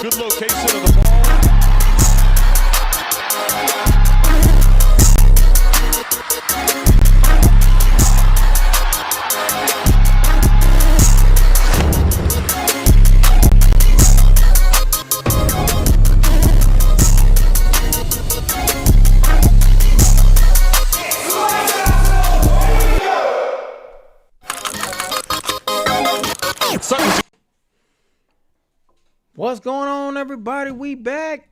Good location of the ball. What's going on, everybody? We back.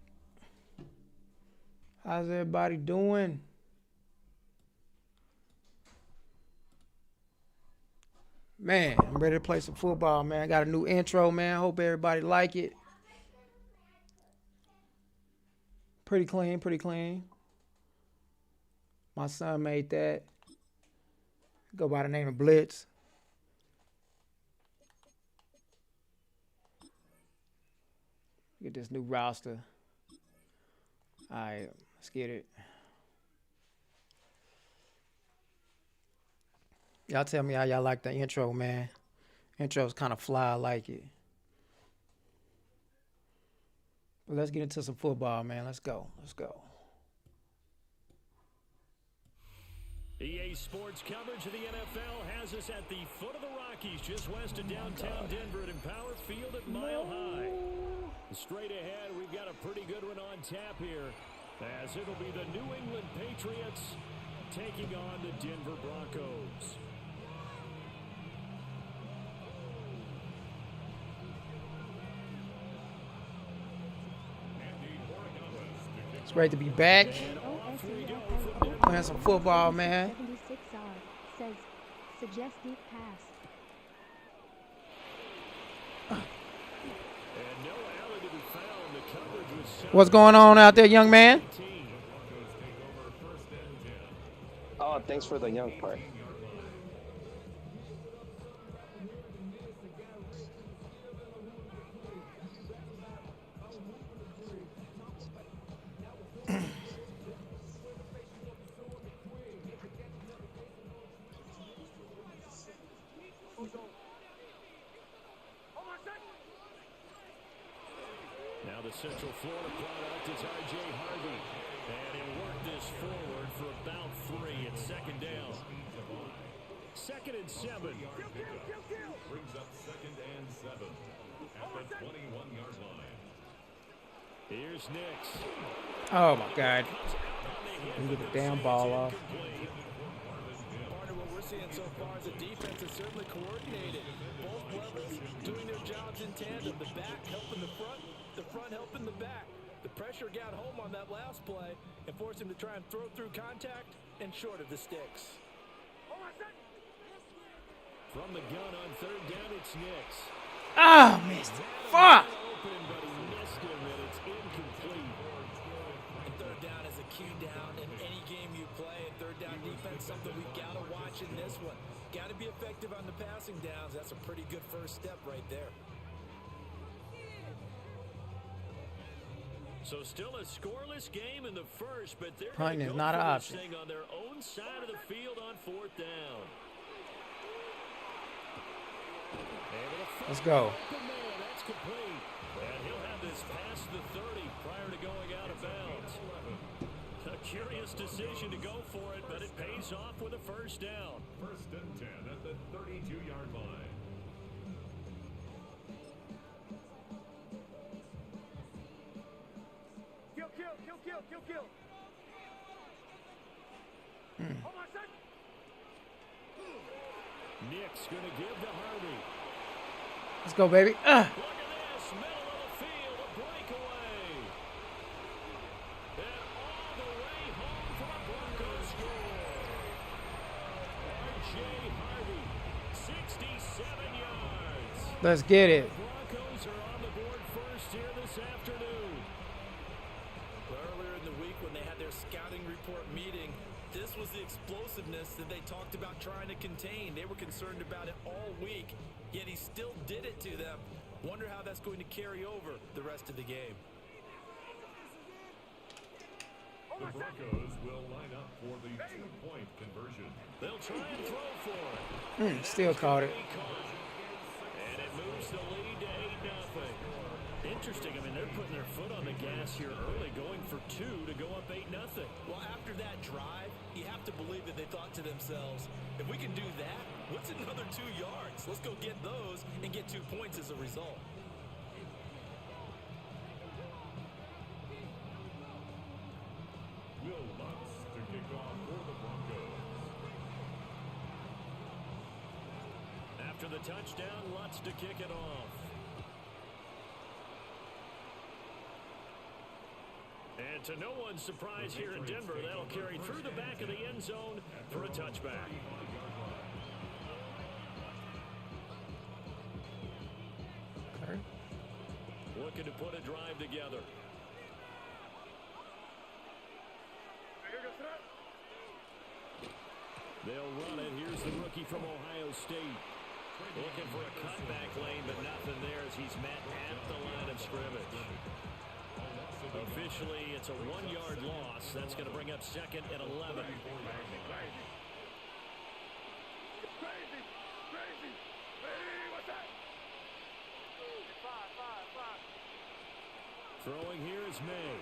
How's everybody doing? Man, I'm ready to play some football, man. I got a new intro, man. Hope everybody like it. Pretty clean, pretty clean. My son made that. Go by the name of Blitz. Get this new roster. All right, let's get it. Y'all tell me how y'all like the intro, man. Intro's kind of fly, I like it. But let's get into some football, man. Let's go. Let's go. EA Sports coverage of the NFL has us at the foot of the Rockies, just west of downtown Denver at Empower Field at Mile High. Straight ahead, we've got a pretty good one on tap here, as it'll be the New England Patriots taking on the Denver Broncos. It's great to be back. Playing some football, man. 76R says, suggest deep pass. What's going on out there, young man? Oh, thanks for the young part. Now the Central Florida product is R.J. Harvey. And he'll work this forward for about 3 at second down. 2nd and 7. Brings up 2nd and 7 at the 21-yard line. Here's Nix. Oh, my God. Let me get the damn ball off. Part of what we're seeing so far is the defense is certainly coordinated. Both levels doing their jobs in tandem. The back helping the front helping the back. The pressure got home on that last play and forced him to try and throw through contact and short of the sticks. From the gun on 3rd down, it's Nix. Ah, missed it. Fuck. Open, but he missed him, and it's incomplete. And 3rd down is a key down in any game you play. And 3rd down defense, something we've got to watch in this one. Got to be effective on the passing downs. That's a pretty good first step right there. So still a scoreless game in the first, but they're Punting going to is go not for an this option. thing on their own side of the field on 4th down. Let's go. That's complete. And he'll have this past the 30 prior to going out of bounds. A curious decision to go for it, but it pays off with a 1st down. 1st and 10 at the 32-yard line. Kill. Nick's going to give to Harvey. Let's go, baby. Look at this, middle of the field, a breakaway. And all the way home for a Broncos score. R.J. Harvey, 67 yards. Let's get it. The Broncos are on the board first here this afternoon. Earlier in the week when they had their scouting report meeting, this was the explosiveness that they talked about trying to contain. They were concerned about it all week, yet he still did it to them. Wonder how that's going to carry over the rest of the game. The Broncos will line up for the 2-point conversion. They'll try and throw for it. Still caught it. And it moves the lead to 8-0. interesting. I mean, they're putting their foot on the gas here early, going for 2 to go up 8-0. Well, after that drive, you have to believe that they thought to themselves, if we can do that, what's another 2 yards? Let's go get those and get 2 points as a result. Will Lutz to kick off for the Broncos. After the touchdown, Lutz to kick it off. And to no one's surprise here in Denver, that'll carry through the back of the end zone for a touchback. Okay. Looking to put a drive together. They'll run it. Here's the rookie from Ohio State. Looking for a cutback lane, but nothing there as he's met at the line of scrimmage. Officially, it's a 1-yard loss. That's going to bring up 2nd and 11. Throwing here is May.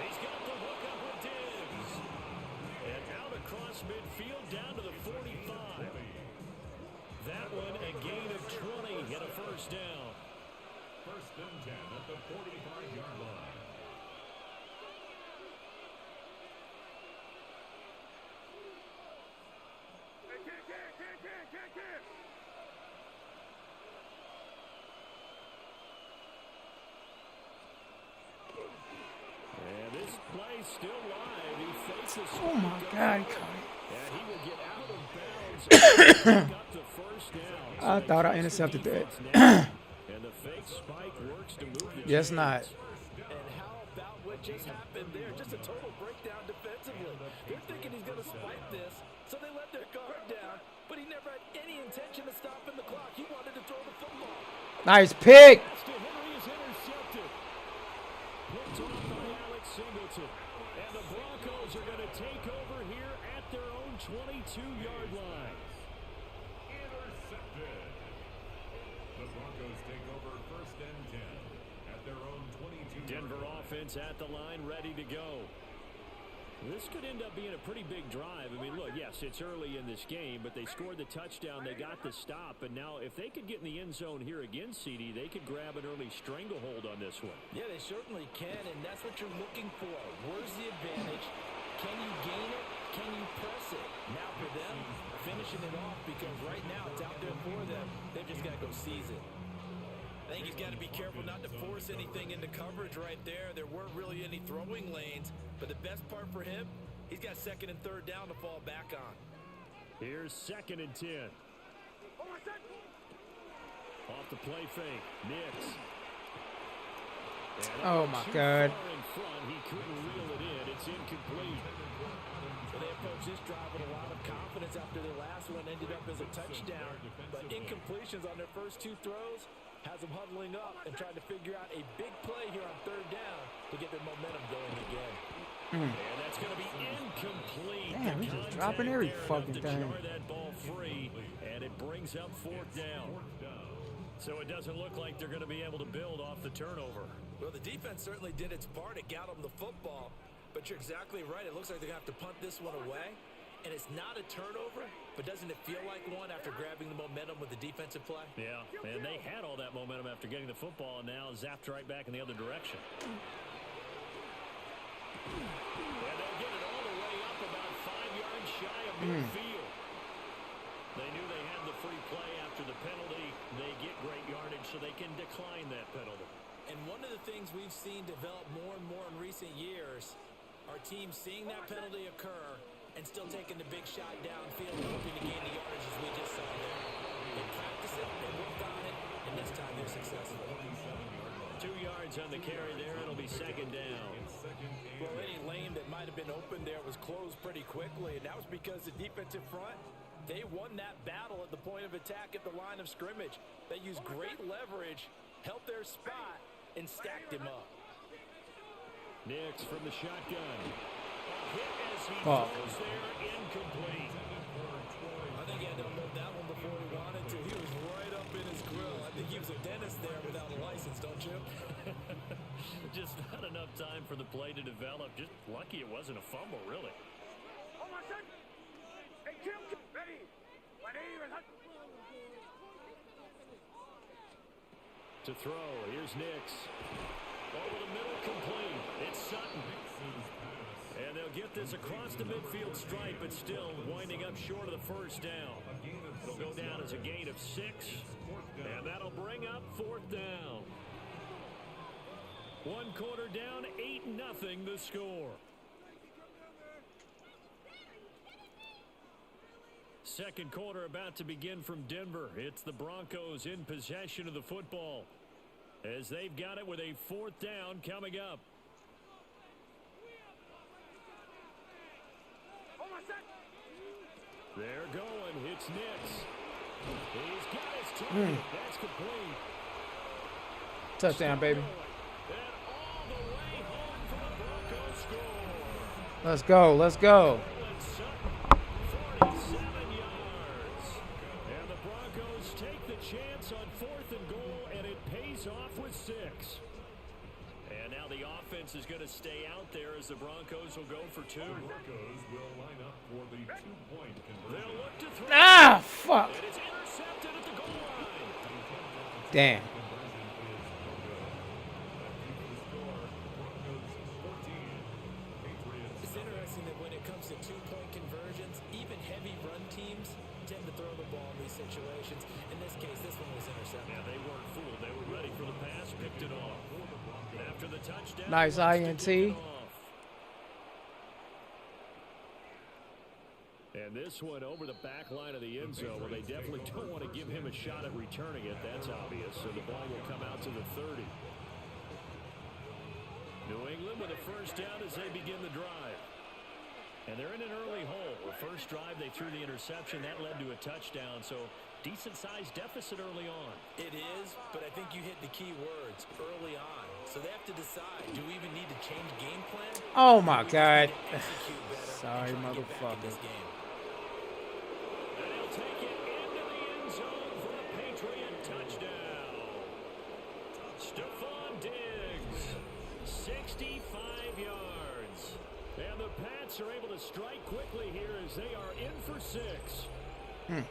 He's got the hook up with Diggs. And out across midfield down to the 45. That one a gain of 20 and a first down. 1st and 10 at the 45-yard line. And this play still live. He faces. Oh my God, Cody. And he will get out of bounds. And got the first down. I thought I intercepted that. And the fake spike works to move the Yes, chains. not. And how about what just happened there? Just a total breakdown defensively. They're thinking he's going to spike this, so they let their guard down, but he never had any intention of stopping the clock. He wanted to throw the football. Nice pick. Henry is intercepted. Picked off by Alex Singleton. And the Broncos are going to take over here at their own 22-yard line. Intercepted. The Broncos take over 1st and 10 at their own 22. Denver offense at the line, ready to go. This could end up being a pretty big drive. I mean, look, yes, it's early in this game, but they scored the touchdown. They got the stop. And now if they could get in the end zone here again, CD, they could grab an early stranglehold on this one. Yeah, they certainly can, and that's what you're looking for. Where's the advantage? Can you gain it? Can you press it? Now for them, finishing it off, because right now it's out there for them. They've just got to go seize it. I think he's got to be careful not to force anything into coverage right there. There weren't really any throwing lanes, but the best part for him, he's got 2nd and 3rd down to fall back on. Here's 2nd and 10. Off the play fake, Nix. Oh my God. In front, he couldn't reel it in. It's incomplete. So they approach this drive with a lot of confidence after their last one ended up as a touchdown. But incompletions on their first 2 throws has them huddling up and trying to figure out a big play here on 3rd down to get their momentum going again. And that's going to be incomplete. Damn, he's just dropping every fucking thing. Jar that ball free, and it brings up 4th down. So it doesn't look like they're going to be able to build off the turnover. Well, the defense certainly did its part. It got them the football. But you're exactly right. It looks like they're going to have to punt this one away. And it's not a turnover, but doesn't it feel like one after grabbing the momentum with the defensive play? Yeah, and they had all that momentum after getting the football, and now zapped right back in the other direction. And they'll get it all the way up about 5 yards shy of midfield. They knew they had the free play after the penalty. They get great yardage, so they can decline that penalty. And one of the things we've seen develop more and more in recent years are teams seeing that penalty occur and still taking the big shot downfield and hoping to gain the yardage as we just saw there. They practice it, they work on it, and this time they're successful. 2 yards on the carry there. It'll be 2nd down. Well, any lane that might have been open there was closed pretty quickly, and that was because the defensive front, they won that battle at the point of attack at the line of scrimmage. They used great leverage, held their spot, and stacked him up. Nix from the shotgun. Hit as he Oh. throws there, incomplete. I think he had to unload that one before he wanted to. He was right up in his grill. I think he was identified the play to develop. Just lucky it wasn't a fumble, really. To throw, here's Nix. Over the middle, complete. It's Sutton. And they'll get this across the midfield stripe, but still winding up short of the first down. It'll go down as a gain of 6, and that'll bring up 4th down. 1 quarter down, 8-0 the score. Second quarter about to begin from Denver. It's the Broncos in possession of the football as they've got it with a 4th down coming up. They're going. It's Nix. He's got his target. That's complete. Touchdown, baby. And all the way home for the Broncos score. Let's go. Let's go. 47 yards. And the Broncos take the chance on 4th and goal, and it pays off with 6. And now the offense is going to stay out there as the Broncos will go for 2. The Broncos will line up for the 2-point conversion. They'll look to throw. Ah, fuck. And it's intercepted at the goal line. Damn. It's interesting that when it comes to 2-point conversions, even heavy run teams tend to throw the ball in these situations. In this case, this one was intercepted. Yeah, they weren't fooled. They were ready for the pass, picked it off. After the touchdown, Nice INT. And this one over the back line of the end zone. Well, they definitely don't want to give him a shot at returning it. That's obvious. So the ball will come out to the 30. New England with a first down as they begin the drive. And they're in an early hole. The first drive, they threw the interception. That led to a touchdown. So decent-sized deficit early on. It is, but I think you hit the key words, early on. So they have to decide, do we even need to change game plan? Oh, my God. Execute better. Sorry, and try to get back in motherfucker. this game. And he'll take it into the end zone for a Patriot touchdown. Stephon Diggs, 65 yards. And the Pats are able to strike quickly here as they are in for 6. I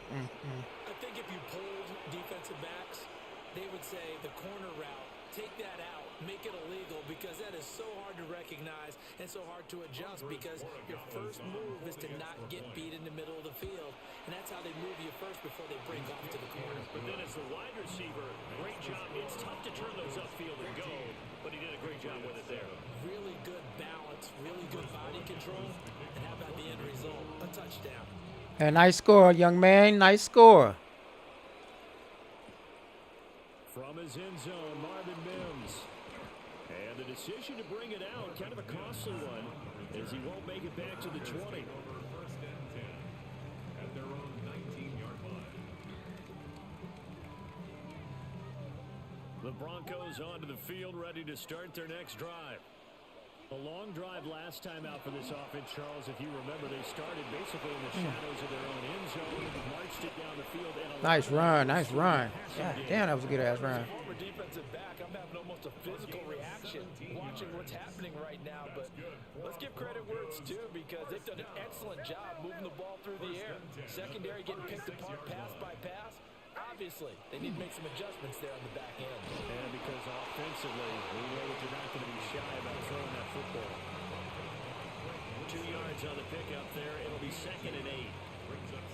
think if you polled defensive backs, they would say the corner route, take that out, make it illegal, because that is so hard to recognize and so hard to adjust, because your first move is to not get beat in the middle of the field, and that's how they move you first before they break off to the corner. But then as the wide receiver, great job. It's tough to turn those upfield and go, but he did a great job with it there. Really good balance, really good body control, and how about the end result? A touchdown. A nice score, young man. Nice score. From his end zone, Marvin Mims. And the decision to bring it out, kind of a costly one, as he won't make it back to the 20. First and 10 at their own 19-yard line. The Broncos onto the field, ready to start their next drive. A long drive last time out for this offense, Charles. If you remember, they started basically in the shadows of their own end zone, marched it down the field. And Nice run. Nice run. God damn, that was a good-ass run. Former defensive back, I'm having almost a physical reaction watching what's happening right now, but let's give credit where it's due, because they've done an excellent job moving the ball through the air. Secondary getting picked apart pass by pass. Obviously, they need to make some adjustments there on the back end. And because offensively, we know that you're not going to be shy about throwing that football. 2 yards on the pickup there. It'll be 2nd and 8.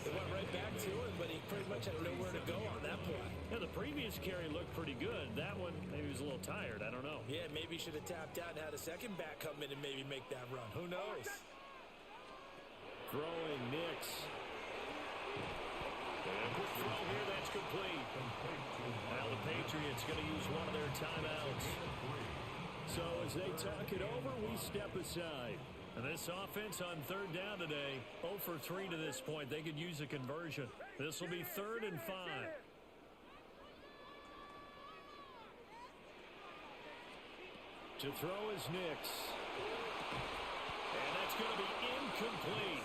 They went right back to him, but he pretty much had nowhere to go on that play. Yeah, the previous carry looked pretty good. That one, maybe he was a little tired. I don't know. Yeah, maybe he should have tapped out and had a second back come in and maybe make that run. Who knows? Throwing Nix. And quick throw here, that's complete. Now the Patriots going to use one of their timeouts. So as they talk it over, we step aside. And this offense on 3rd down today, 0 for 3 to this point. They could use a conversion. This will be 3rd and 5. To throw is Nix. And that's going to be incomplete.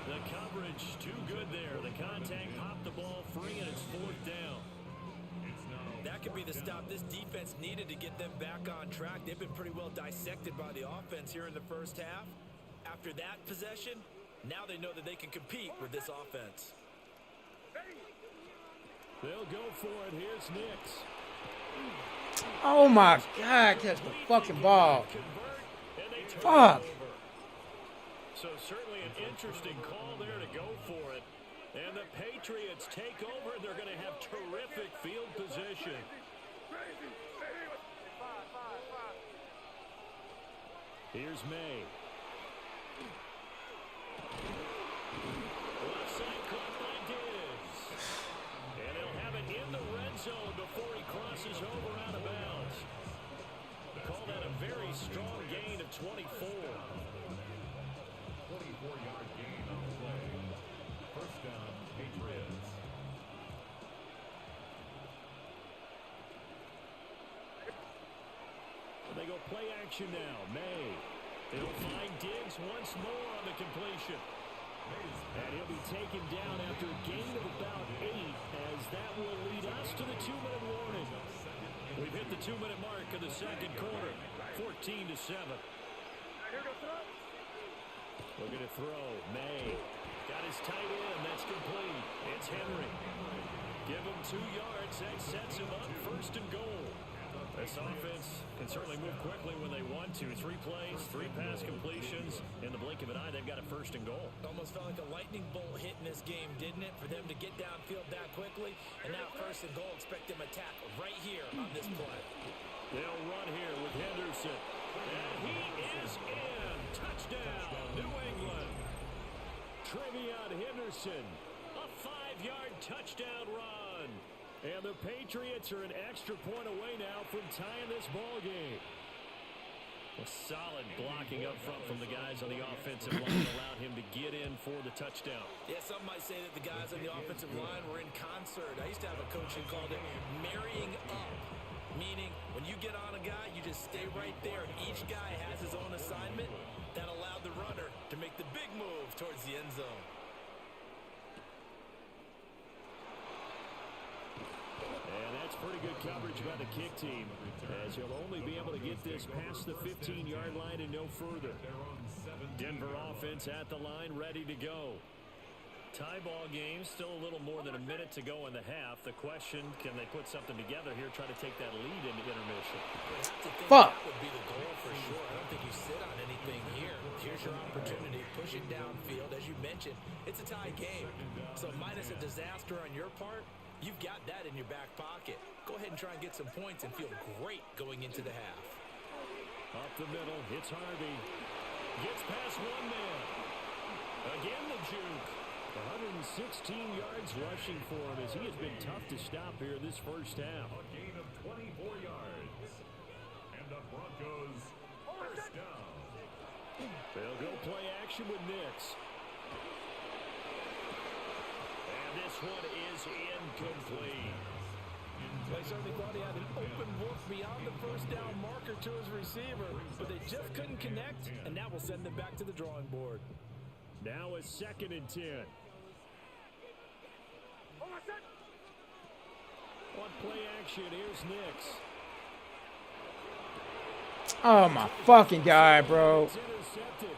The coverage too good there. The contact popped the ball free, and it's 4th down. That could be be the stop this defense needed to get them back on track. They've been pretty well dissected by the offense here in the first half. After that possession, now they know that they can compete with this offense. They'll go for it. Here's Nix. Oh my God, catch the fucking ball. Fuck. So certainly an interesting call there to go for it. And the Patriots take over. They're going to have terrific field position. Here's May. Left side caught by Diggs. And they'll have it in the red zone before he crosses over out of bounds. Call that a very strong gain of 24. 24-yard gain on the play. First down, Patriots. They go play action now. May. They'll find Diggs once more on the completion. And he'll be taken down after a gain of about 8, as that will lead us to the 2-minute warning. We've hit the 2-minute mark of the second quarter. 14-7. Looking to throw. May. Got his tight end. That's complete. It's Henry. Give him 2 yards. That sets him up. First and goal. This offense can certainly move quickly when they want to. 3 plays, 3 pass completions. In the blink of an eye, they've got a first and goal. Almost felt like a lightning bolt hit in this game, didn't it? For them to get downfield that quickly. And now first and goal, expect them attack right here on this play. They'll run here with Henderson. And he is in. Touchdown, New England. Trevion Henderson. A 5-yard touchdown run. And the Patriots are an extra point away now from tying this ball game. A solid blocking up front from the guys on the offensive line allowed him to get in for the touchdown. Yeah, some might say that the guys on the offensive line were in concert. I used to have a coach who called it marrying up, meaning when you get on a guy, you just stay right there, and each guy has his own assignment. That allowed the runner to make the big move towards the end zone. And that's pretty good coverage by the kick team, as he'll only be able to get this past the 15-yard line and no further. Denver offense at the line, ready to go. Tie ball game, still a little more than a minute to go in the half. The question, can they put something together here, try to take that lead into intermission? Fuck. That would be the goal for sure. I don't think you sit on anything here. Here's your opportunity. Push it downfield. As you mentioned, it's a tie game. So minus a disaster on your part, you've got that in your back pocket. Go ahead and try and get some points and feel great going into the half. Up the middle, it's Harvey. Gets past one man. Again the juke. 116 yards rushing for him, as he has been tough to stop here this first half. A gain of 24 yards. And the Broncos first down. They'll go play action with Nix. And this one is incomplete. They certainly thought he had an open look beyond the first down marker to his receiver, but they just couldn't connect, and that will send them back to the drawing board. Now a 2nd and 10. On play action, here's Nix. Oh my fucking God, bro. It's intercepted.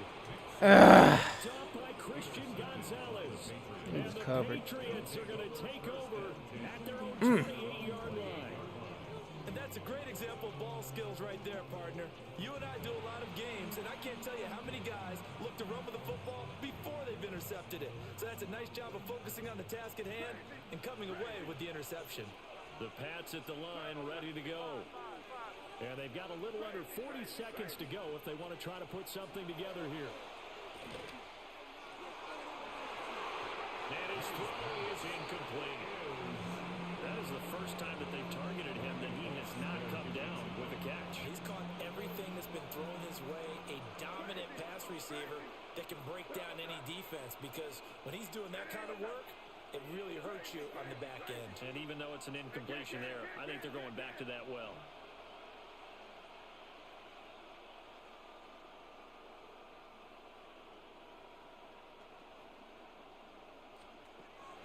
Ugh. Picked up by Christian Gonzalez. He And was the covered. Patriots are going to take over at their own 28-yard line. And that's a great example of ball skills right there, partner. You and I do a lot of games, and I can't tell you how many guys look to run with the football before they've intercepted it. So that's a nice job of focusing on the task at hand and coming away with the interception. The Pats at the line, ready to go. And they've got a little under 40 seconds to go if they want to try to put something together here. And his throw is incomplete. That is the first time that they've targeted him that he has not come down with a catch. He's caught everything that's been thrown his way. A dominant pass receiver that can break down any defense, because when he's doing that kind of work, it really hurts you on the back end. And even though it's an incompletion there, I think they're going back to that well.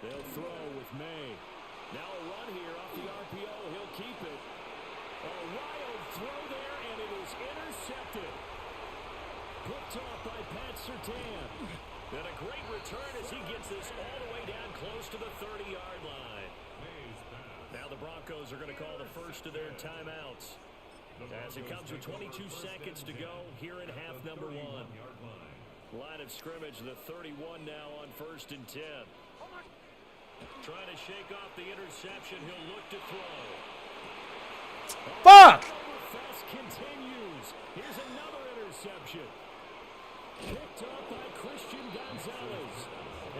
They'll throw with May. Now a run here off the RPO. He'll keep it. A wild throw there, and it is intercepted. Picked off by Pat Surtain. And a great return as he gets this all the way down close to the 30-yard line. Now the Broncos are going to call the first of their timeouts. As it comes with 22 seconds to go here in half number 1. Line of scrimmage, the 31 now on 1st and 10. Trying to shake off the interception. He'll look to throw. Fuck! Fest continues. Here's another interception. Picked up by Christian Gonzalez.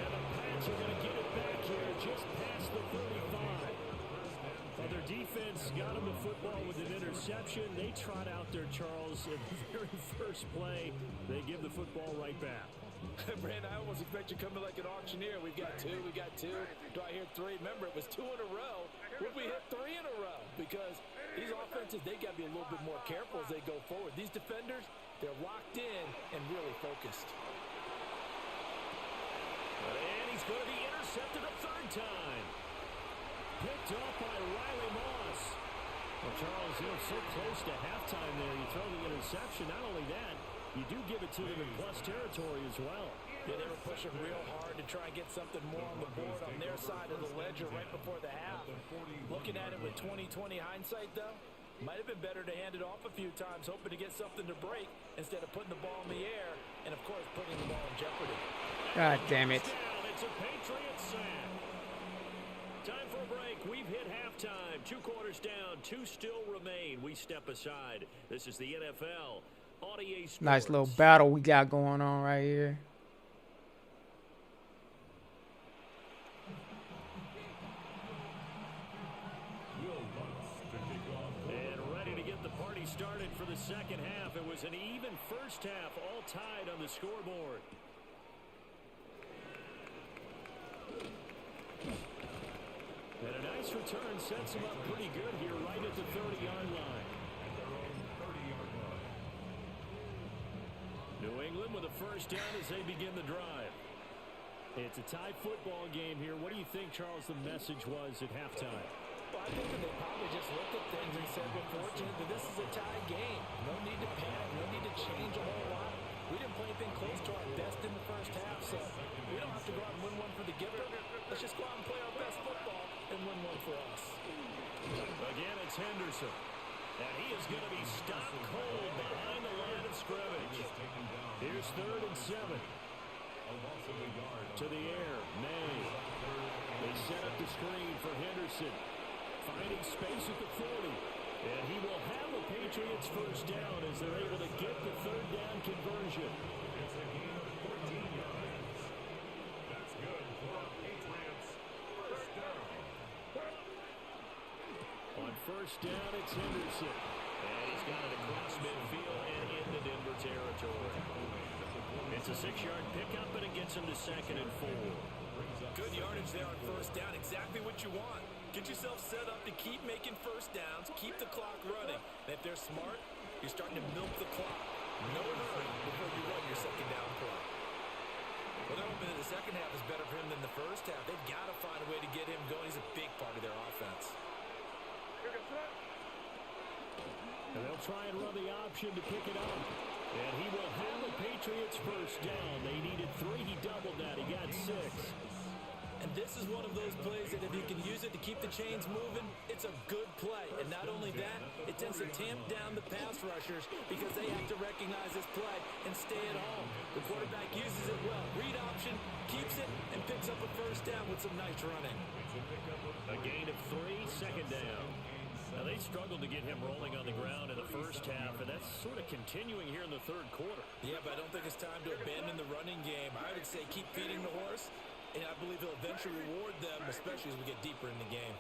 And the Pats are going to get it back here just past the 35. Well, their defense got them the football with an interception. They trot out there, Charles, at the very first play. They give the football right back. Brandon, I almost expect you coming like an auctioneer. We've got two. Do I hear three? Remember, it was 2 in a row. Would we hit 3 in a row? Because these offenses, they got to be a little bit more careful as they go forward. These defenders, they're locked in and really focused. And he's going to be intercepted a 3rd time. Picked off by Riley Moss. Well, Charles, you're so close to halftime there. You throw the interception. Not only that, you do give it to them in plus territory as well. Yeah, they were pushing real hard to try and get something more on the board on their side of the ledger right before the half. Looking at it with 20/20 hindsight, though, might have been better to hand it off a few times, hoping to get something to break instead of putting the ball in the air and, of course, putting the ball in jeopardy. God damn it. It's a Patriots sack. Time for a break. We've hit halftime. 2 quarters down. 2 still remain. We step aside. This is the NFL. Nice little battle we got going on right here. And ready to get the party started for the second half. It was an even first half, all tied on the scoreboard. And a nice return sets him up pretty good here right at the 30-yard line. New England with a first down as they begin the drive. It's a tie football game here. What do you think, Charles, the message was at halftime? Well, I think that they probably just looked at things and said, we're fortunate that this is a tie game. No need to panic. No need to change a whole lot. We didn't play anything close to our best in the first half, so we don't have to go out and win one for the giver. Let's just go out and play our best football and win one for us. Again, it's Henderson. And he is going to be stopped cold behind the line of scrimmage. Here's 3rd and 7. To the air, May. They set up the screen for Henderson. Finding space at the 40. And he will have a Patriots first down as they're able to get the 3rd down conversion. It's a gain of 14 yards. That's good for our Patriots. First down. On first down, it's Henderson. And he's got it across midfield and into Denver territory. It's a 6-yard pickup, and it gets him to 2nd and 4. Good yardage there on first down. Exactly what you want. Get yourself set up to keep making first downs, keep the clock running. And if they're smart, you're starting to milk the clock. No hurry before you run your second down play. Well, they're hoping that the second half is better for him than the first half. They've got to find a way to get him going. He's a big part of their offense. And they'll try and run the option to pick it up. And he will have a Patriots first down. They needed 3. He doubled that. He got 6. And this is one of those plays that if you can use it to keep the chains moving, it's a good play. And not only that, it tends to tamp down the pass rushers because they have to recognize this play and stay at home. The quarterback uses it well. Read option, keeps it, and picks up a first down with some nice running. A gain of 3, 2nd down. Now, they struggled to get him rolling on the ground in the first half, and that's sort of continuing here in the 3rd quarter. Yeah, but I don't think it's time to abandon the running game. I would say keep feeding the horse, and I believe he'll eventually reward them, especially as we get deeper in the game.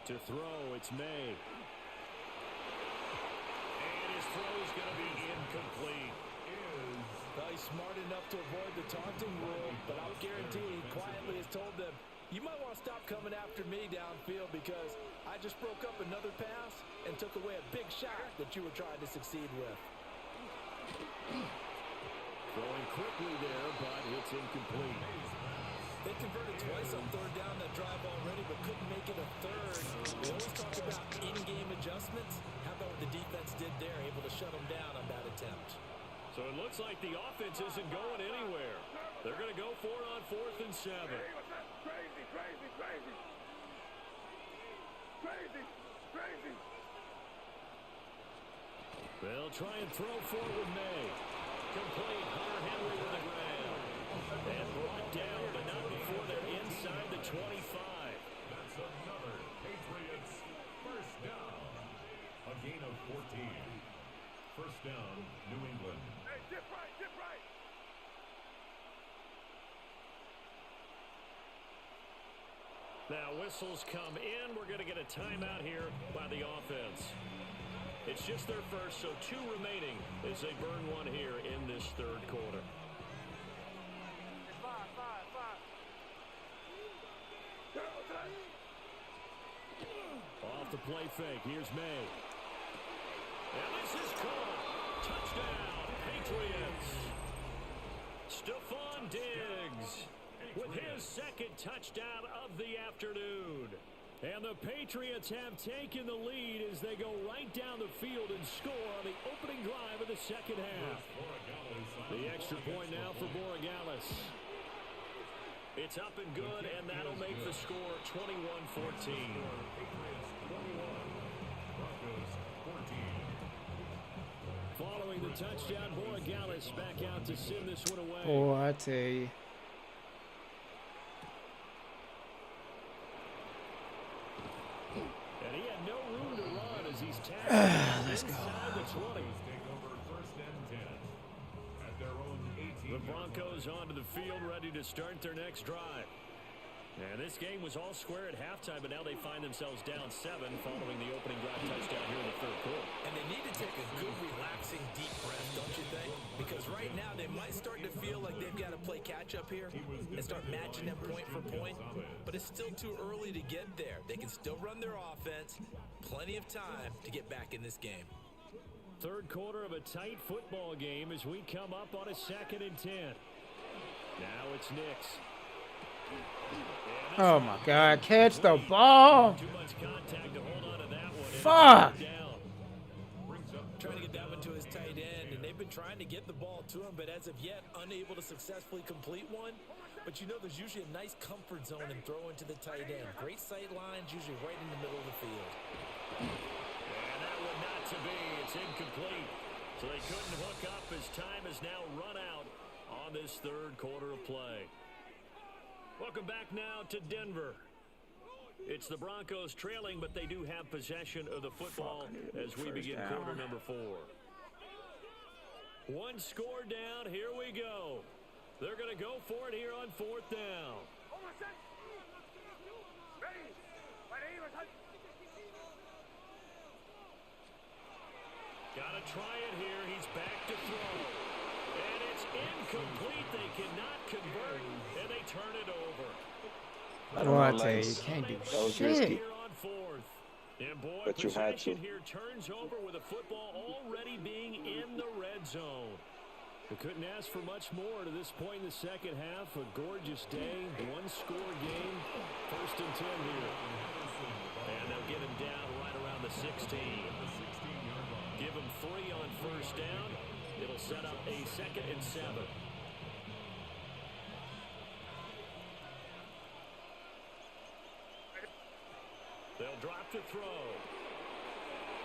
To throw, it's May. And his throw is going to be incomplete. Well, he's smart enough to avoid the taunting rule, but I'll guarantee he quietly has told them, you might want to stop coming after me downfield because I just broke up another pass and took away a big shot that you were trying to succeed with. Throwing quickly there, but it's incomplete. They converted twice success on third down that drive already, but couldn't make it a third. We always talk about in-game adjustments. How about what the defense did there, able to shut them down on that attempt? So it looks like the offense isn't going anywhere. They're going to go for it on 4th and 7. Crazy. They'll try and throw forward May. Complete. Hunter Henry with the ground. And brought down, but not before they're inside the 25. That's another Patriots first down. A gain of 14. First down, New England. Hey, dip right. Now whistles come in. We're going to get a timeout here by the offense. It's just their first, so 2 remaining as they burn one here in this third quarter. Off the play fake. Here's May. And this is caught. Touchdown, Patriots. Stephon Diggs with his second touchdown of the afternoon. And the Patriots have taken the lead as they go right down the field and score on the opening drive of the second half. The extra point now for Borregales. It's up and good, and that'll make the score 21-14. Following the touchdown, Borregales back out to send this one away. Boy, I tell you. And he had no room to run as he's tackled inside the 20. Take over first and 10 at their own 18. The Broncos onto the field, ready to start their next drive. And this game was all square at halftime, but now they find themselves down 7 following the opening drive touchdown here in the third quarter. And they need to take a good, relaxing, deep breath, don't you think? Because right now they might start to feel like they've got to play catch-up here and start matching them point for point. But it's still too early to get there. They can still run their offense. Plenty of time to get back in this game. Third quarter of a tight football game as we come up on a 2nd and 10. Now it's Knicks. Oh my God! Catch the ball. Too much contact to hold on to that one. Fuck. Trying to get down into his tight end, and they've been trying to get the ball to him, but as of yet, unable to successfully complete one. But you know there's usually a nice comfort zone in throwing to the tight end. Great sight lines, usually right in the middle of the field. And that one not to be. It's incomplete. So they couldn't hook up as time has now run out on this third quarter of play. Welcome back now to Denver. It's the Broncos trailing, but they do have possession of the football as we begin quarter number 4. One score down. Here we go. They're going to go for it here on 4th down. Got to try it here. He's back to throw. And it's incomplete. They cannot convert, and they turn it over. Boy, I tell you, you can't do shit. Here on 4th. And boy, But you had possession to. here turns over with the football already being in the red zone. We couldn't ask for much more to this point in the second half. A gorgeous day, one-score game. 1st and 10 here. And they'll get him down right around the 16. Give him 3 on 1st down. It'll set up a 2nd and 7. They'll drop to throw.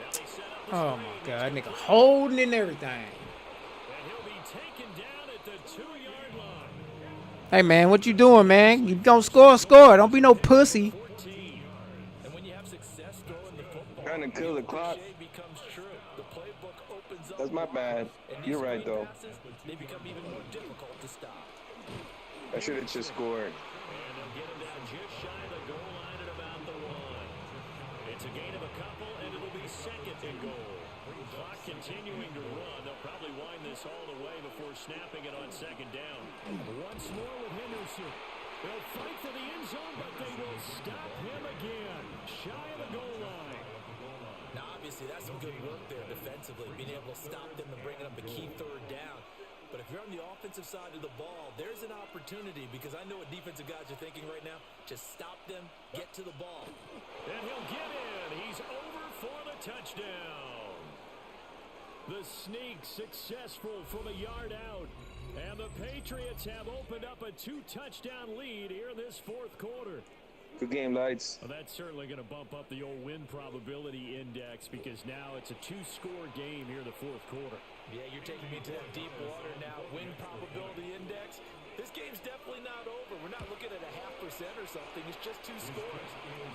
Now they set up the Oh screen. my God, nigga holding and everything. And he'll be taken down at the 2-yard line. Hey man, what you doing, man? You don't score, score. Don't be no pussy. 14. And when you have success throwing the football, Trying to kill the clock. cliche becomes true. The playbook opens up. That's my bad. And these You're right, screen though. passes, they become even more difficult to stop. I should have just scored. And they'll get him down just shy of the goal line at about the 1. It's a gain of a couple, and it'll be 2nd and goal. Clock continuing to run. They'll probably wind this all the way before snapping it on 2nd down. Once more with Henderson. They'll fight for the end zone, but they will stop him again. Shy of the goal line. Now, obviously, that's some good work there defensively, being able to stop them and bring up a key 3rd down. But if you're on the offensive side of the ball, there's an opportunity because I know what defensive guys are thinking right now. Just stop them, get to the ball. And he'll get in. He's over for the touchdown. The sneak successful from a yard out. And the Patriots have opened up a 2-touchdown lead here in this fourth quarter. Good game, lights. Well, that's certainly going to bump up the old win probability index because now it's a 2-score game here in the fourth quarter. Yeah, you're taking me to that deep water now. Win probability index. This game's definitely not over. We're not looking at a 0.5% or something. It's just 2 scores.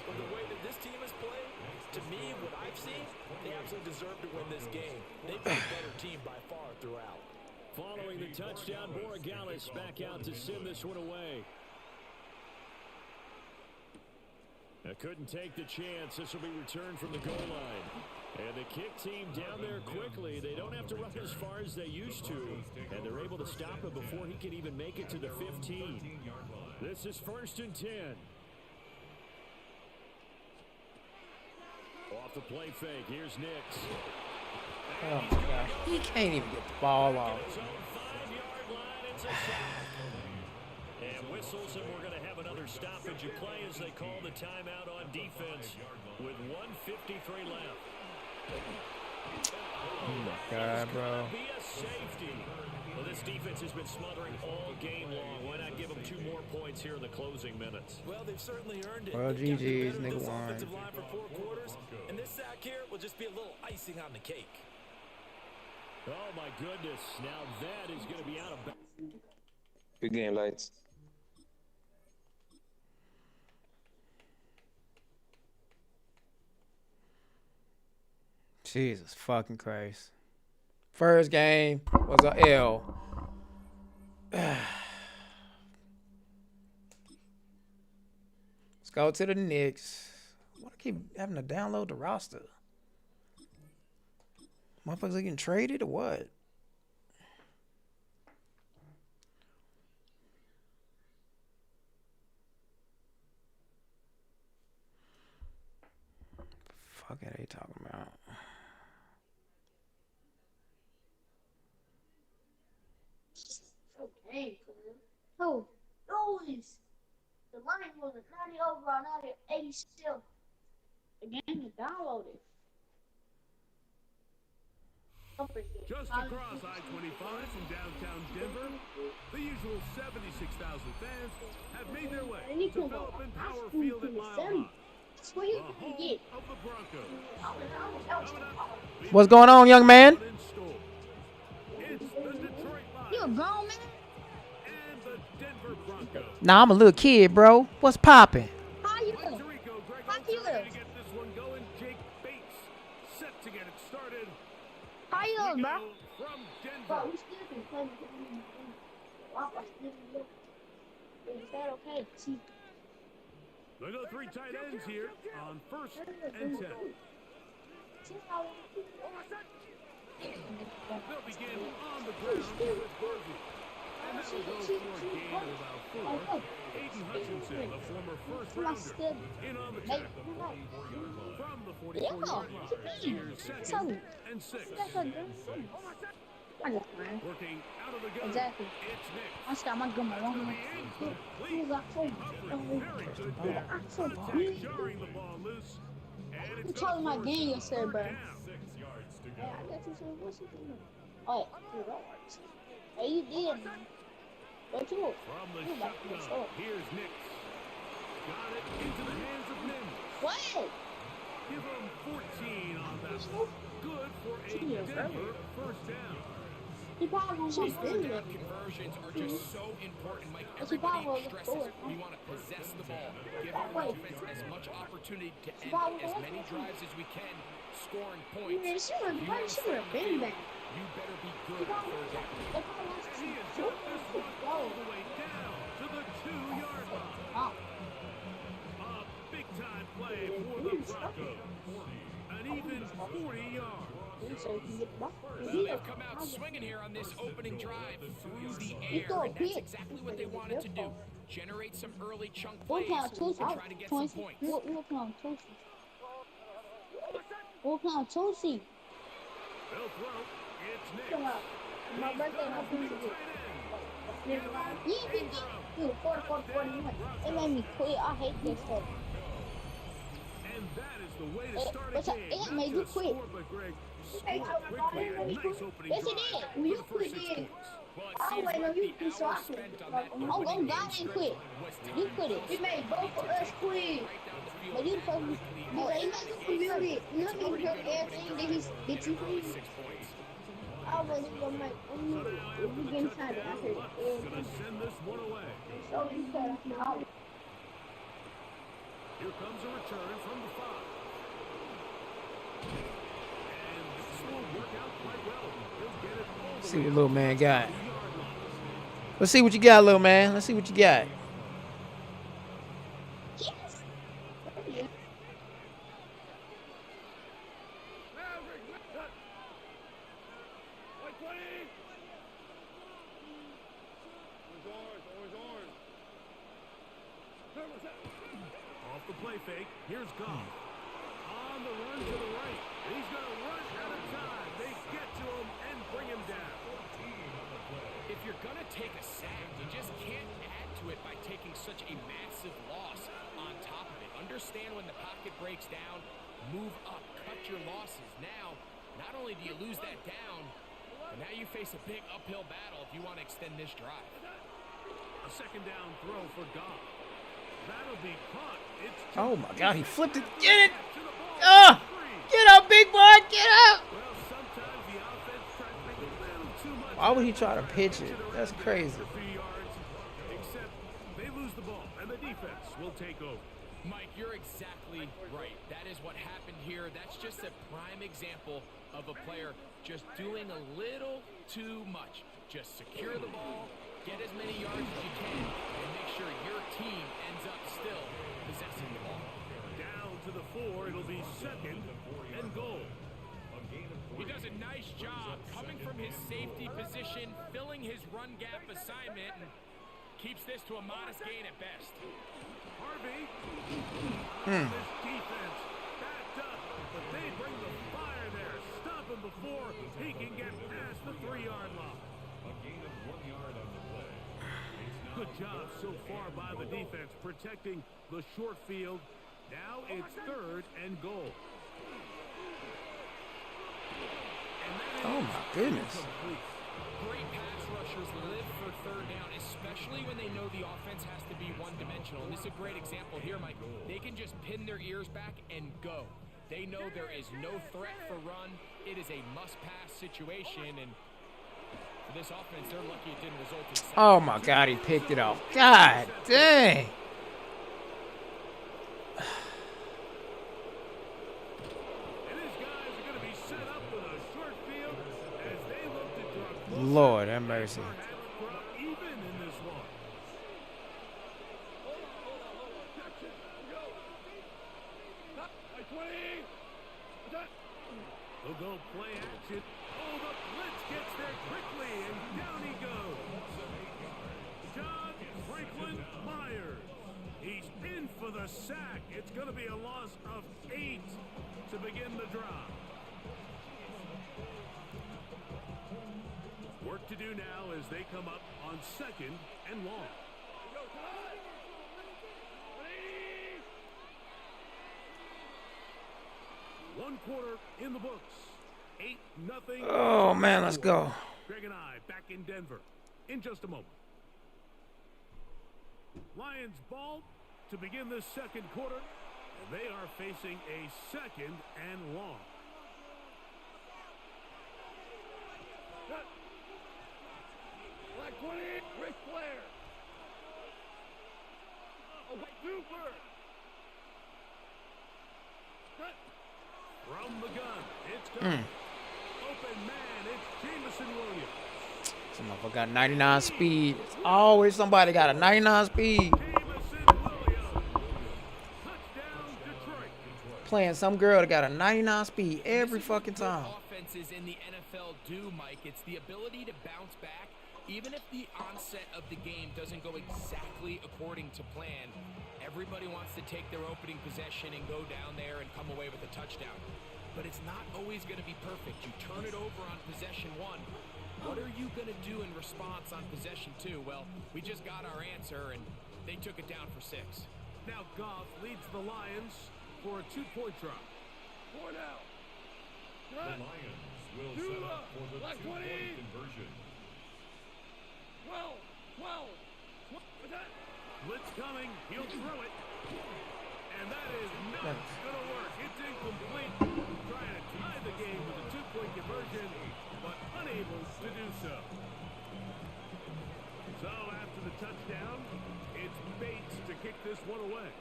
But the way that this team has played, to me, what I've seen, they absolutely deserve to win this game. They've been a better team by far throughout. Following the touchdown, Borregales back out to send this one away. Couldn't take the chance. This will be returned from the goal line. And the kick team down there quickly. They don't have to run as far as they used to. And they're able to stop him before he can even make it to the 15. This is 1st and 10. Off the play fake. Here's Nix. Oh my gosh. He can't even get the ball off. His own 5-yard line. It's a sack. And whistles, and we're going to have another stoppage of play as they call the timeout on defense with 1:53 left. Oh my God, bro. Be a safety. Well, this defense has been smothering all game long. Why not give them 2 more points here in the closing minutes? Well, they've certainly earned it. Well, They've gotten GG's, better nigga this won. offensive line for 4 quarters, and this sack here will just be a little icing on the cake. Oh, my goodness. Now that is going to be out of bounds. Good game, lights. Jesus fucking Christ. First game was a L. Let's go to the Knicks. Why do I keep having to download the roster? Motherfuckers are getting traded or what? Fuck are they talking about? Okay, oh, always. The line was a 90 overall, not an 80 still. The game is downloaded. Just across I-25 from downtown Denver, the usual 76,000 fans have made their way to Phillips Power Field at Mile High. That's what you're The going home to get. of the Broncos. What's going on, young man? It's the Detroit Lions You a grown man? and the Denver Broncos. Nah, I'm a little kid, bro. What's poppin'? How you Puerto live? Rico, Greg How you Olsen ready live? to get this one going. Jake Bates set to get it started. How you live, We bro? go from Denver. Bro, we still can play the game. Is that okay? See, They go 3 tight ends here on 1st and 10. see how They'll begin on the ground with Harvey. And that will go for a gain of about 4. Aiden Hutchinson, the former first-rounder, in on the tackle. From the 44-yard line, here's 2nd and 6. I just ran. Working out of the gun, Exactly. it's Nick. I just got my gun That's wrong. going to be incomplete. Who got so Coverage very good there. Attack jarring the ball loose. And You it's telling my going game for yesterday, bro. 3rd down. 6 yards to Hey, I got you some what's it doing? Oh, yeah. Hey, you did, man. But you, From the you about to get shotgun, short. here's Nix. Got it into the hands of Mims. What? Give him 14 on that one. Good for a Denver 1st down. He probably won't These do third it. down conversions are just so important, Mike. But he probably Everybody won't stresses do it. we want to possess the ball, give our offense as much opportunity to end probably as won't many do it. drives as we can, scoring Man, points. she would You have wanna she stay would on have the been field, back. You better be He good on probably 3rd down. they probably lost And he to has got this one all the way down to the 2-yard line. Oh, A big-time play for the Broncos. An even 40 yards. so you can get the ball. Well, they've come out swinging here on this opening drive through the He air, threw a and that's pick. exactly what they wanted to do. Generate some early chunk We'll plays count two. and try to get some points. We'll count two. We'll count two. They'll throw. It's Nick. Come on. My birthday, my friends did. Yeah. Dude, 41. It made me quit. I hate this stuff. And that is the way to start a But game. it Not made you just quit. score, but Greg, score quickly. A nice opening Yes, it drive did. You for the first quit 6 then. points. Well, it I seems wait like on you the to so I hours quit. spent on that Oh, opening God game didn't quit. was You time quit it. well We made spent. both of us quit. Right down the field But you and supposed to. quickly. But he made you quit. You know Pretty him good everything opening that drive that you and an early quit. 6 points. I wasn't gonna make. So now after We the getting tired. I touchdown, heard Luck's it. going to send this one away. So you cut out. Here comes a return from the 5. And this will work out quite well. He'll get it all the See way what little man got. to the yard line. Let's see what you got, little man. Let's see what you got. Yes. Off the play fake, here's Goff. On the run to the right. He's going to run out of time. They get to him and bring him down. If you're going to take a sack, you just can't add to it by taking such a massive loss on top of it. Understand when the pocket breaks down, move up, cut your losses. Now, not only do you lose that down, but now you face a big uphill battle if you want to extend this drive. A second down throw for Goff. That'll be caught. It's Oh my God, he flipped it. Get it. to the ball. Ah! Get up, big boy. Get up. Well, sometimes the offense tries to make a little too much. Why would he try to pitch it? That's crazy. A few yards, except they lose the ball, and the defense will take over. Mike, you're exactly right. That is what happened here. That's just a prime example of a player just doing a little too much. Just secure the ball, get as many yards as you can, and make sure your team ends up still possessing the ball. Down to the 4, it'll be second and goal. He does a nice job coming from his safety position, filling his run gap assignment, and keeps this to a modest gain at best. Harvey, this defense backed up, but they bring the fire there. Stop him before he can get past the 3-yard line. A gain of 1 yard on the play. Good job so far by the defense protecting the short field. Now it's third and goal. Oh my goodness. Great pass rushers live for third down, especially when they know the offense has to be one-dimensional. And this is a great example here, Mike. They can just pin their ears back and go. They know there is no threat for run. It is a must-pass situation, and for this offense, they're lucky it didn't result in sacks. Oh my God, he picked it off. God dang. Lord have mercy. Even in this one. They'll go play action. Oh, the blitz gets there quickly, and down he goes. John Franklin Myers. He's in for the sack. It's going to be a loss of 8 to begin the drive. Work to do now as they come up on second and long. 1 quarter in the books. 8-0. Oh man, let's go. Greg and I back in Denver in just a moment. Lions ball to begin this second quarter, and they are facing a second and long. Black 20, Ric Flair. Super. From the gun, it's gone. Open man, it's Jameson Williams. Some motherfucker got 99 speed. It's always somebody got a 99 speed. Jameson Williams. Touchdown, Detroit. Playing some girl that got a 99 speed every fucking time. Offenses in the NFL do, Mike. It's the ability to bounce back, even if the onset of the game doesn't go exactly according to plan. Everybody wants to take their opening possession and go down there and come away with a touchdown. But it's not always going to be perfect. You turn it over on possession 1. What are you going to do in response on possession 2? Well, we just got our answer, and they took it down for 6. Now Goff leads the Lions for a 2-point drop. 4 now. The Lions will set up for the 2-point conversion. 12. Blitz coming. He'll throw it. And that is not going to work. It's incomplete. Trying to tie the game with a 2-point conversion, but unable to do so. So after the touchdown, it's Bates to kick this one away.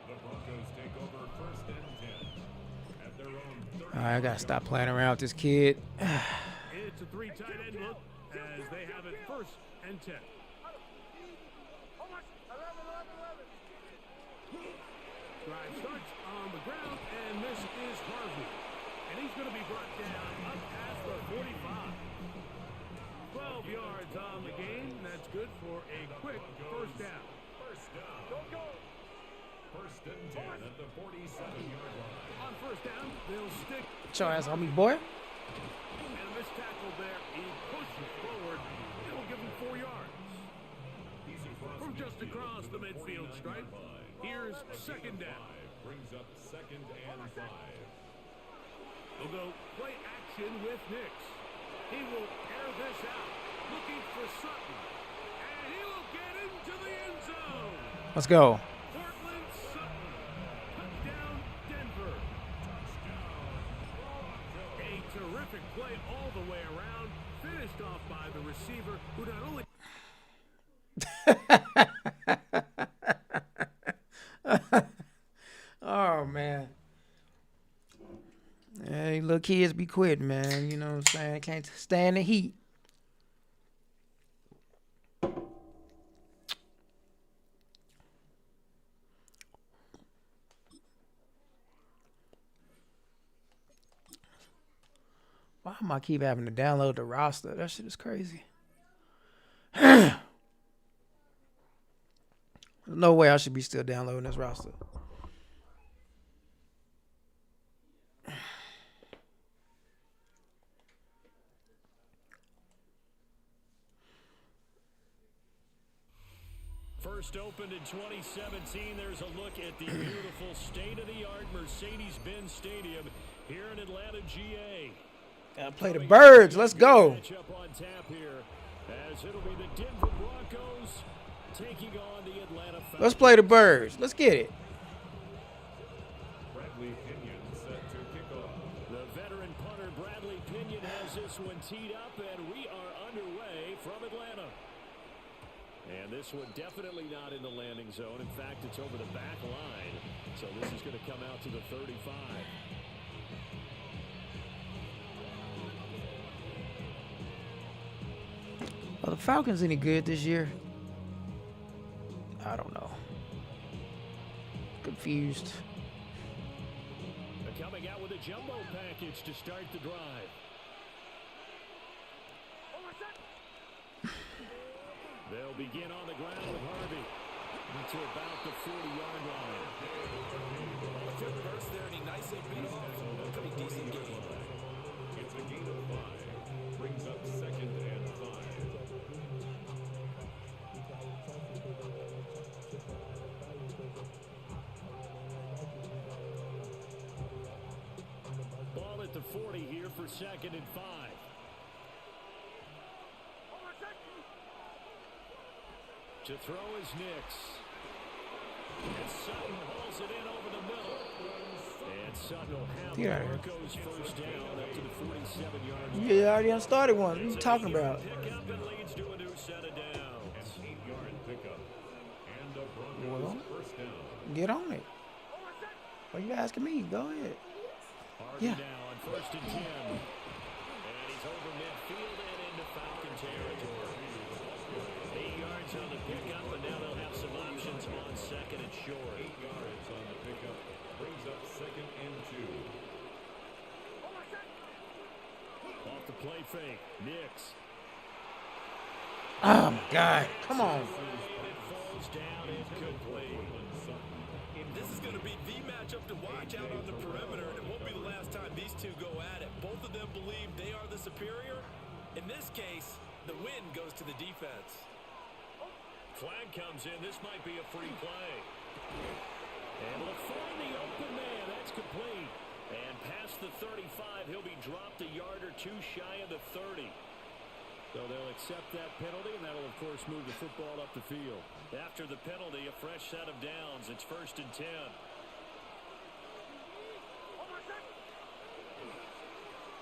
The Broncos take over 1st and 10 at their own 30. I gotta stop playing around with this kid. It's a 3 tight end look as they have it 1st and 10. Drive starts on the ground, and this is Harvey. And he's going to be brought down up past the 45. 12 yards on the game. That's good for a quick 1st down. First down. 1st and 10 at the 47-yard line. On 1st down, they'll stick. Get your ass on me, boy. And this tackle there, he pushes forward. It'll give him 4 yards. He's across From just across the midfield stripe, here's 2nd down. Brings up 2nd and 5. They'll go play action with Nix. He will air this out, looking for Sutton. And he will get into the end zone. Let's go. Portland Sutton. Touchdown, Denver. A terrific play all the way around. Finished off by the receiver, who not only... Oh, man. Hey, little kids be quitting, man. You know what I'm saying? Can't stand the heat. Why am I keep having to download the roster? That shit is crazy. There's no way I should be still downloading this roster. First opened in 2017, there's a look at the beautiful state-of-the-art Mercedes-Benz Stadium here in Atlanta, GA. Gotta play the Birds. Let's go. Matchup on tap here, as it'll be the Denver Broncos taking on the Atlanta Falcons. Let's play the Birds. Let's get it. Bradley Pinion set to kick off. The veteran punter Bradley Pinion has this one teed up, and we are underway from Atlanta. And this one definitely not in the landing zone. In fact, it's over the back line. So this is going to come out to the 35. Are the Falcons any good this year? I don't know. Confused. They're coming out with a jumbo package to start the drive. They'll begin on the ground with Harvey to about the 40-yard line. A good burst there, and he nicely bit off. Pretty decent game. It's a gain of 5. Brings up 2nd and 5. Ball at the 40 here for 2nd and 5. To throw is Nix. And Sutton hauls it in over the middle. And Sutton will have the Broncos first down up to the 47-yard line. Yeah, I already started one. What are you talking about? Pickup and leads to a new set of downs. An 8-yard pickup. And the Well, Broncos first down. get on it. What are you asking me? Go ahead. Harvey Yeah. now on 1st and 10. And he's over midfield and into Falcon territory. 8 yards on the pickup, and now they'll have some options on 2nd and short. 8 yards on the pickup. Brings up 2nd and 2. Off the play fake, Nix. Oh, my God. Come on. It falls down incomplete. This is going to be the matchup to watch out on the perimeter, and it won't be the last time two go at it. Both of them believe they are the superior. In this case, the win goes to the defense. Flag comes in. This might be a free play. And look for the open man. That's complete. And past the 35, he'll be dropped a yard or two shy of the 30. So they'll accept that penalty, and that'll, of course, move the football up the field. After the penalty, a fresh set of downs. It's 1st and 10.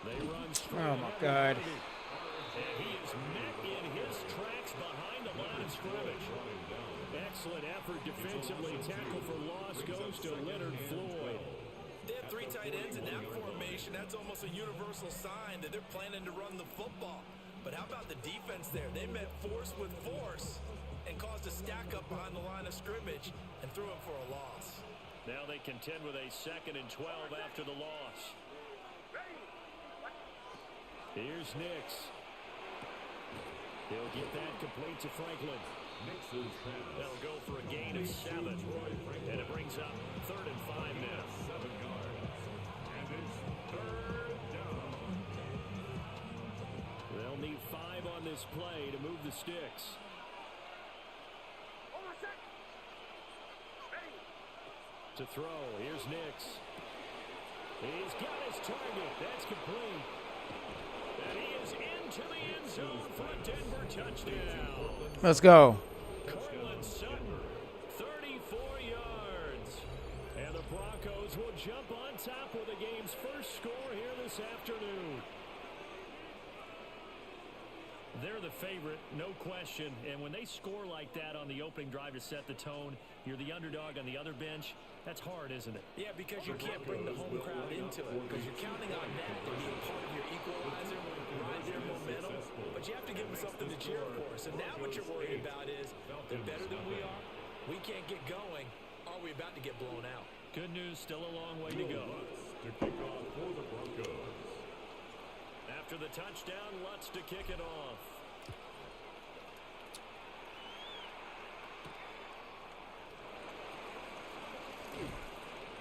They run straight. Oh, my God. And he is met in his tracks behind the line of scrimmage. Excellent effort defensively. Tackle for loss goes to Leonard Floyd. They have 3 tight ends in that formation. That's almost a universal sign that they're planning to run the football. But how about the defense there? They met force with force and caused a stack up behind the line of scrimmage and threw him for a loss. Now they contend with a 2nd and 12 after the loss. Here's Nix. He'll get that complete to Franklin. That'll go for a gain of 7. And it brings up 3rd and 5 now. 7 yards. And it's 3rd down. They'll need 5 on this play to move the sticks. To throw. Here's Nix. He's got his target. That's complete. And he is into the end zone for a Denver touchdown. Let's go. Cortland Sutton, 34 yards. And the Broncos will jump on top with the game's first score here this afternoon. They're the favorite, no question. And when they score like that on the opening drive to set the tone, you're the underdog on the other bench. That's hard, isn't it? Yeah, because you can't bring the home crowd into it because you're counting on that to be a part of your equalizer, ride their momentum. But you have to give them something to cheer for. So now what you're worried about is they're better than we are. We can't get going. Are we about to get blown out? Good news, still a long way to go. To kick off for the Broncos. After the touchdown, Lutz to kick it off.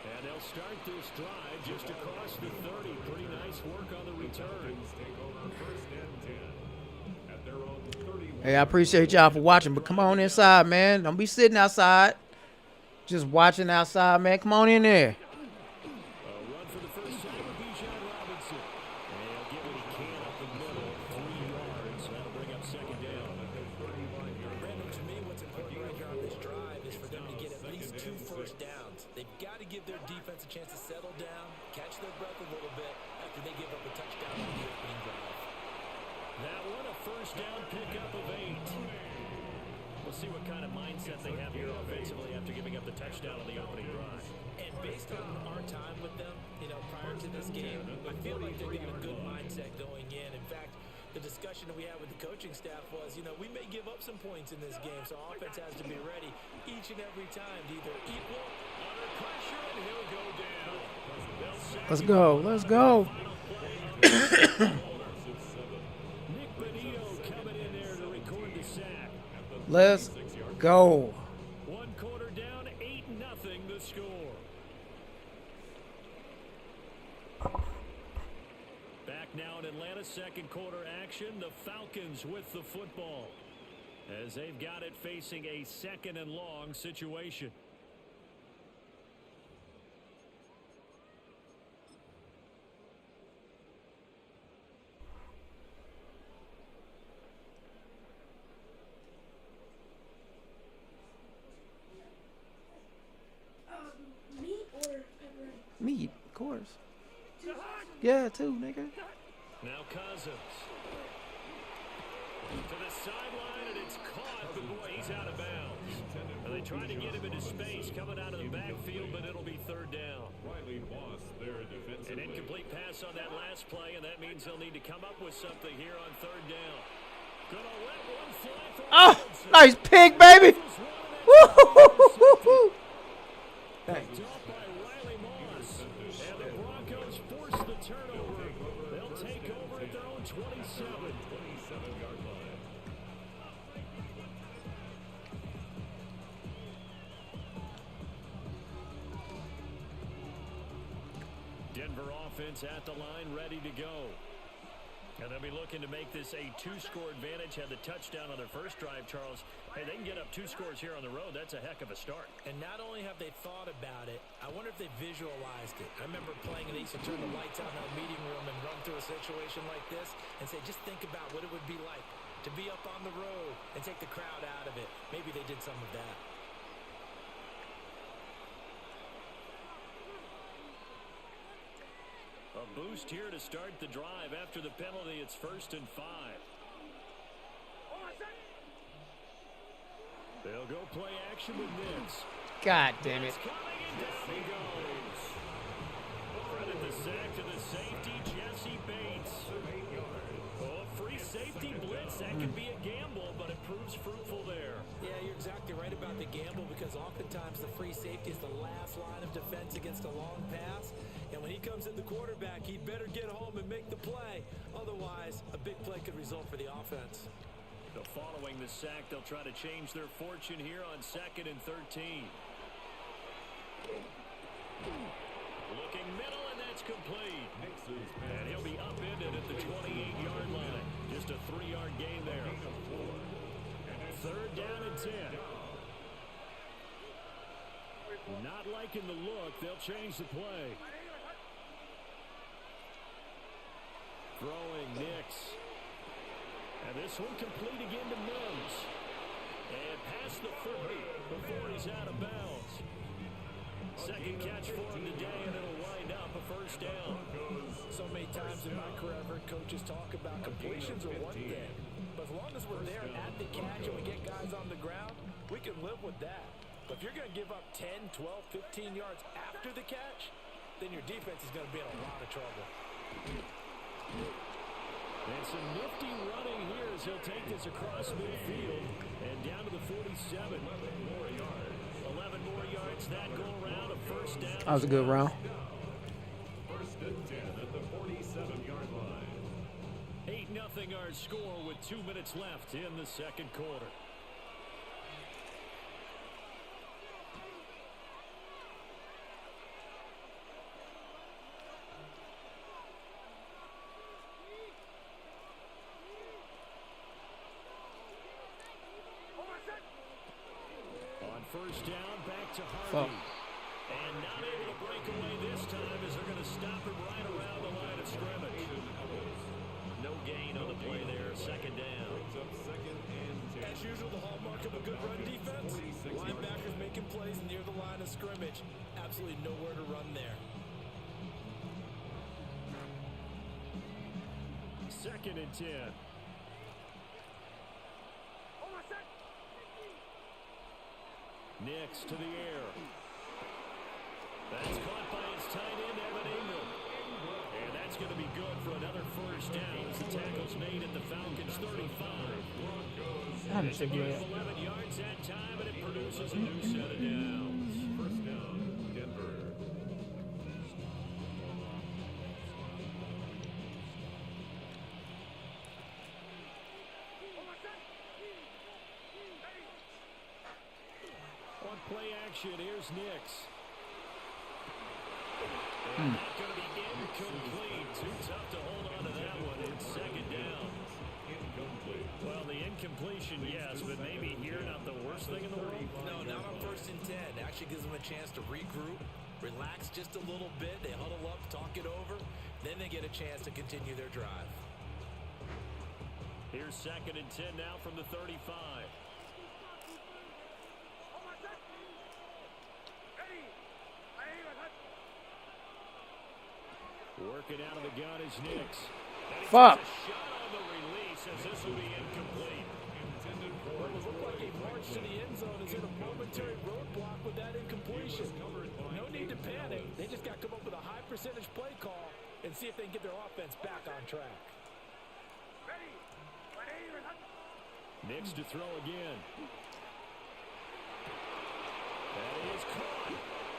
And they'll start this drive just across the 30. Pretty nice work on the return. Take over 1st and 10 at their own 31. Hey, I appreciate y'all for watching, but come on inside, man. Don't be sitting outside. Just watching outside, man. Come on in there. A run for the first time with Bijan Robinson. And he'll get what he can up the middle. 3 yards. That'll bring up 2nd down. Brandon, to me, what's important right here on this drive is for them to get at least 2 first downs. They've got to give their defense a chance to settle down, catch their breath a little bit after they give up a touchdown on the opening drive. That one, a first down pickup of 8. We'll see what kind of mindset they have here offensively after giving up the touchdown on the opening drive. And based on our time with them, prior to this game, I feel like they've got a good mindset going in. In fact, the discussion that we had with the coaching staff was, we may give up some points in this game, so offense has to be ready each and every time to either equal Under pressure, and he'll go down. Let's go. Let's go. Nick Benito coming in there to record the sack. Let's go. 1 quarter down, 8-0 the score. Back now in Atlanta, 2nd quarter action. The Falcons with the football as they've got it facing a 2nd and long situation. Meat, of course. Yeah, too, nigga. Now Cousins to the sideline, and it's caught, but boy, he's out of bounds. And they tried to get him into space coming out of the backfield, but it'll be 3rd down. An incomplete pass on that last play, and that means they'll need to come up with something here on 3rd down. Gonna let one fly for Oh, Robinson. nice pick, baby. Woo-hoo-hoo-hoo-hoo. Thanks. Picked off by Riley Moss. And the Broncos force the turnover. They'll take over at their own 27-yard line. Denver offense at the line, ready to go. And they'll be looking to make this a 2-score advantage. Had the touchdown on their first drive, Charles. Hey, they can get up 2 scores here on the road. That's a heck of a start. And not only have they thought about it, I wonder if they visualized it. I remember playing and they used to turn the lights out in that meeting room and run through a situation like this and say, just think about what it would be like to be up on the road and take the crowd out of it. Maybe they did some of that. A boost here to start the drive. After the penalty, it's 1st and 5. They'll go play action with Nix. God damn it. It's coming and down he goes. Credit the sack to the safety, Jesse Bates. Oh, a free safety blitz. That could be a gamble, but it proves fruitful there. Yeah, you're exactly right about the gamble because oftentimes the free safety is the last line of defense against a long pass. And when he comes in the quarterback, he better get home and make the play. Otherwise, a big play could result for the offense. So following the sack, they'll try to change their fortune here on 2nd and 13. Looking middle, and that's complete. And he'll be upended at the 28-yard line. Just a 3-yard gain there. 3rd down and 10. Not liking the look. They'll change the play. Throwing Nix. And this one complete again to Mims. And past the 40 before he's out of bounds. Second catch for him today, and it'll wind up a 1st down. So many times in my career, I've heard coaches talk about completions are one thing. But as long as we're there at the catch and we get guys on the ground, we can live with that. But if you're going to give up 10, 12, 15 yards after the catch, then your defense is going to be in a lot of trouble. And some nifty running here as he'll take this across midfield and down to the 47. 11 more yards that go around. A 1st down. That was a good round. 1st and 10 at the 47-yard line. 8-0 our score with 2 minutes left in the 2nd quarter. On 1st down, back to Harvey. And not able to break away this time as they're going to stop him right around the line of scrimmage. No gain on the play there, 2nd down. As usual, the hallmark of a good run defense, linebackers making plays near the line of scrimmage. Absolutely nowhere to run there. 2nd and 10. Nix to the air. That's caught by his tight end, Evan Ingram. And that's going to be good for another 1st down as the tackle's made at the Falcons' 35. It's a gain of 11 yards that time, and it produces a new set of downs. 1st down, Denver. On play action, here's Nix. And not going to be incomplete. Too tough to hold on to that one. It's 2nd down. Incomplete. Well, the incompletion, yes, but maybe here not the worst thing in the world. No, not on 1st and 10. Actually gives them a chance to regroup, relax just a little bit. They huddle up, talk it over. Then they get a chance to continue their drive. Here's 2nd and 10 now from the 35. Working out of the gun is Nix. Fuck. Shot on the release as this will be incomplete. Well, it looked like a march to the end zone is in a momentary roadblock with that incompletion. No need to panic. They just got to come up with a high percentage play call and see if they can get their offense back on track. Nix to throw again. That is caught.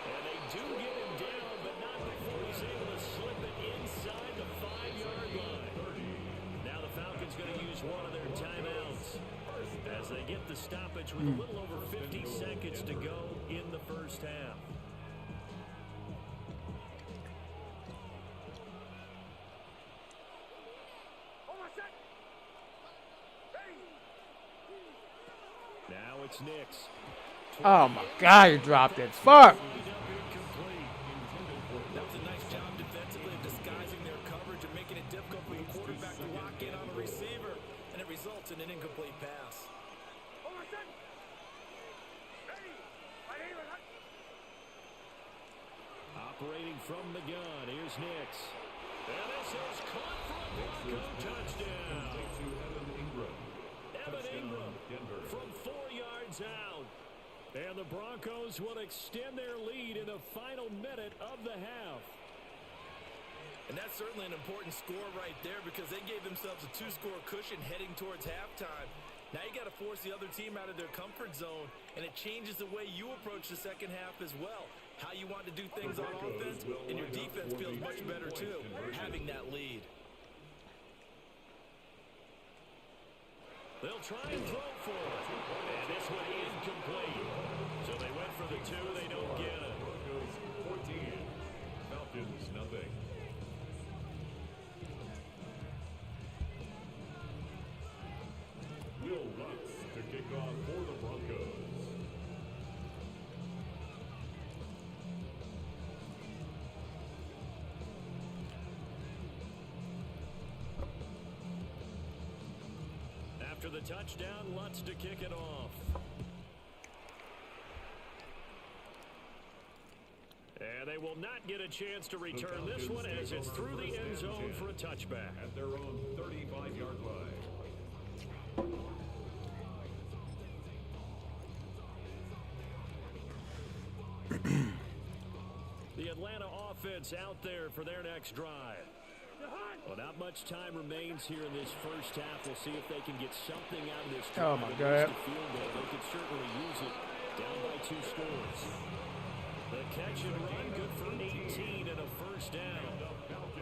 And they do get him down, but not before he's able to slip it inside the 5-yard line. Now the Falcons going to use one of their timeouts as they get the stoppage with a little over 50 seconds to go in the 1st half. Now it's Knicks. Oh my God, he dropped it. Fuck. That was a nice job defensively of disguising their coverage and making it difficult for the quarterback to lock in on the receiver, and it results in an incomplete pass. Operating from the gun, here's Knicks. And this is caught for a Bronco touchdown. Evan Ingram from 4 yards out. And the Broncos will extend their lead in the final minute of the half. And that's certainly an important score right there because they gave themselves a 2-score cushion heading towards halftime. Now you got to force the other team out of their comfort zone, and it changes the way you approach the second half as well. How you want to do things on offense, and your defense feels much better too, having that lead. They'll try and throw for it. And this one incomplete. So they went for the 2, they don't get it. Broncos 14, Falcons nothing. Will Lutz to kick off for the Broncos. After the touchdown, Lutz to kick it off. And they will not get a chance to return this one as it's through the end zone for a touchback. At their own 35-yard line. The Atlanta offense out there for their next drive. Well, not much time remains here in this first half. We'll see if they can get something out of this drive. Oh my God. They could certainly use it. Down by 2 scores. The catch and run, good for 18 and a first down.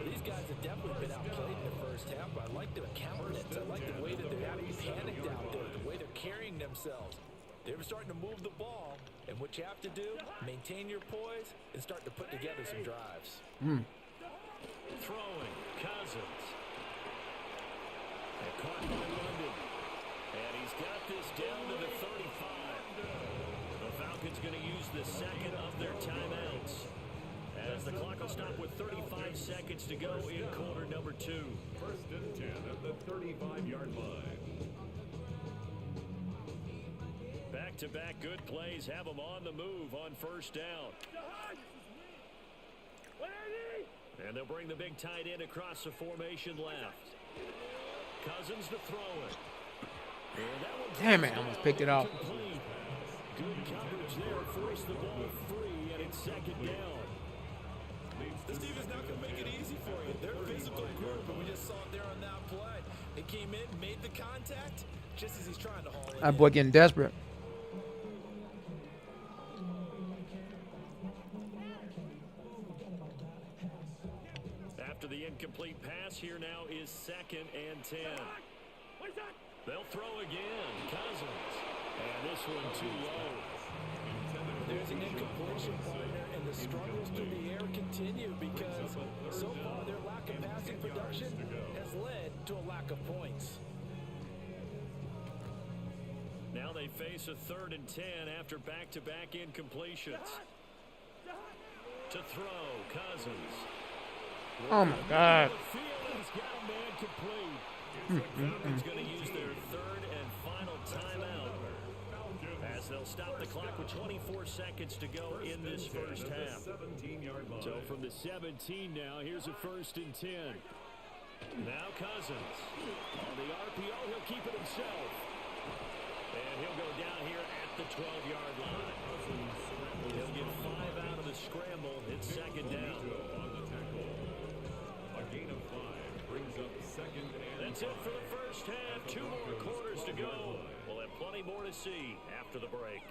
These guys have definitely been outplayed in the first half, but I like their countenance. I like the way that they're not panicked out there, the way they're carrying themselves. They're starting to move the ball, and what you have to do, maintain your poise and start to put together some drives. Throwing, Cousins. And caught by London. And he's got this down to the 35. The Falcons going to use the second of their timeouts. As the clock will stop with 35 seconds to go in quarter number 2. First and 10 at the 35-yard line. Back-to-back good plays have them on the move on first down. And they'll bring the big tight end across the formation left. Cousins to throw it. Damn it, I almost picked it off. Good coverage there, forced the ball free, and it's second down. This team is not going to make it easy for you. They're a physical group, and we just saw it there on that play. They came in, made the contact, just as he's trying to haul it That in. boy getting desperate. After the incomplete pass, here now is second and 10. They'll throw again. Cousins. And this one too low. There's an incompletion, partner, and the struggles through the air continue because so far their lack of passing production has led to a lack of points. Now they face a 3rd and 10 after back-to-back incompletions. To throw, Cousins. Oh my God. The field has got a man complete. The Falcons going to use their 3rd and final timeout as they'll stop the clock with 24 seconds to go in this first half. So from the 17 now, here's a 1st and 10. Now Cousins. On the RPO, he'll keep it himself. And he'll go down here at the 12-yard line. He'll get 5 out of the scramble. It's second down. A gain of 5 brings up second and That's it for the first half. 2 more quarters to go. We'll have plenty more to see after the break.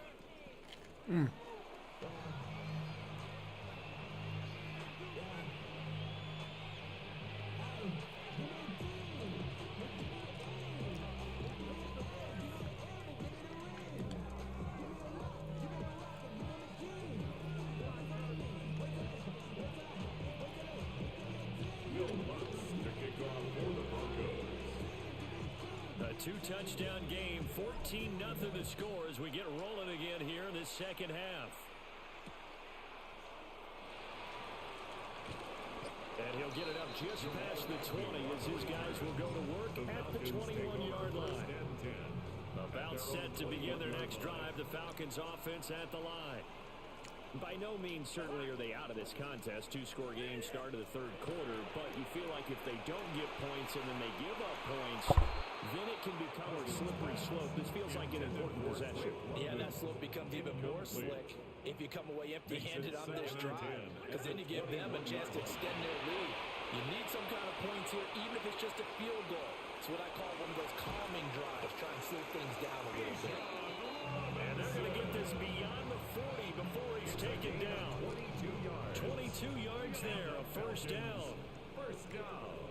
A 2-touchdown game 14-0 the score as we get rolling again here in this second half. And he'll get it up just past the 20 as his guys will go to work at the 21-yard line. About set to begin their next drive, the Falcons offense at the line. By no means certainly are they out of this contest. Two-score game start of the third quarter, but you feel like if they don't get points and then they give up points, then it can become a slippery slope. This feels like an important possession. Yeah, that slope becomes even more slick if you come away empty-handed on this drive, because then you give them a chance to extend their lead. You need some kind of points here, even if it's just a field goal. It's what I call one of those calming drives, try and slow things down a little bit. And they're going to get this beyond the 40 before he's taken down. 22 yards there, a first down. First down.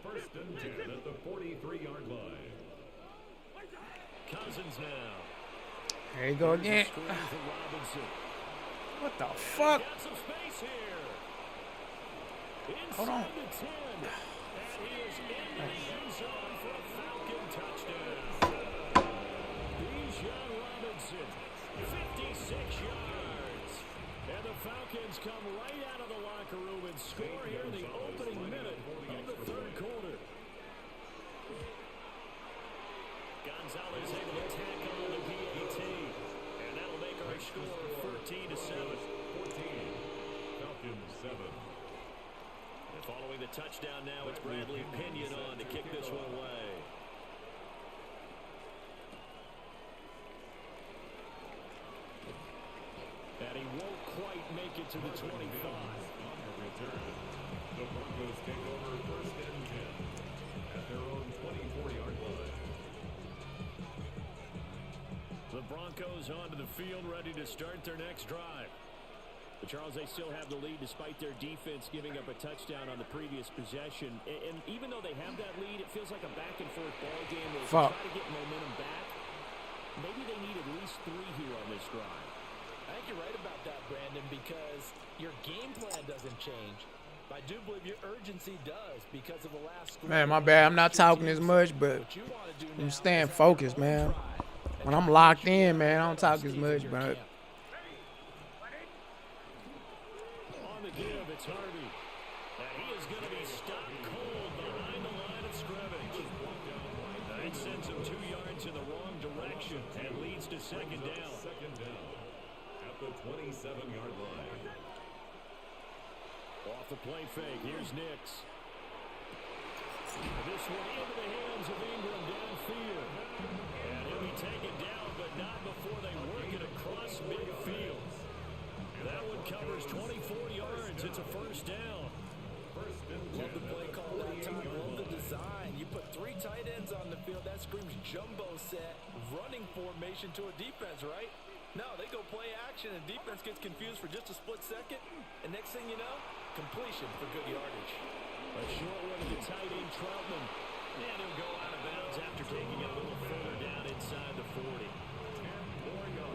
First and 10 at the 43-yard line. Cousins now. There you go again. What the fuck? Got some space here. Hold on. Inside the 10. And he is in the end zone for a Falcon touchdown. Bijan Robinson, 56 yards. And the Falcons come right out of the locker room and score here in the opening minute of the third quarter. Gonzalez able to tack on the PAT. And that'll make our score 14-7. 14. Falcons 7. And following the touchdown now, it's Bradley Pinion on to kick this one away. And he won't quite make it to the 25. On the return, the Broncos take over first and 10 at their own 24-yard line. The Broncos onto the field, ready to start their next drive. But Charles, they still have the lead despite their defense giving up a touchdown on the previous possession. And even though they have that lead, it feels like a back-and-forth ball game where they try to get momentum back. Maybe they need at least 3 here on this drive. I think you're right about that, Brandon, because your game plan doesn't change. But I do believe your urgency does because of the last. Man, my bad. I'm not talking as much, but I'm staying focused, man. When I'm locked in, man, I don't talk as much, but. On the give, it's Harvey. And he is going to be stopped cold behind the line of scrimmage. That sends him 2 yards in the wrong direction and leads to second down. Second down at the 27-yard line. Off the play fake, here's Nix. This one into the hands of Ingram downfield. And he'll be taken down, but not before they work it across midfield. That one covers 24 yards. It's a first down. First and 10. Love the play call that time. Love the design. You put 3 tight ends on the field. That screams jumbo set, running formation to a defense, right? No, they go play action, and defense gets confused for just a split second. And next thing you know, completion for good yardage. A short one to the tight end, Troutman. And he'll go out of bounds after taking it a little further down inside the 40.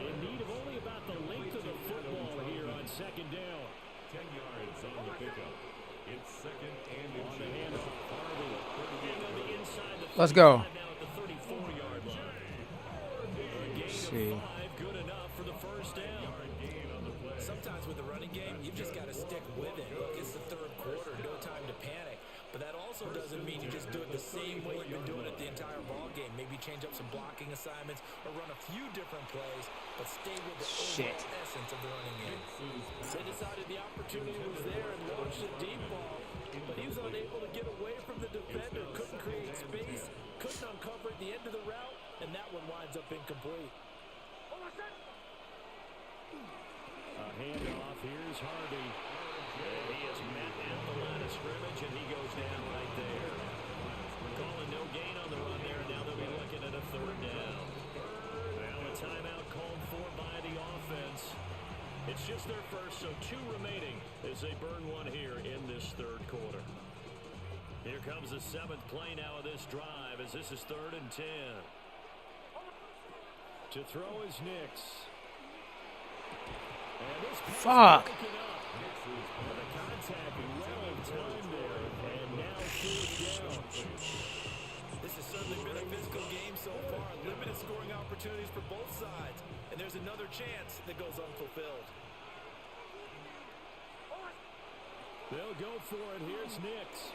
In need of only about the length of the football here on second down. 10 yards on the pickup. It's second and On the handoff, Harvey. And on the inside, the Let's go. now at the 34-yard line. A gain of 5, good enough for the first down. Sometimes with the running game, you've just got to stick with it. Look, it's the third quarter, no time to panic. But that also doesn't mean you just do it the same way you've been doing it the entire ball game. Maybe change up some blocking assignments or run a few different plays, but stay with the overall essence of the running game. They decided the opportunity was there and launched a deep ball, but he was unable to get away from the defender, couldn't create space, couldn't uncover at the end of the route, and that one winds up incomplete. A handoff, here's Harvey. And he is met at the line of scrimmage, and he goes down right there. Calling no gain on the run there, now they'll be looking at a third down. Now a timeout called for by the offense. It's just their first, so 2 remaining as they burn one here in this third quarter. Here comes the 7th play now of this drive as this is 3rd and 10. To throw is Nix. Fuck. The contact well timed there, and now 4th down. This has certainly been a physical game so far. Limited scoring opportunities for both sides. And there's another chance that goes unfulfilled. They'll go for it. Here's Nix.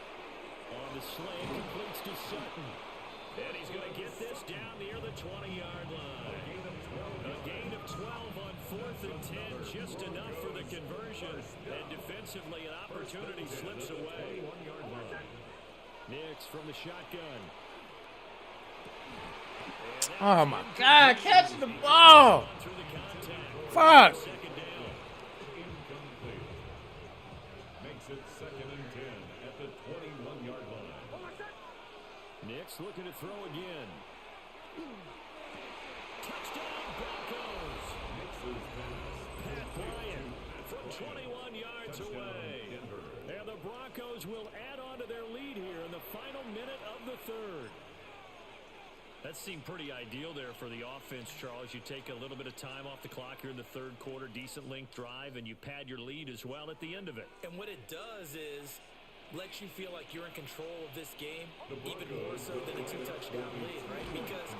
On the slant, completes to Sutton. And he's going to get this down near the 20-yard line. A gain of 12 on 4th and 10, just enough for the conversion. And defensively, an opportunity slips away. Nix from the shotgun. Oh, my God. Catch the ball. Fuck. Makes it 2nd and 10 at the 21-yard line. Nix looking to throw again. Touchdown Broncos. Pat Bryant from 21 yards away. And the Broncos will add on to their lead here in the final minute of the third. That seemed pretty ideal there for the offense, Charles. You take a little bit of time off the clock here in the third quarter, decent length drive, and you pad your lead as well at the end of it. And what it does is lets you feel like you're in control of this game, even more so than a 2-touchdown lead, right? Because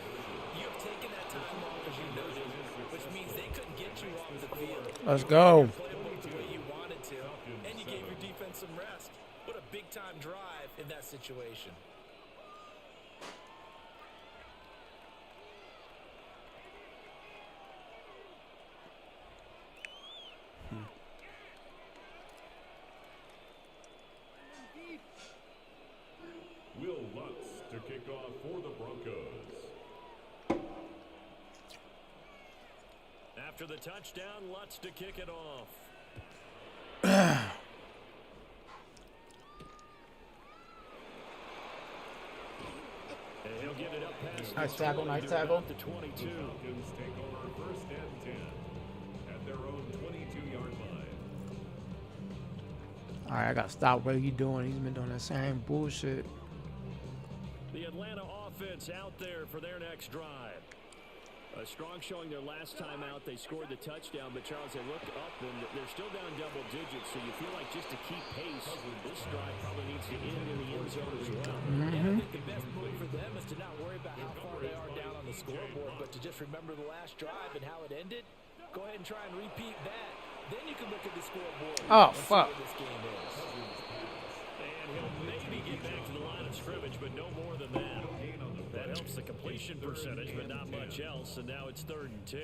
you've taken that time off, as you noted, which means they couldn't get you off the field. Let's go. Play the way you wanted to, and you gave your defense some rest. What a big-time drive in that situation. Will Lutz to kick off for the Broncos. After the touchdown, Lutz to kick it off. And he'll get it up past Nice tackle, nice tackle. The 22. The Falcons take over 1st and 10 at their own 22-yard line. All right, I got to stop what he doing. He's been doing the same bullshit. The Atlanta offense out there for their next drive. A strong showing their last time out. They scored the touchdown, but Charles, they look up and they're still down double digits, so you feel like just to keep pace, this drive probably needs to end in the end zone as well. Yeah, I think the best move for them is to not worry about how far they are down on the scoreboard, but to just remember the last drive and how it ended. Go ahead and try and repeat that. Then you can look at the scoreboard. Oh, and fuck. see where this game is. And he'll maybe get back to the line of scrimmage, but no more than that. That helps the completion percentage, but not much else, and now it's 3rd and 10.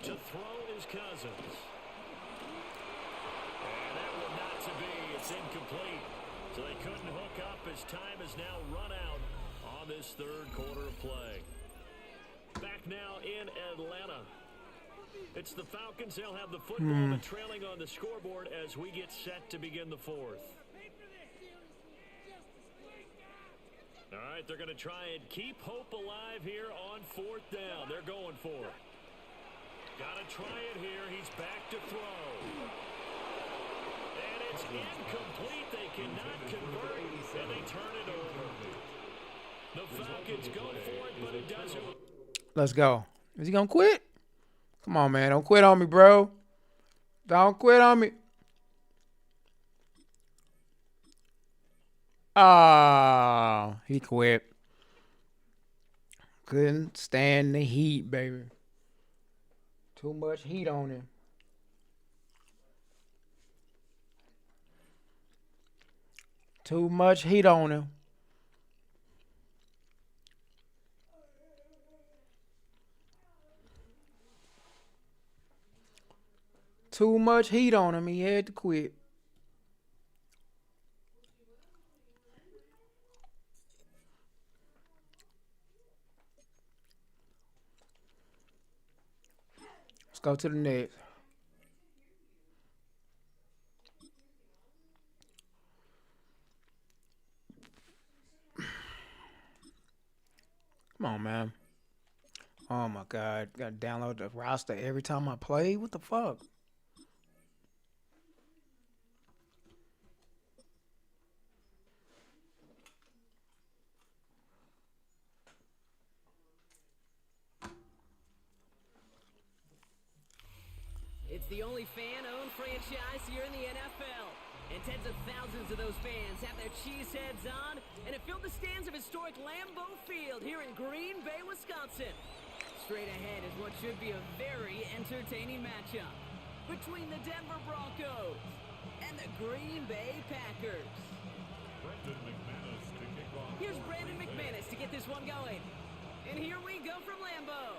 To throw is Cousins. And that will not to be. It's incomplete. So they couldn't hook up as time has now run out on this third quarter of play. Back now in Atlanta. It's the Falcons. They'll have the football but trailing on the scoreboard as we get set to begin the fourth. All right, they're going to try and keep hope alive here on 4th down. They're going for it. Got to try it here. He's back to throw. And it's incomplete. They cannot convert, and they turn it over. The Falcons go for it, but it doesn't. Let's go. Is he going to quit? Come on, man. Don't quit on me, bro. Don't quit on me. Oh, he quit. Couldn't stand the heat, baby. Too much heat on him. Too much heat on him. Too much heat on him. He had to quit. Let's go to the next. Come on, man. Oh, my God. Got to download the roster every time I play? What the fuck? It's the only fan-owned franchise here in the NFL. And tens of thousands of those fans have their cheese heads on, and it filled the stands of historic Lambeau Field here in Green Bay, Wisconsin. Straight ahead is what should be a very entertaining matchup between the Denver Broncos and the Green Bay Packers. Here's Brandon McManus to get this one going. And here we go from Lambeau.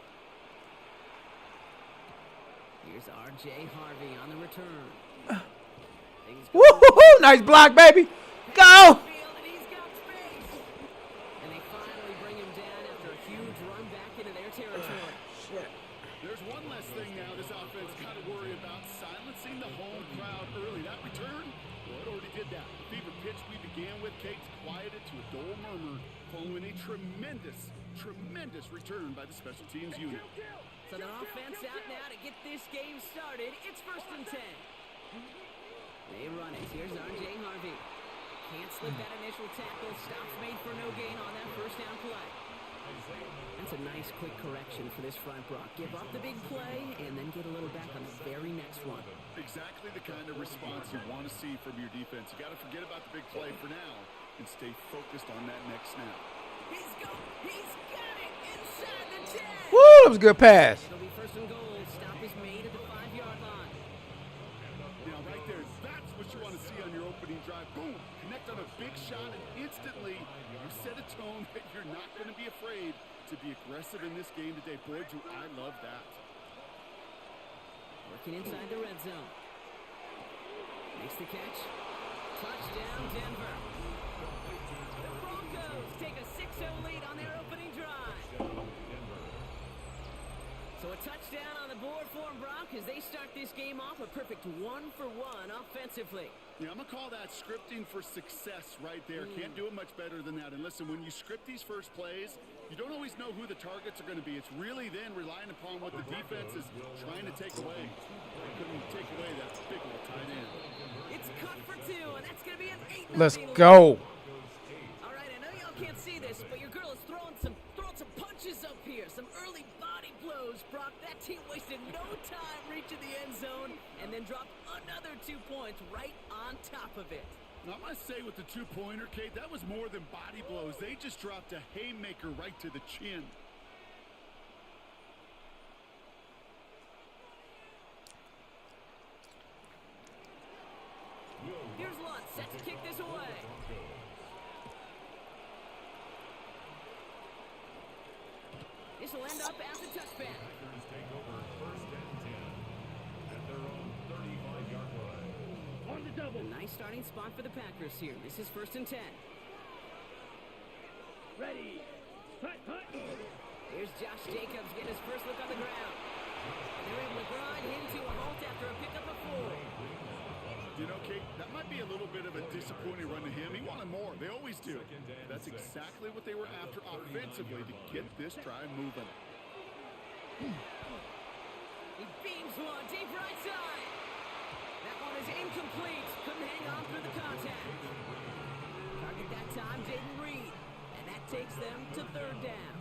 Here's R.J. Harvey on the return. Woo-hoo-hoo! Nice block, baby. Go! And he's got space. And they finally bring him down after a huge run back into their territory. Shit. There's one less thing now this offense got to worry about, silencing the home crowd early. That return, well, it already did that. The fever pitch we began with, Kate, quieted to a dull murmur following a tremendous return by the special teams unit. So the offense out now to get this game started. It's 1st and 10. They run it. Here's R.J. Harvey. Can't slip that initial tackle. Stops made for no gain on that first down play. That's a nice quick correction for this front, Brock. Give up the big play and then get a little back on the very next one. Exactly the kind of response you want to see from your defense. You got to forget about the big play for now and stay focused on that next snap. He's got it inside the 10. Woo, that was a good pass. It'll be 1st and goal. Stop is made at the 5-yard line. Now, right there, that's what you want to see on your opening drive. Boom, connect on a big shot, and instantly you set a tone that you're not going to be afraid to be aggressive in this game today. Boy, do I love that. Working inside the red zone. Makes the catch. Touchdown, Denver. The Broncos take a 6-0 lead on their opening drive. So a touchdown on the board for them, Brock, as they start this game off a perfect 1-for-1 offensively. Yeah, I'm going to call that scripting for success right there. Can't do it much better than that. And listen, when you script these first plays, you don't always know who the targets are going to be. It's really then relying upon what the defense is trying to take away. They couldn't take away that big old tight end. It's cut for 2, and that's going to be an 8-0 Let's lead. go. All right, I know y'all can't see this, but your girl is throwing some punches up here. Some early body blows, Brock. That team wasted no time reaching the end zone and then dropped another 2 points right on top of it. Now, I must say with the two-pointer, Kate, that was more than body blows. They just dropped a haymaker right to the chin. Here's Lutz, set to kick this away. This will end up as a touchback. Packers take over 1st and 10 at their own 35-yard line. On the double. A nice starting spot for the Packers here. This is 1st and 10. Ready. Here's Josh Jacobs getting his first look on the ground. And they're able to grind him to a halt after a pickup of 4. You know, Kate, that might be a little bit of a disappointing run to him. He wanted more. They always do. That's exactly what they were after offensively to get this drive moving. He beams one deep right side. That one is incomplete. Couldn't hang on through the contact. Target that time, Jaden Reed. And that takes them to 3rd down.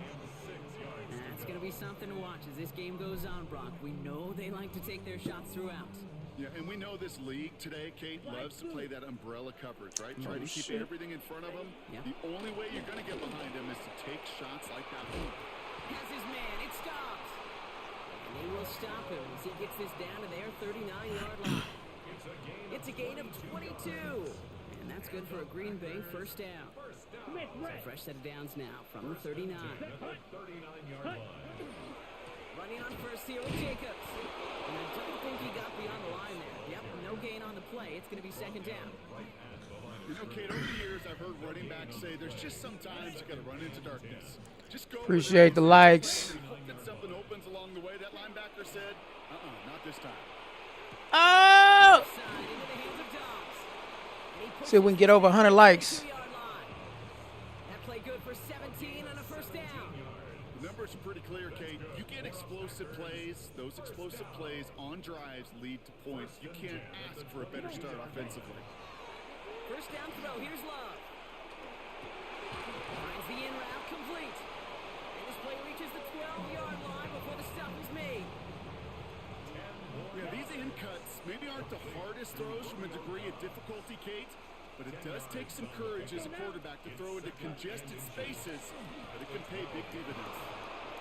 That's going to be something to watch as this game goes on, Brock. We know they like to take their shots throughout. Yeah, and we know this league today, Kate, loves to play that umbrella coverage, right? Try to keep everything in front of them. Yeah. The only way you're going to get behind them is to take shots like that. Has his man. It stops. And they will stop him as he gets this down to their 39-yard line. It's a gain of 22. And that's good for a Green Bay 1st down. So fresh set of downs now from the 39. 39-yard line. Running on first here with Jacobs. And I don't think he got beyond the line there. Yep, no gain on the play. It's going to be 2nd down. You know, Kate, over the years, I've heard running backs say there's just sometimes you got to run into darkness. Just go. Appreciate the likes. Hope that something opens along the way. That linebacker said, not this time. Oh! Side into the hands of Dobbs. And he See if we can get over 100 likes. That play good for 17 on a 1st down. The numbers are pretty clear, Kate. You get explosive plays. Those explosive plays on drives lead to points. You can't ask for a better start offensively. 1st down throw. Here's Love. Finds the in route complete. And this play reaches the 12-yard line before the stop is made. Yeah, these in cuts maybe aren't the hardest hardest throws from a degree of difficulty, Kate, but it does take some courage as a quarterback to throw into congested spaces, but it can pay big dividends.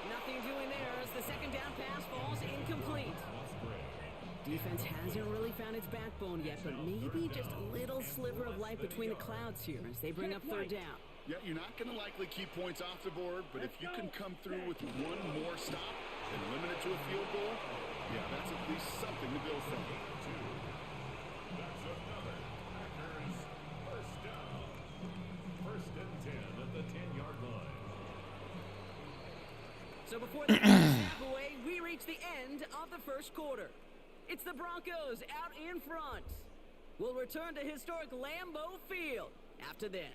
Nothing doing there as the second down pass falls incomplete. Defense hasn't really found its backbone yet, but maybe just a little sliver of light between the clouds here as they bring up third down. Yeah, you're not going to likely keep points off the board, but if you can come through with one more stop and limit it to a field goal, yeah, that's at least something to build from. That's another Packers first down. First and 10 at the 10-yard line. So before the snap away, we reach the end of the first quarter. It's the Broncos out in front. We'll return to historic Lambeau Field after this.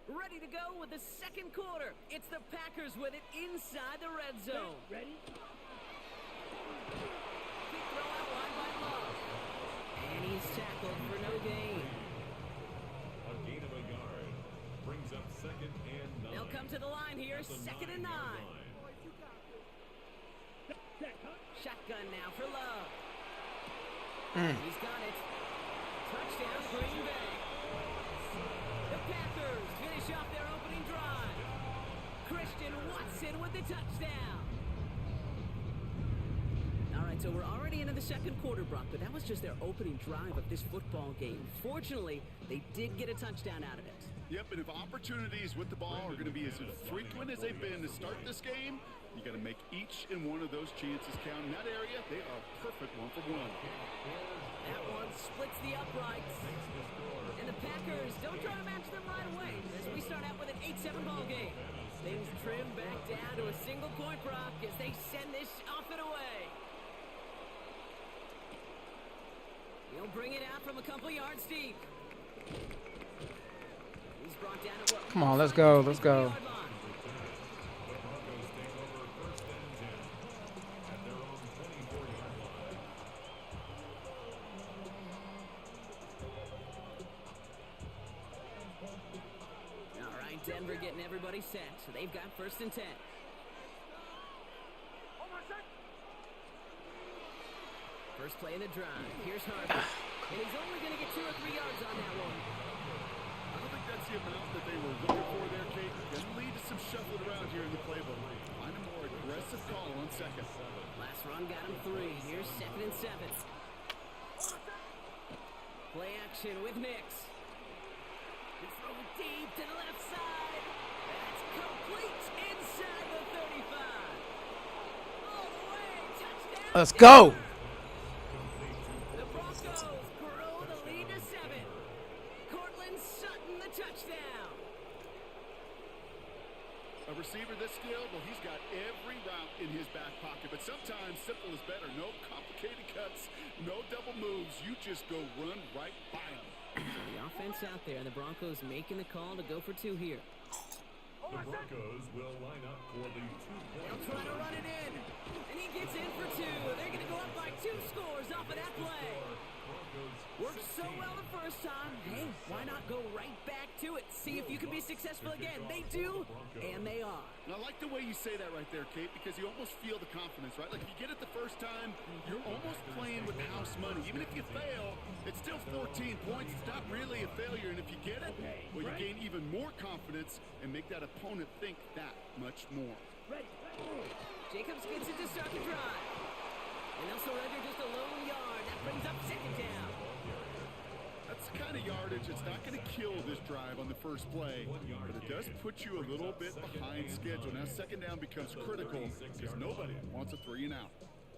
Ready to go with the second quarter. It's the Packers with it inside the red zone. Ready? Quick throw out wide by Love. And he's tackled for no gain. A gain of a yard brings up second and 9. They'll come to the line here, second and 9. Shotgun now for Love. He's got it. Touchdown, Green Bay. The Packers finish off their opening drive. Christian Watson with the touchdown. All right, so we're already into the second quarter, Brock, but that was just their opening drive of this football game. Fortunately, they did get a touchdown out of it. Yep, and if opportunities with the ball are going to be as frequent as they've been to start this game, you got to make each and one of those chances count. In that area, they are perfect one-for-one. That one splits the uprights. And the Packers don't try to match them right away as we start out with an 8-7 ball game. Things trim back down to a single point, Brock, as they send this off and away. He'll bring it out from a couple yards deep. He's brought down at what? Come on, let's go, let's go. Denver getting everybody set, so they've got first and 10. First play of the drive. Here's Harvey. And he's only going to get 2 or 3 yards on that one. I don't think that's the amount that they were looking for there, Kate. Going to lead to some shuffling around here in the playbook. Find a more aggressive call on second. Last run got him 3. Here's second and 7. Play action with Mix. He's throwing deep to the left side. That's complete inside the 35. All the way, touchdown. Let's go. The Broncos grow the lead to 7. Cortland Sutton the touchdown. A receiver this skilled, well, he's got every route in his back pocket, but sometimes simple is better. No complicated cuts, no double moves. You just go run right by him. So the offense out there, and the Broncos making the call to go for 2 here. The Broncos will line up for the 2-point. They'll try to run it in, and he gets in for 2. They're going to go up by 2 scores off of that play. Worked so well the first time. Hey, why not go right back to it? See if you can be successful again. They do, and they are. And I like the way you say that right there, Kate, because you almost feel the confidence, right? Like if you get it the first time, you're almost playing with house money. Even if you fail, it's still 14 points. It's not really a failure. And if you get it, well, you gain even more confidence and make that opponent think that much more. Jacobs gets it to start the drive. And they'll surrender just a lone yard. That brings up second down. That's the kind of yardage that's not going to kill this drive on the first play, but it does put you a little bit behind schedule. Now second down becomes critical because nobody wants a 3 and out.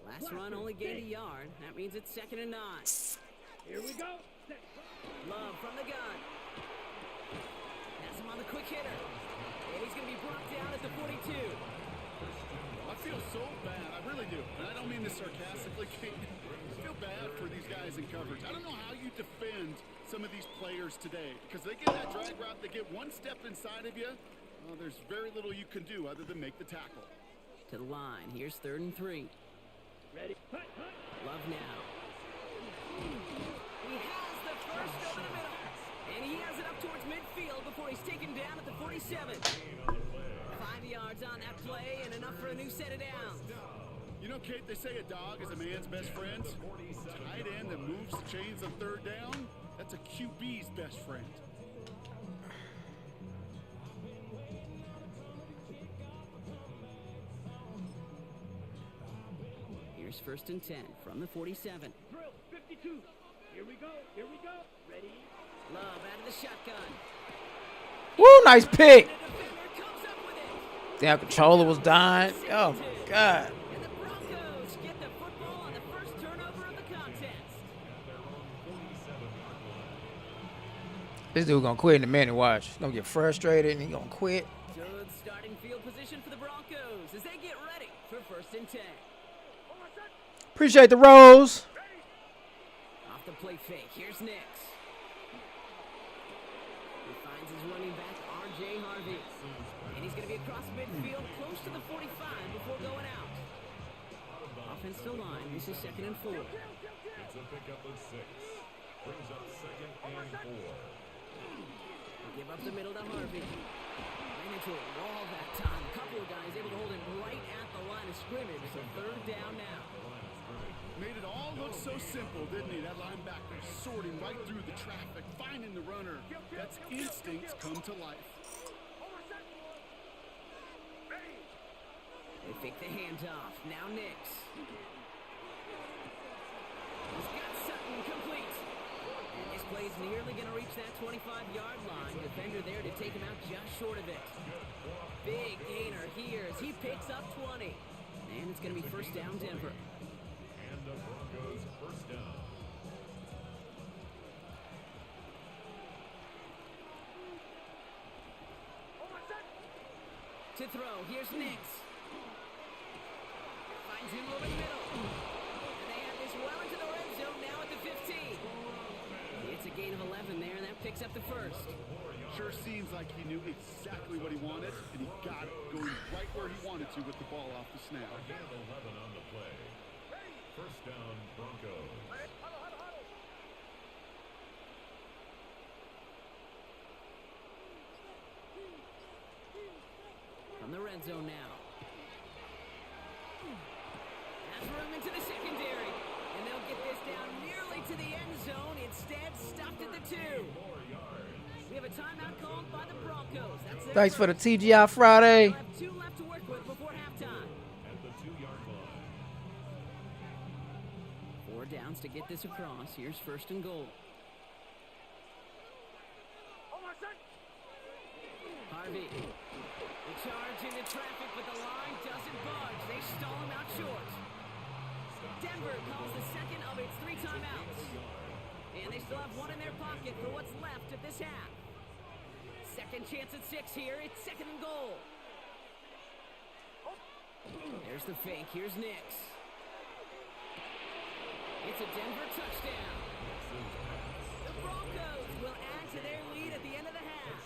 Last run only gained a yard. That means it's second and 9. Here we go. Love from the gun. Has him on the quick hitter. And he's going to be brought down at the 42. I feel so bad. I really do. And I don't mean this sarcastically, Kate. I feel bad for these guys in coverage. I don't know how you defend some of these players today because they get that drag route, they get one step inside of you. Well, there's very little you can do other than make the tackle. To the line. Here's 3rd and 3. Ready. Love now. He has the first over the middle. And he has it up towards midfield before he's taken down at the 47. 5 yards on that play and enough for a new set of downs. You know, Kate, they say a dog is a man's best friend. Tight end that moves the chains on third down, that's a QB's best friend. Here's first and 10 from the 47. Drill 52. Here we go. Here we go. Ready? Love out of the shotgun. Woo, nice pick. And the defender comes up with it. Damn, controller was dying. Oh, my God. And the Broncos get the football on the first turnover of the contest. This dude gonna quit in a minute, watch. He's gonna get frustrated and he gonna quit. Good starting field position for the Broncos as they get ready for first and 10. Appreciate the rose. Off the play fake, here's Nix. He finds his running back, R.J. Harvey. And he's going to be across midfield, close to the 45 before going out. Offensive line, this is 2nd and 4. It's a pickup of 6. Brings up 2nd and 4. Give up the middle to Harvey. Ran into a wall that time. A couple of guys able to hold him right at the line of scrimmage. So third down now. Made it all look so simple, didn't he? That linebacker sorting right through the traffic, finding the runner. That's instincts come to life. They fake the handoff. Now Nix. He's got Sutton complete. And this play is nearly going to reach that 25-yard line. Defender there to take him out just short of it. Big gainer here as he picks up 20. And it's going to be first down Denver. And the Broncos first down. To throw, here's Nix. Finds him over the middle. And they have this well into the red zone now at the 15. It's a gain of 11 there, and that picks up the first. Sure seems like he knew exactly what he wanted, and he got it going right where he wanted to with the ball off the snap. Again, 11 on the play. First down, Broncos. From the red zone now. Has room into the secondary. And they'll get this down nearly to the end zone. Instead, stopped at the 2. We have a timeout called by the Broncos. That's it. Thanks for the TGI Friday. We'll have 2 left to work with before halftime. At the 2-yard line. 4 downs to get this across. Here's first and goal. Harvey. The charge into traffic, but the line doesn't budge. They stall him out short. Denver calls the second of its 3 timeouts. And they still have 1 in their pocket for what's left of this half. Second chance at 6 here. It's 2nd and goal. There's the fake. Here's Nix. It's a Denver touchdown. The Broncos will add to their lead at the end of the half.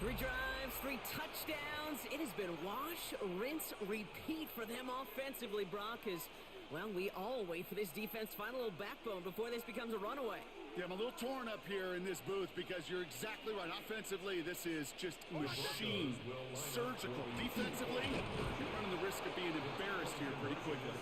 3 drives, 3 touchdowns. It has been wash, rinse, repeat for them offensively, Brock, as, well, we all wait for this defense to find a little backbone before this becomes a runaway. Yeah, I'm a little torn up here in this booth because you're exactly right. Offensively, this is just machine, surgical. Defensively, you're running the risk of being embarrassed here pretty quickly.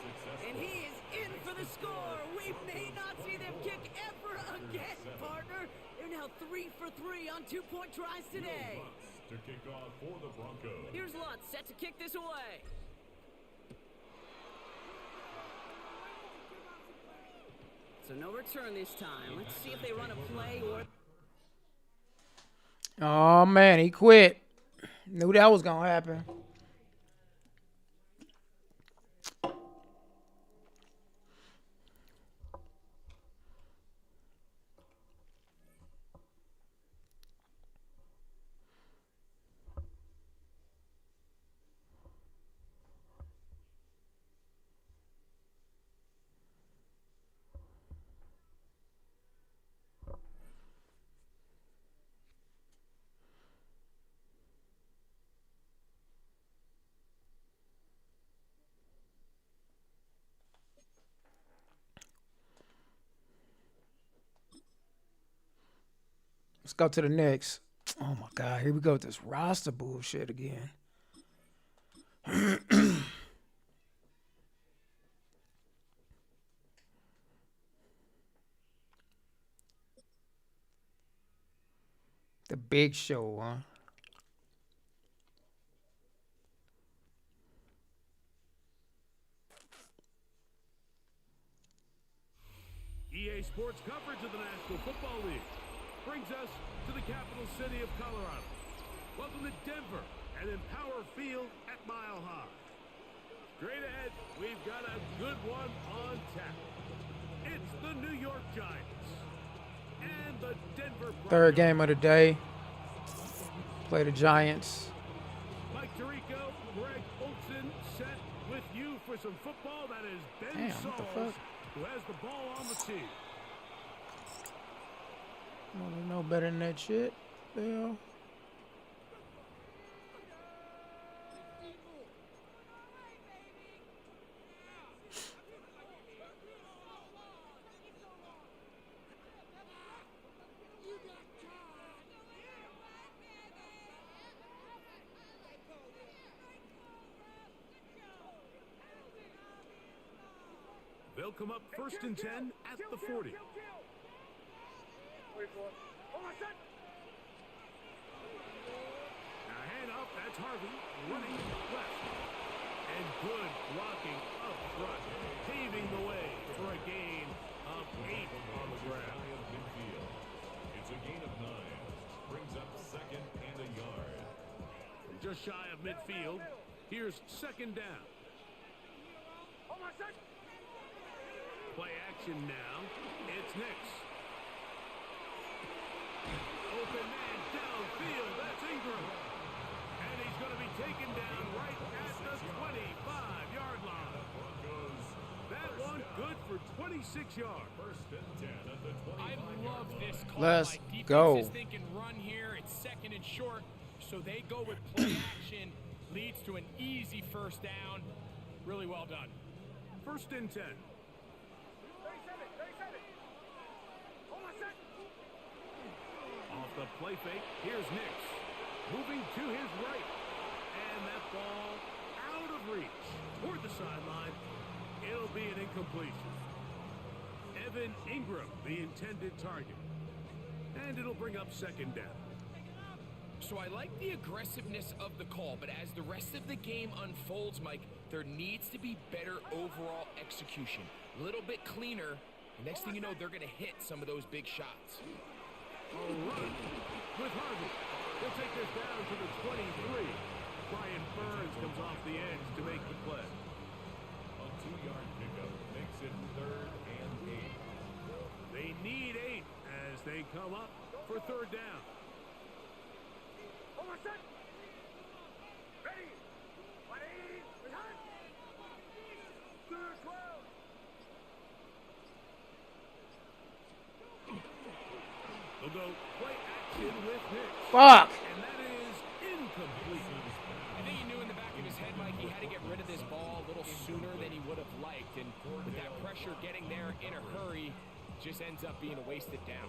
And he is in for the score. We may not see them kick ever again, partner. They're now 3 for 3 on 2-point tries today. To kick off for the Broncos. Here's Lutz set to kick this away. So no return this time. Let's see if they run a play or... Oh, man, he quit. Knew that was going to happen. Let's go to the next. Oh my God, here we go with this roster bullshit again. The Big Show, huh? EA Sports coverage of the National Football League brings us to the capital city of Colorado. Welcome to Denver and Empower Field at Mile High. Straight ahead, we've got a good one on tap. It's the New York Giants and the Denver Broncos. Third game of the day. Play the Giants. Mike Tirico, Greg Olson set with you for some football. That is Ben Damn, what the Sauls, fuck? who has the ball on the tee. They know better than that shit. Hell. They'll come up 1st and 10 at the 40. Now hand off, that's Harvey running left. And good blocking up front, paving the way for a gain of 8 on the ground. It's a gain of 9. Brings up 2nd and a yard. Just shy of midfield. Here's 2nd down. Play action now. It's Nix. Open man downfield. That's Ingram. And he's going to be taken down right at the 25-yard line. That one good for 26 yards. 1st and 10 at the 25. I love this call. Let's Like, defense go. is thinking run here. It's 2nd and short. So they go with play action. Leads to an easy 1st down. Really well done. 1st and 10. Off the play fake, here's Nix. Moving to his right. And that ball out of reach. Toward the sideline. It'll be an incompletion. Evan Ingram, the intended target. And it'll bring up 2nd down. So I like the aggressiveness of the call, but as the rest of the game unfolds, Mike, there needs to be better overall execution. A little bit cleaner. And next thing you know, they're going to hit some of those big shots. A run with Harvey. He'll take this down to the 23. Brian Burns comes off the edge to make the play. A 2-yard pickup makes it 3rd and 8. They need 8 as they come up for 3rd down. They'll go play action with Nix. Fuck. And that is incomplete. I think he knew in the back of his head, Mike, he had to get rid of this ball a little sooner than he would have liked. And with that pressure getting there in a hurry, just ends up being a wasted down.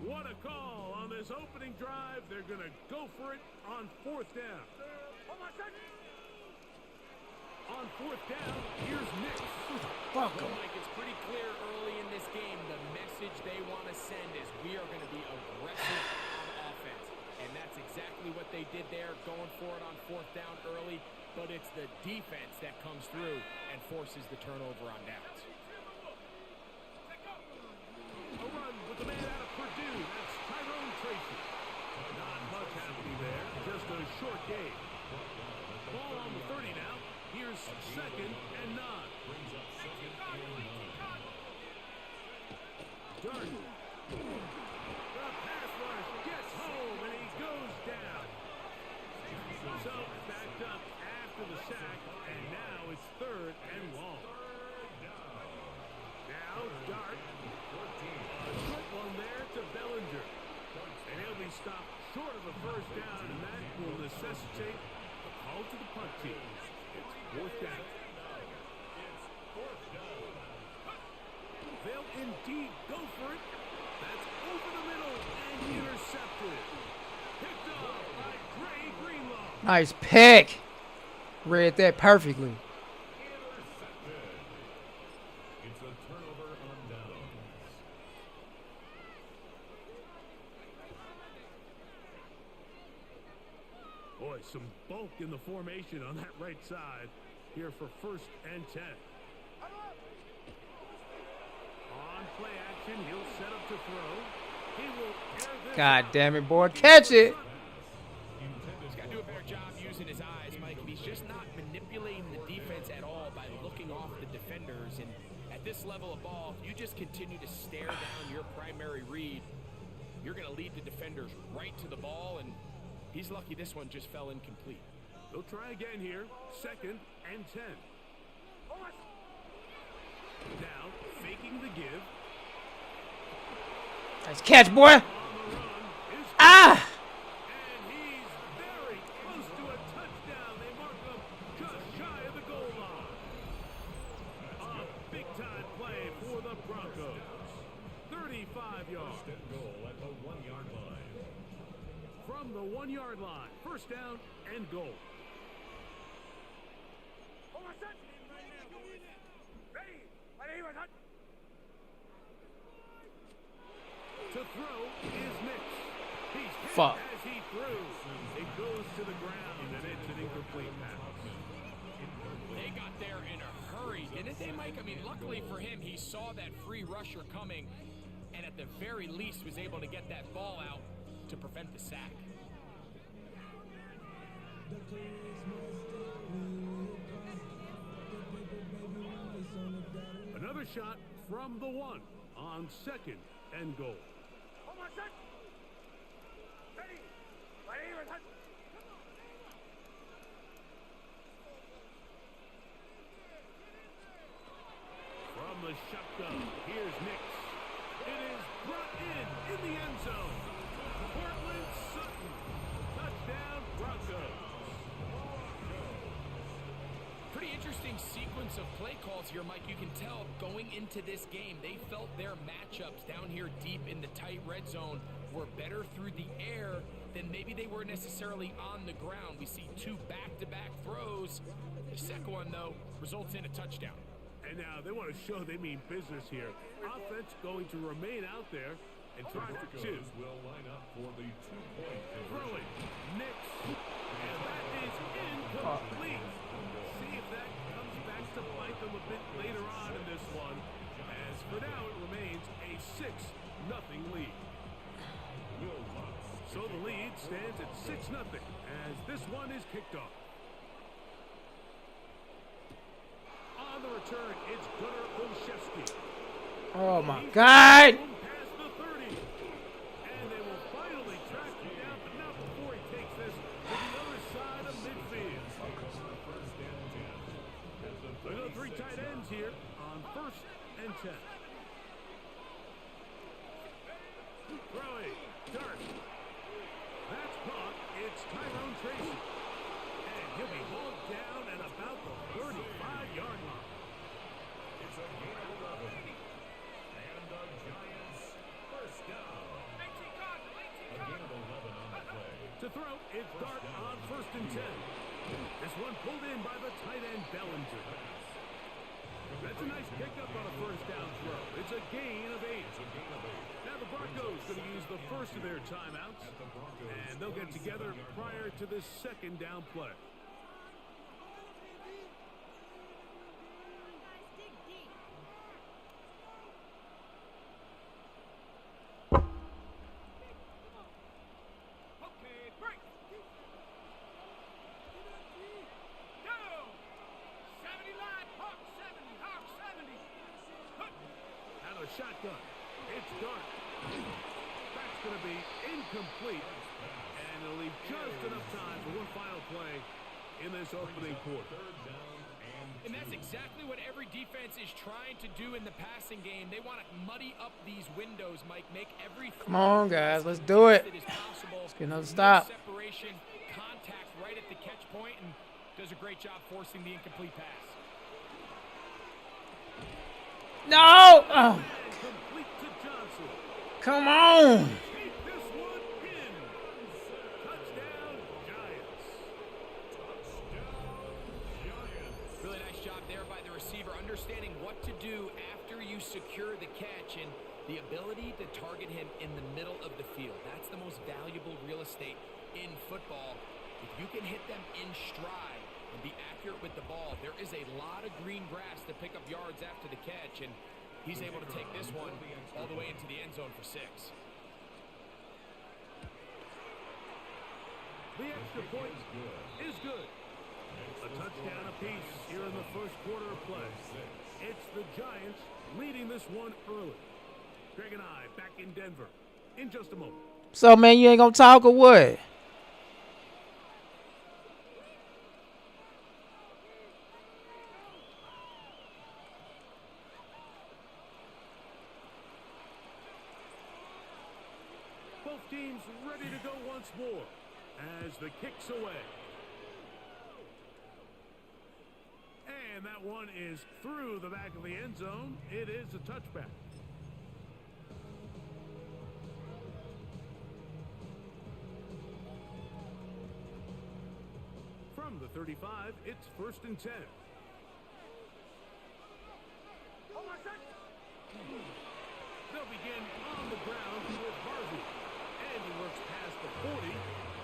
What a call on this opening drive. They're going to go for it on 4th down. On 4th down, here's Nix. Fuck Well, 'em. Mike, it's pretty clear early in this game the message they want to send is we are going to be aggressive on offense. And that's exactly what they did there, going for it on 4th down early. But it's the defense that comes through and forces the turnover on downs. A run with the man out of Purdue. That's Tyrone Tracy. Not much happening there. Just a short game. Ball on the 30 now. Here's 2nd and 9. Dart. The pass rush gets home and he goes down. So backed up after the sack, and now it's 3rd and long. Now Dart. A short one there to Bellinger. And he'll be stopped short of a 1st down, and that will necessitate a call to the punt team. It's 4th down. They'll indeed go for it. That's over the middle and intercepted. Picked off by Dre Greenlaw. Nice pick. Read that perfectly. Intercepted. It's a turnover on downs. Boy, some bulk in the formation on that right side here for 1st and 10. On play action, he'll set up to throw. He will air this God out. damn it, boy. Catch it. He's got to do a better job using his eyes, Mike. He's just not manipulating the defense at all by looking off the defenders. And at this level of ball, if you just continue to stare down your primary read, you're going to lead the defenders right to the ball, and he's lucky this one just fell incomplete. They'll try again here. 2nd and 10. Now, faking the give. Nice catch, boy. On the run is Ah! and he's very close to a touchdown. They mark him just shy of the goal line. A big-time play for the Broncos. 35 yards. Goal at the 1-yard line. From the 1-yard line. 1st down and goal. To throw is Mitch. He's hit Fuck. as he threw. It goes to the ground, and it's an incomplete pass. They got there in a hurry, didn't they, Mike? I mean, luckily for him, he saw that free rusher coming, and at the very least was able to get that ball out to prevent the sack. Another shot from the 1 on 2nd and goal. From the shotgun, here's Nix. It is brought in the end zone. Portland Sutton. Touchdown, Broncos. Pretty interesting sequence of play calls here, Mike. You can tell going into this game, they felt their matchups down here deep in the tight red zone were better through the air than maybe they were necessarily on the ground. We see 2 back-to-back throws. The second one, though, results in a touchdown. And now they want to show they mean business here. Offense going to remain out there and try for 2. Broncos will line up for the 2-point conversion. Throwing, Nix. And that is incomplete. See if that comes back to bite them a bit later on in this one. As for now, it remains a 6-0 lead. So the lead stands at 6-0 as this one is kicked off. On the return, it's Gunnar Olszewski. Oh, my God. Past the 30. And they will finally track him down, but not before he takes this to the other side of midfield. We go 3 tight ends here on 1st and 10. Throwing, Dart. That's caught. It's Tyrone Tracy. And he'll be hauled down at about the 35-yard line. It's a gain of 11. And the Giants 1st down. A gain of 11 on the play. To throw, it's Dart on 1st and 10. This one pulled in by the tight end Bellinger. That's a nice pickup on a 1st down throw. It's a gain of 8. Now the Broncos going to use the first of their timeouts, and they'll get together prior to this 2nd down play. Shotgun. It's Dart. That's going to be incomplete. And it'll leave just enough time for one final play in this opening quarter. And that's exactly what every defense is trying to do in the passing game. They want to muddy up these windows, Mike. Make every Come on, guys. Let's do it. Let's get another stop. Separation, contact right at the catch point, and does a great job forcing the incomplete pass. No! Oh. Come on. Keep this one in. Touchdown, Giants. Really nice job there by the receiver, understanding what to do after you secure the catch and the ability to target him in the middle of the field. That's the most valuable real estate in football. If you can hit them in stride and be accurate with the ball, there is a lot of green grass to pick up yards after the catch, and he's able to take this one all the way into the end zone for 6. The extra point is good. A touchdown apiece here in the first quarter of play. It's the Giants leading this one early. Greg and I back in Denver in just a moment. So, man, you ain't gonna talk or what? Both teams ready to go once more as the kick's away. And that one is through the back of the end zone. It is a touchback. From the 35, it's 1st and 10. They'll begin on the ground with Harvey. And he works past the 40,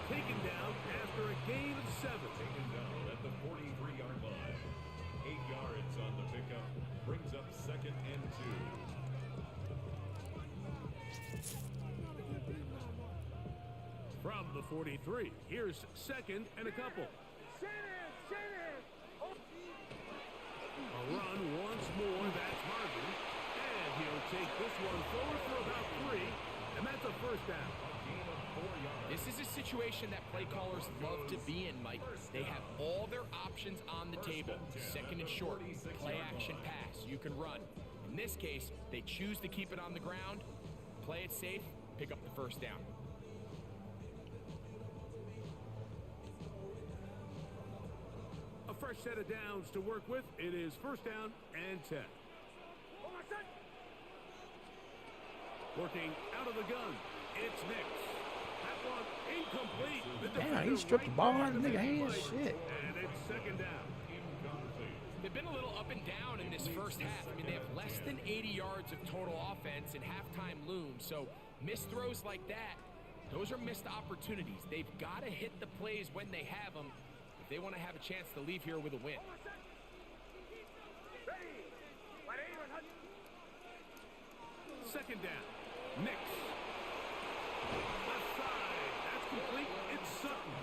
taken down after a gain of 7. Taken down at the 43-yard line. 8 yards on the pickup. Brings up 2nd and 2. From the 43, here's 2nd and a couple. A run once more, that's Harvey. And he'll take this one forward for about 3, and that's a 1st down. This is a situation that play callers love to be in, Mike. They have all their options on the table. 2nd and short, play action pass, you can run. In this case, they choose to keep it on the ground, play it safe, pick up the 1st down. A fresh set of downs to work with. It is 1st down and 10. Working out of the gun, it's Nix. That one incomplete. Damn, he stripped the ball out of the nigga hands. Shit. And it's 2nd down. They've been a little up and down in this first half. I mean, they have less than 80 yards of total offense and halftime looms. So missed throws like that, those are missed opportunities. They've got to hit the plays when they have them if they want to have a chance to leave here with a win. Second down. Nix. Left side. That's complete. It's Sutton.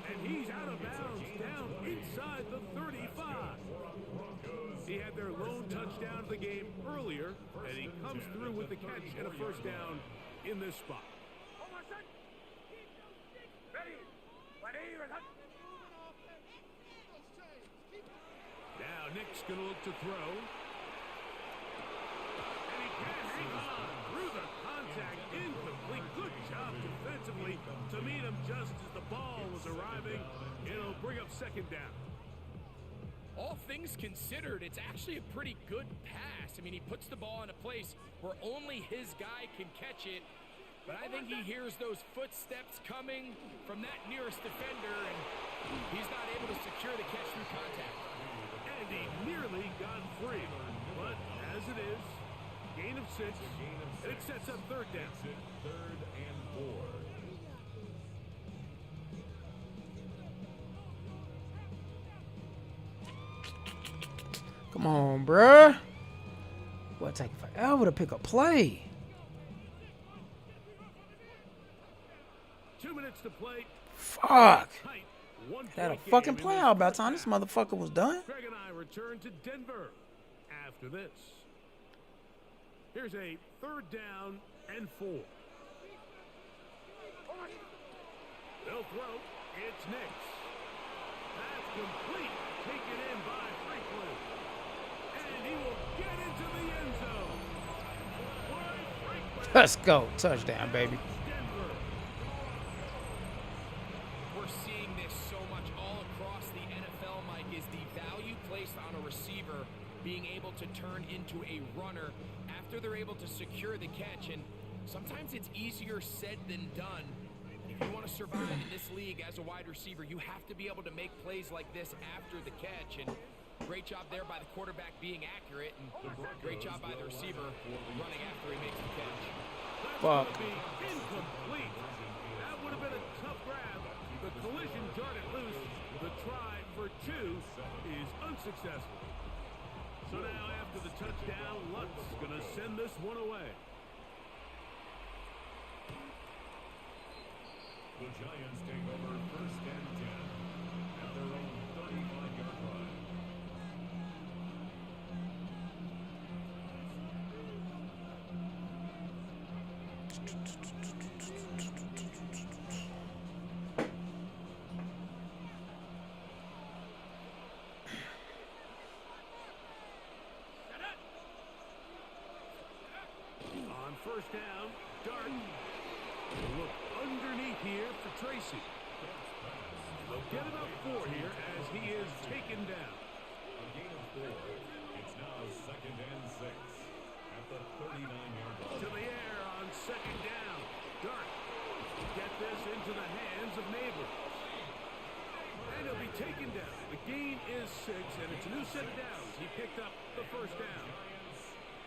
And he's out of bounds down inside the 35. He had their lone touchdown of the game earlier, and he comes through with the catch and a 1st down in this spot. Now Nick's going to look to throw. And he can hang on through the contact. Incomplete. Good job defensively to meet him just as the ball was arriving. It'll bring up 2nd down. All things considered, it's actually a pretty good pass. I mean, he puts the ball in a place where only his guy can catch it. But I think he hears those footsteps coming from that nearest defender, and he's not able to secure the catch through contact. And he nearly got free. But as it is, gain of 6, and it sets up 3rd down. 3rd and 4. Come on, bruh. Boy, it take forever to pick a play. 2 minutes to play. Fuck. Tight. Had a fucking play out by the time this motherfucker was done. Greg and I return to Denver after this. Here's a 3rd down and 4. They'll throw. It's Nix. That's complete. Taken in by Franklin. And he will get into the end zone. Let's go. Touchdown, baby. We're seeing this so much all across the NFL, Mike, is the value placed on a receiver being able to turn into a runner after they're able to secure the catch. And Sometimes it's easier said than done. If you want to survive in this league as a wide receiver, you have to be able to make plays like this after the catch. And great job there by the quarterback being accurate, and great job by the receiver running after he makes the catch. Fuck. Incomplete. That would have been a tough grab. The collision jarred it loose. The try for 2 is unsuccessful. So now after the touchdown, Lutz going to send this one away. The Giants take over 1st and 10 at their own 35-yard line. On 1st down, Dart. Look underneath here for Tracy. They'll get about 4 here as he is taken down. A gain of 4. It's now 2nd and 6 at the 39-yard line. To the air on 2nd down. Dart. Get this into the hands of Neighbor. And he'll be taken down. The gain is 6, and it's a new set of downs. He picked up the 1st down.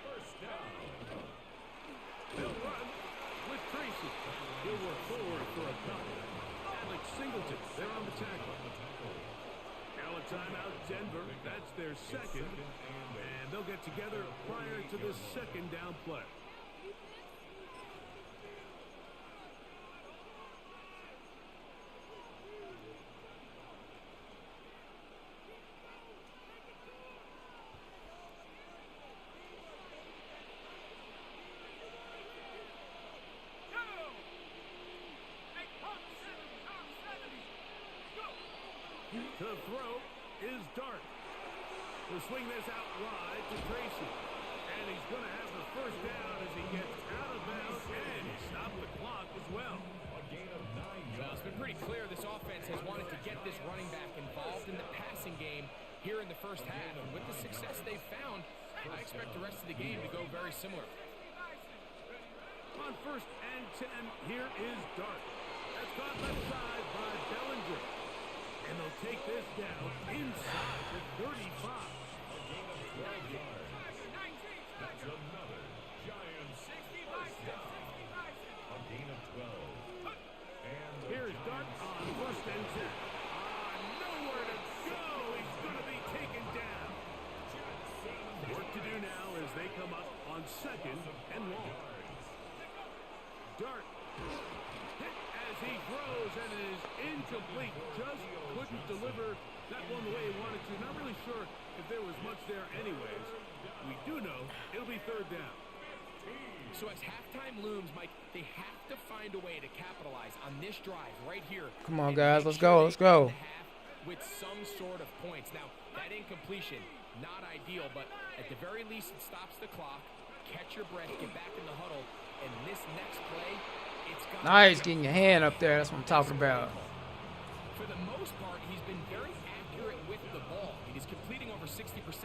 First down. They'll run with Tracy. He'll work forward for a couple. Alex Singleton, they're on the tackle. Now a timeout, Denver. That's their 2nd. And they'll get together prior to the 2nd down play. To throw is Dart. He'll swing this out wide to Tracy. And he's going to have the 1st down as he gets out of bounds. And he stopped the clock as well. A gain of 9 yards. Well, it's been pretty clear this offense has wanted to get this running back involved in the passing game here in the 1st half. And with the success they've found, I expect the rest of the game to go very similar. On 1st and 10, here is Dart. That's caught left side by Bellinger. And they'll take this down inside the 35. A gain of 12 yards. That's another Giants first down. A gain of 12. And here's Dart on 1st and 10. Nowhere to go. He's going to be taken down. Work to do now as they come up on 2nd and long. Dart hit as he throws, and it is incomplete. Just couldn't deliver that one the way he wanted to. Not really sure if there was much there anyways. We do know it'll be 3rd down. So as halftime looms, Mike, they have to find a way to capitalize on this drive right here. Come on, guys. Let's go. Let's go. With some sort of points. Now, that incompletion, not ideal, but at the very least, it stops the clock. Catch your breath, get back in the huddle, and this next play, it's got Nice getting your hand up there. That's what I'm talking about. For the most part, he's been very accurate with the ball. He's completing over 60%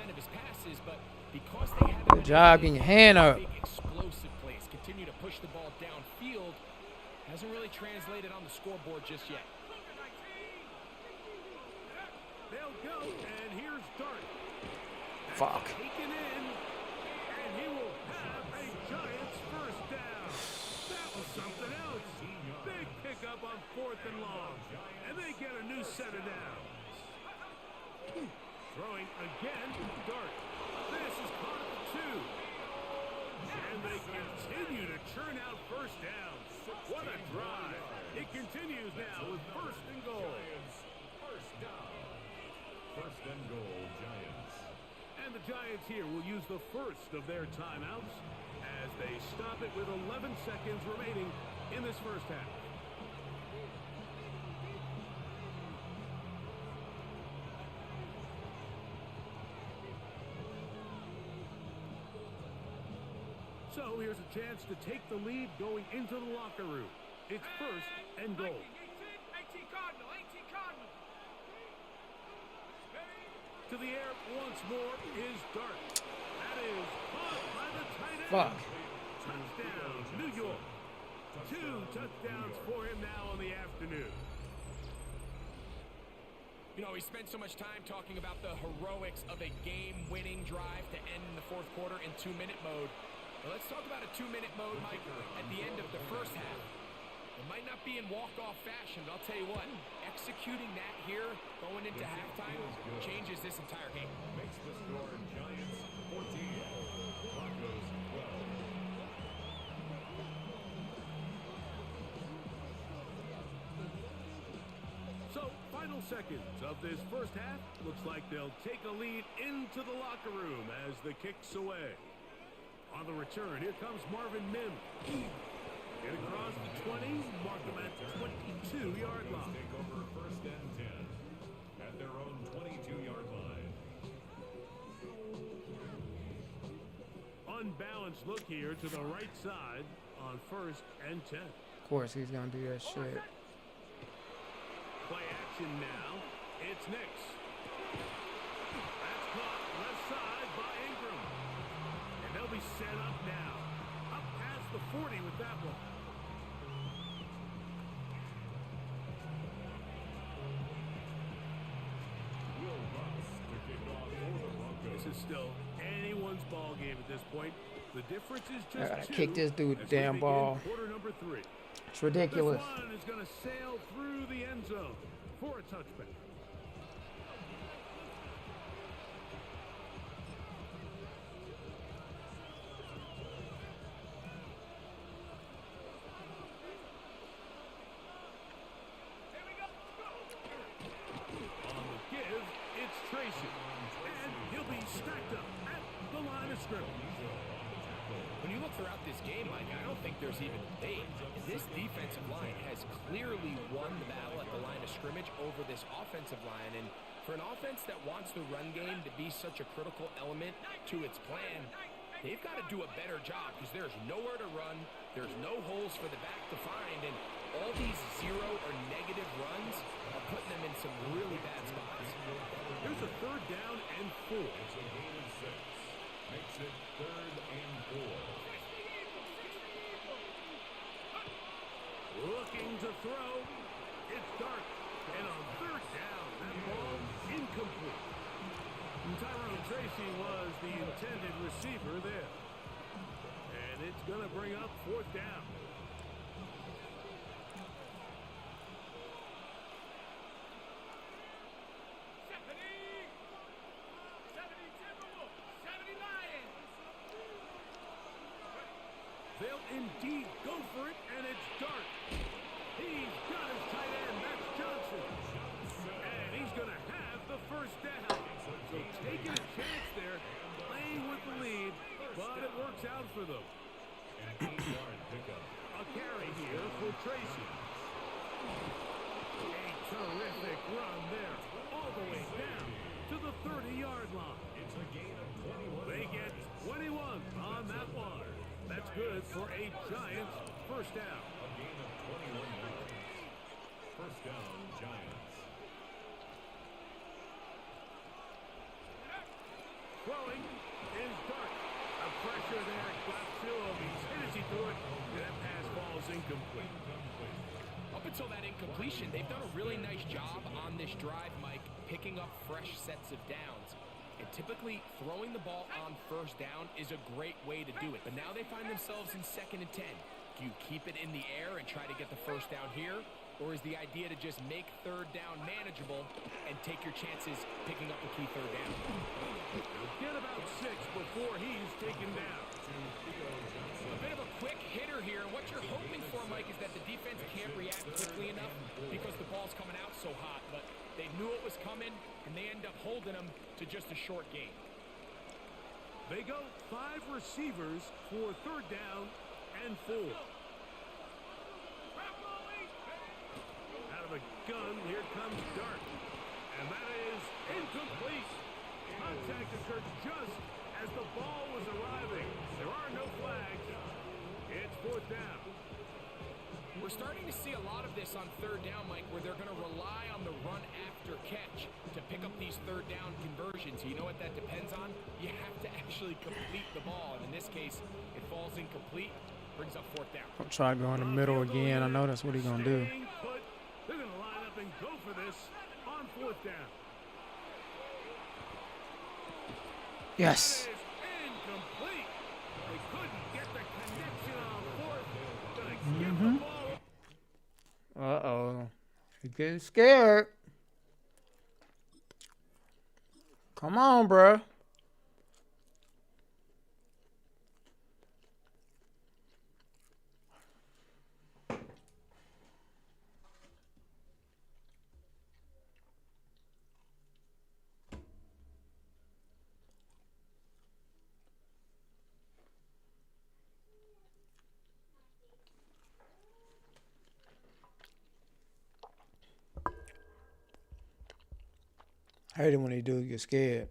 of his passes, but because they haven't Good job getting your hand up. big explosive plays, continue to push the ball downfield, hasn't really translated on the scoreboard just yet. They'll go, and here's Dart. Fuck. Taken in, and he will have a Giants 1st down. That was something else. Big pickup on 4th and long, and they get a new set of downs. Throwing again, Dart. This is caught at 2. And they continue to churn out 1st downs. What a drive. It continues now with 1st and goal. First down. 1st and goal, Giants. And the Giants here will use the 1st of their timeouts as they stop it with 11 seconds remaining in this 1st half. So here's a chance to take the lead going into the locker room. It's 1st and goal. To the air once more is Dart. That is caught by the tight end. Fuck. Touchdown, New York. 2 touchdowns for him now on the afternoon. You know, we spent so much time talking about the heroics of a game-winning drive to end in the fourth quarter in 2-minute mode. Well, let's talk about a 2-minute mode, Mike, at the end of the first half. It might not be in walk-off fashion, but I'll tell you what, executing that here, going into halftime, changes this entire game. Makes the score Giants 14, Broncos 12. So, final seconds of this first half. Looks like they'll take a lead into the locker room as the kick's away. On the return, here comes Marvin Mims. Get across the 20, mark them at the 22-yard line. Take over first and 10 at their own 22-yard line. Unbalanced look here to the right side on first and 10. Of course he's gonna do that shit. Play action now. It's Nix. That's caught left side by Ingram. And they'll be set up now. Up past the 40 with that one. This is still anyone's ball game at this point. The difference is I just gotta two kick this dude as the we damn begin ball. quarter number 3. It's ridiculous. This one is going to sail through the end zone for a touchback. On the give, it's Tracy. And he'll be stacked up at the line of scrimmage. When you look throughout this game, Mike, I don't think there's even debate. This defensive line has clearly won the battle at the line of scrimmage over this offensive line. And for an offense that wants the run game to be such a critical element to its plan, they've got to do a better job because there's nowhere to run. There's no holes for the back to find. And all these zero or negative runs are putting them in some really bad spots. Here's a 3rd down and 4. It's a gain of 6. Makes it 3rd and 4. Looking to throw. It's Dark. And on 3rd down, that ball incomplete. And Tyrone Tracy was the intended receiver there. And it's going to bring up 4th down. They'll indeed go for it, and it's Dark. He's got his tight end, that's Johnson. And he's going to have the 1st down. So taking a chance there, playing with the lead, but it works out for them. An 8-yard pickup. A carry here for Tracy. A terrific run there, all the way down to the 30-yard line. It's a gain of 21. They get 21 on that one. That's good for a Giants 1st down. A gain of 21 yards. 1st down, Giants. Throwing is Dark. A pressure there got to him. He's hit as he threw it. That pass falls incomplete. Up until that incompletion, they've done a really nice job on this drive, Mike, picking up fresh sets of downs. And typically, throwing the ball on 1st down is a great way to do it. But now they find themselves in 2nd and 10. Do you keep it in the air and try to get the 1st down here? Or is the idea to just make 3rd down manageable and take your chances picking up the key 3rd down? He'll get about 6 before he's taken down. A bit of a quick hitter here. What you're hoping for, Mike, is that the defense can't react quickly enough because the ball's coming out so hot. But they knew it was coming, and they end up holding them to just a short gain. They go 5 receivers for 3rd down and 4. Out of the gun, here comes Dark. And that is incomplete. Contact occurred just as the ball was arriving. There are no flags. It's 4th down. We're starting to see a lot of this on 3rd down, Mike, where they're going to rely on the run after catch to pick up these 3rd down conversions. conversion. So you know what that depends on? You have to actually complete the ball. And in this case, it falls incomplete, brings up fourth down. I'll try to go in the middle again. I know that's what he's going to do. They're going to line up and go for this on fourth down. Yes. Incomplete. They couldn't get the connection on fourth. Gonna give the ball. Uh-oh. He's getting scared. Come on, bruh. I hate it when they do get scared.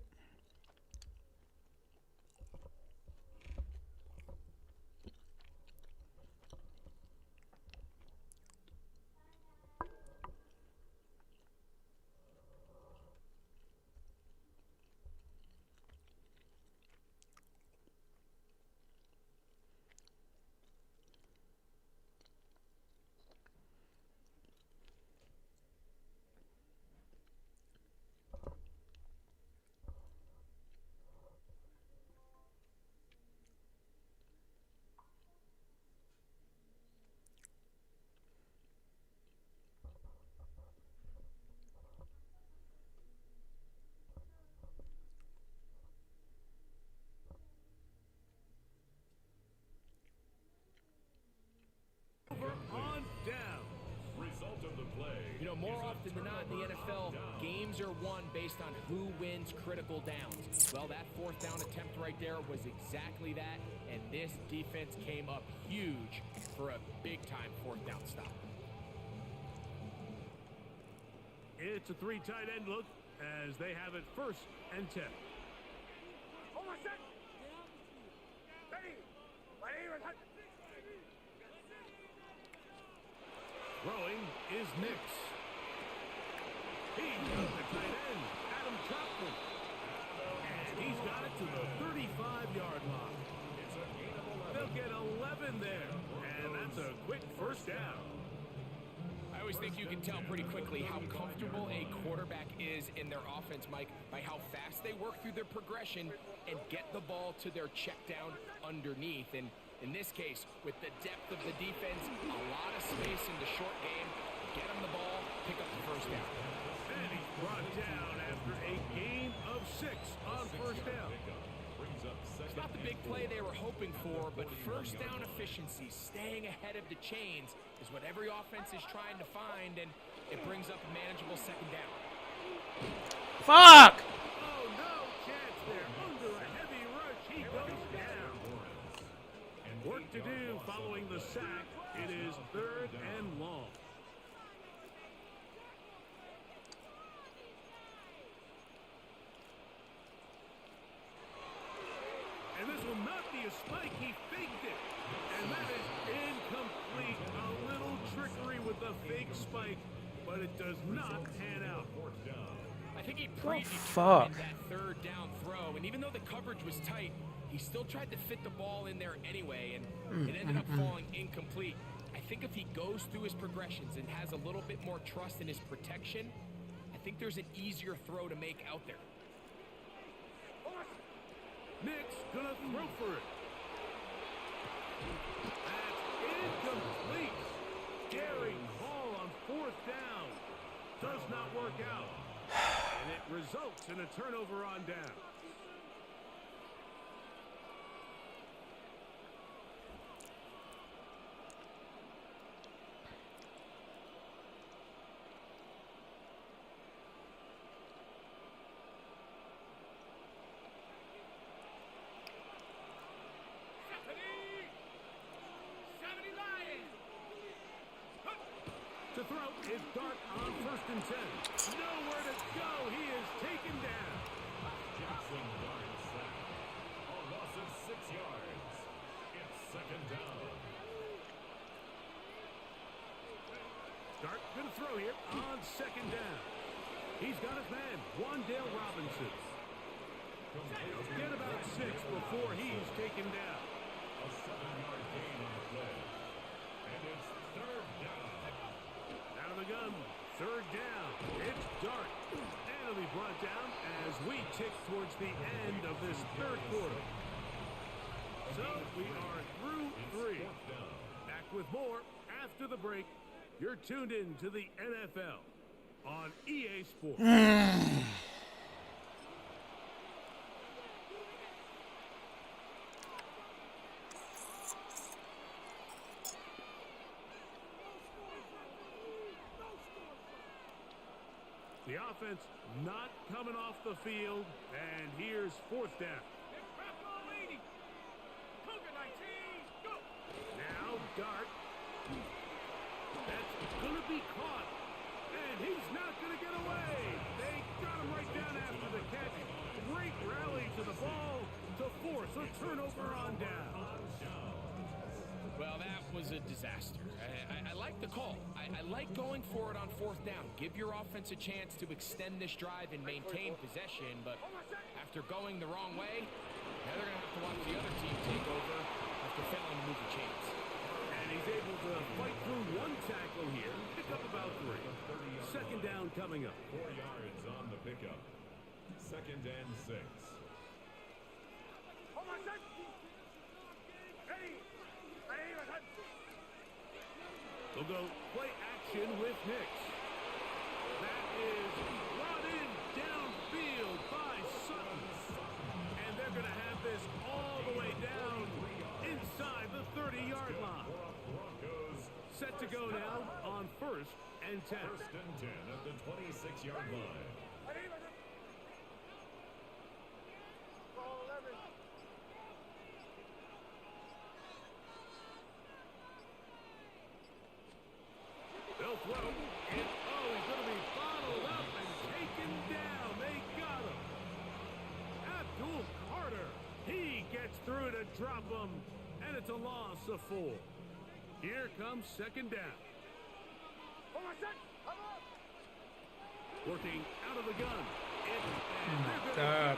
On down. Result of the play. You know, more often than not in the NFL, games are won based on who wins critical downs. Well, that fourth down attempt right there was exactly that, and this defense came up huge for a big-time fourth down stop. It's a three tight end look as they have it 1st and 10. Throwing is Nix. He's got the tight end, Adam Troutman. And he's got it to the 35-yard line. They'll get 11 there, and that's a quick first down. I always think you can tell pretty quickly how comfortable a quarterback is in their offense, Mike, by how fast they work through their progression and get the ball to their check down underneath. And in this case, with the depth of the defense, a lot of space in the short game, get them the ball, pick up the first down. And he's brought down after a gain of 6 on first down. It's not the big play they were hoping for, but first down efficiency, staying ahead of the chains, is what every offense is trying to find, and it brings up a manageable second down. Fuck! Oh, no chance there. Under a heavy rush, he goes down. Work to do following the sack. It is 3rd and long. And this will not be a spike. He faked it. And that is incomplete. A little trickery with the fake spike, but it does not pan out. I think he fuck? predetermined that 3rd down throw, and even though the coverage was tight, he still tried to fit the ball in there anyway, and it ended up falling incomplete. I think if he goes through his progressions and has a little bit more trust in his protection, I think there's an easier throw to make out there. Nick's gonna throw for it. That's incomplete. Gary Hall on 4th down. Does not work out. And it results in a turnover on down. To throw is Dart on 1st and 10. Nowhere to go. He is taken down. Jackson Dart sack. A loss of 6 yards. It's 2nd down. Dart going to throw here on 2nd down. He's got his man, Wandale Robinson. Get about 6 before he's taken down. A 7-yard gain on the play. And it's third down. Out of the gun, third down. It's Dart. And it'll be brought down as we tick towards the end of this third quarter. So we are through 3. Back with more after the break. You're tuned in to the NFL on EA Sports. The offense not coming off the field, and here's fourth down. Now Dart. That's going to be caught, and he's not going to get away. They got him right down after the catch. Great rally to the ball to force a turnover on down. Well, that was a disaster. I like the call. I like going for it on fourth down. Give your offense a chance to extend this drive and maintain possession, but after going the wrong way, now they're going to have to watch the other team take over after failing to move the chains. And he's able to fight through one tackle here, pick up about 3. Second down coming up. 4 yards on the pickup. Second and 6. They'll go play action with Hicks. That is brought in downfield by Sutton. And they're going to have this all the way down inside the 30-yard line. Set to go now on first and 10. First and 10 at the 26-yard line. They'll throw. And, he's going to be bottled up and taken down. They got him. Abdul Carter. He gets through to drop him, and it's a loss of 4. Here comes second down. Working out of the gun.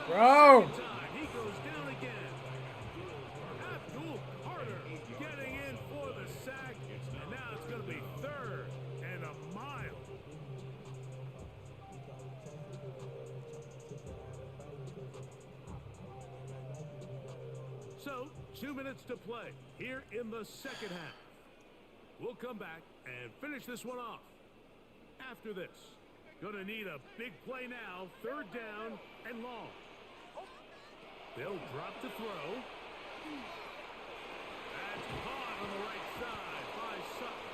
Bro. He goes down again. Abdul Carter getting in for the sack, and now it's going to be third and a mile. So, 2 minutes to play here in the second half. We'll come back and finish this one off. After this, gonna need a big play now. Third down and long. They'll drop to throw. That's caught on the right side by Sutton.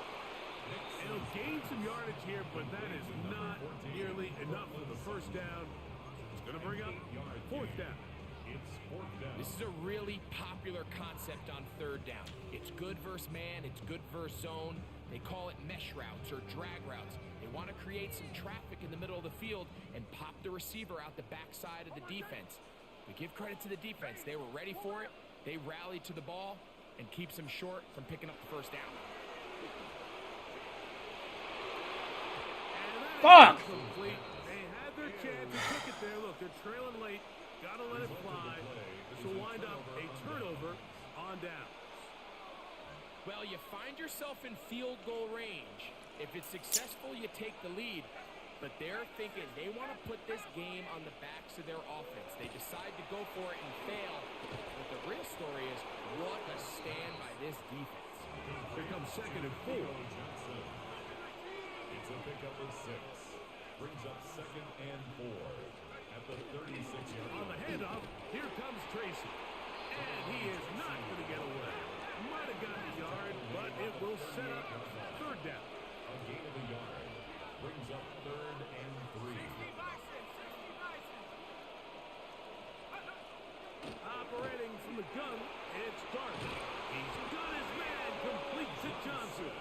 He'll gain some yardage here, but that is not nearly enough for the first down. It's gonna bring up fourth down. This is a really popular concept on third down. It's good versus man, it's good versus zone. They call it mesh routes or drag routes. They want to create some traffic in the middle of the field and pop the receiver out the backside of the defense. We give credit to the defense. They were ready for it. They rallied to the ball and keeps them short from picking up the first down. Fuck! They had their chance to kick it there. Look, they're trailing late. Gotta let it fly. This will wind up a turnover on downs. Well, you find yourself in field goal range. If it's successful, you take the lead. But they're thinking they want to put this game on the backs of their offense. They decide to go for it and fail. But the real story is, what a stand by this defense. Here comes second and 4. It's a pickup of 6. Brings up second and 4 at the 36-yard line. On the handoff, here comes Tracy. And he is not going to get away. Might have got a yard, but it will set up third down. A gain of a yard. Brings up third and 3. Operating from the gun, it's Dart. He's got his man, complete to Johnson.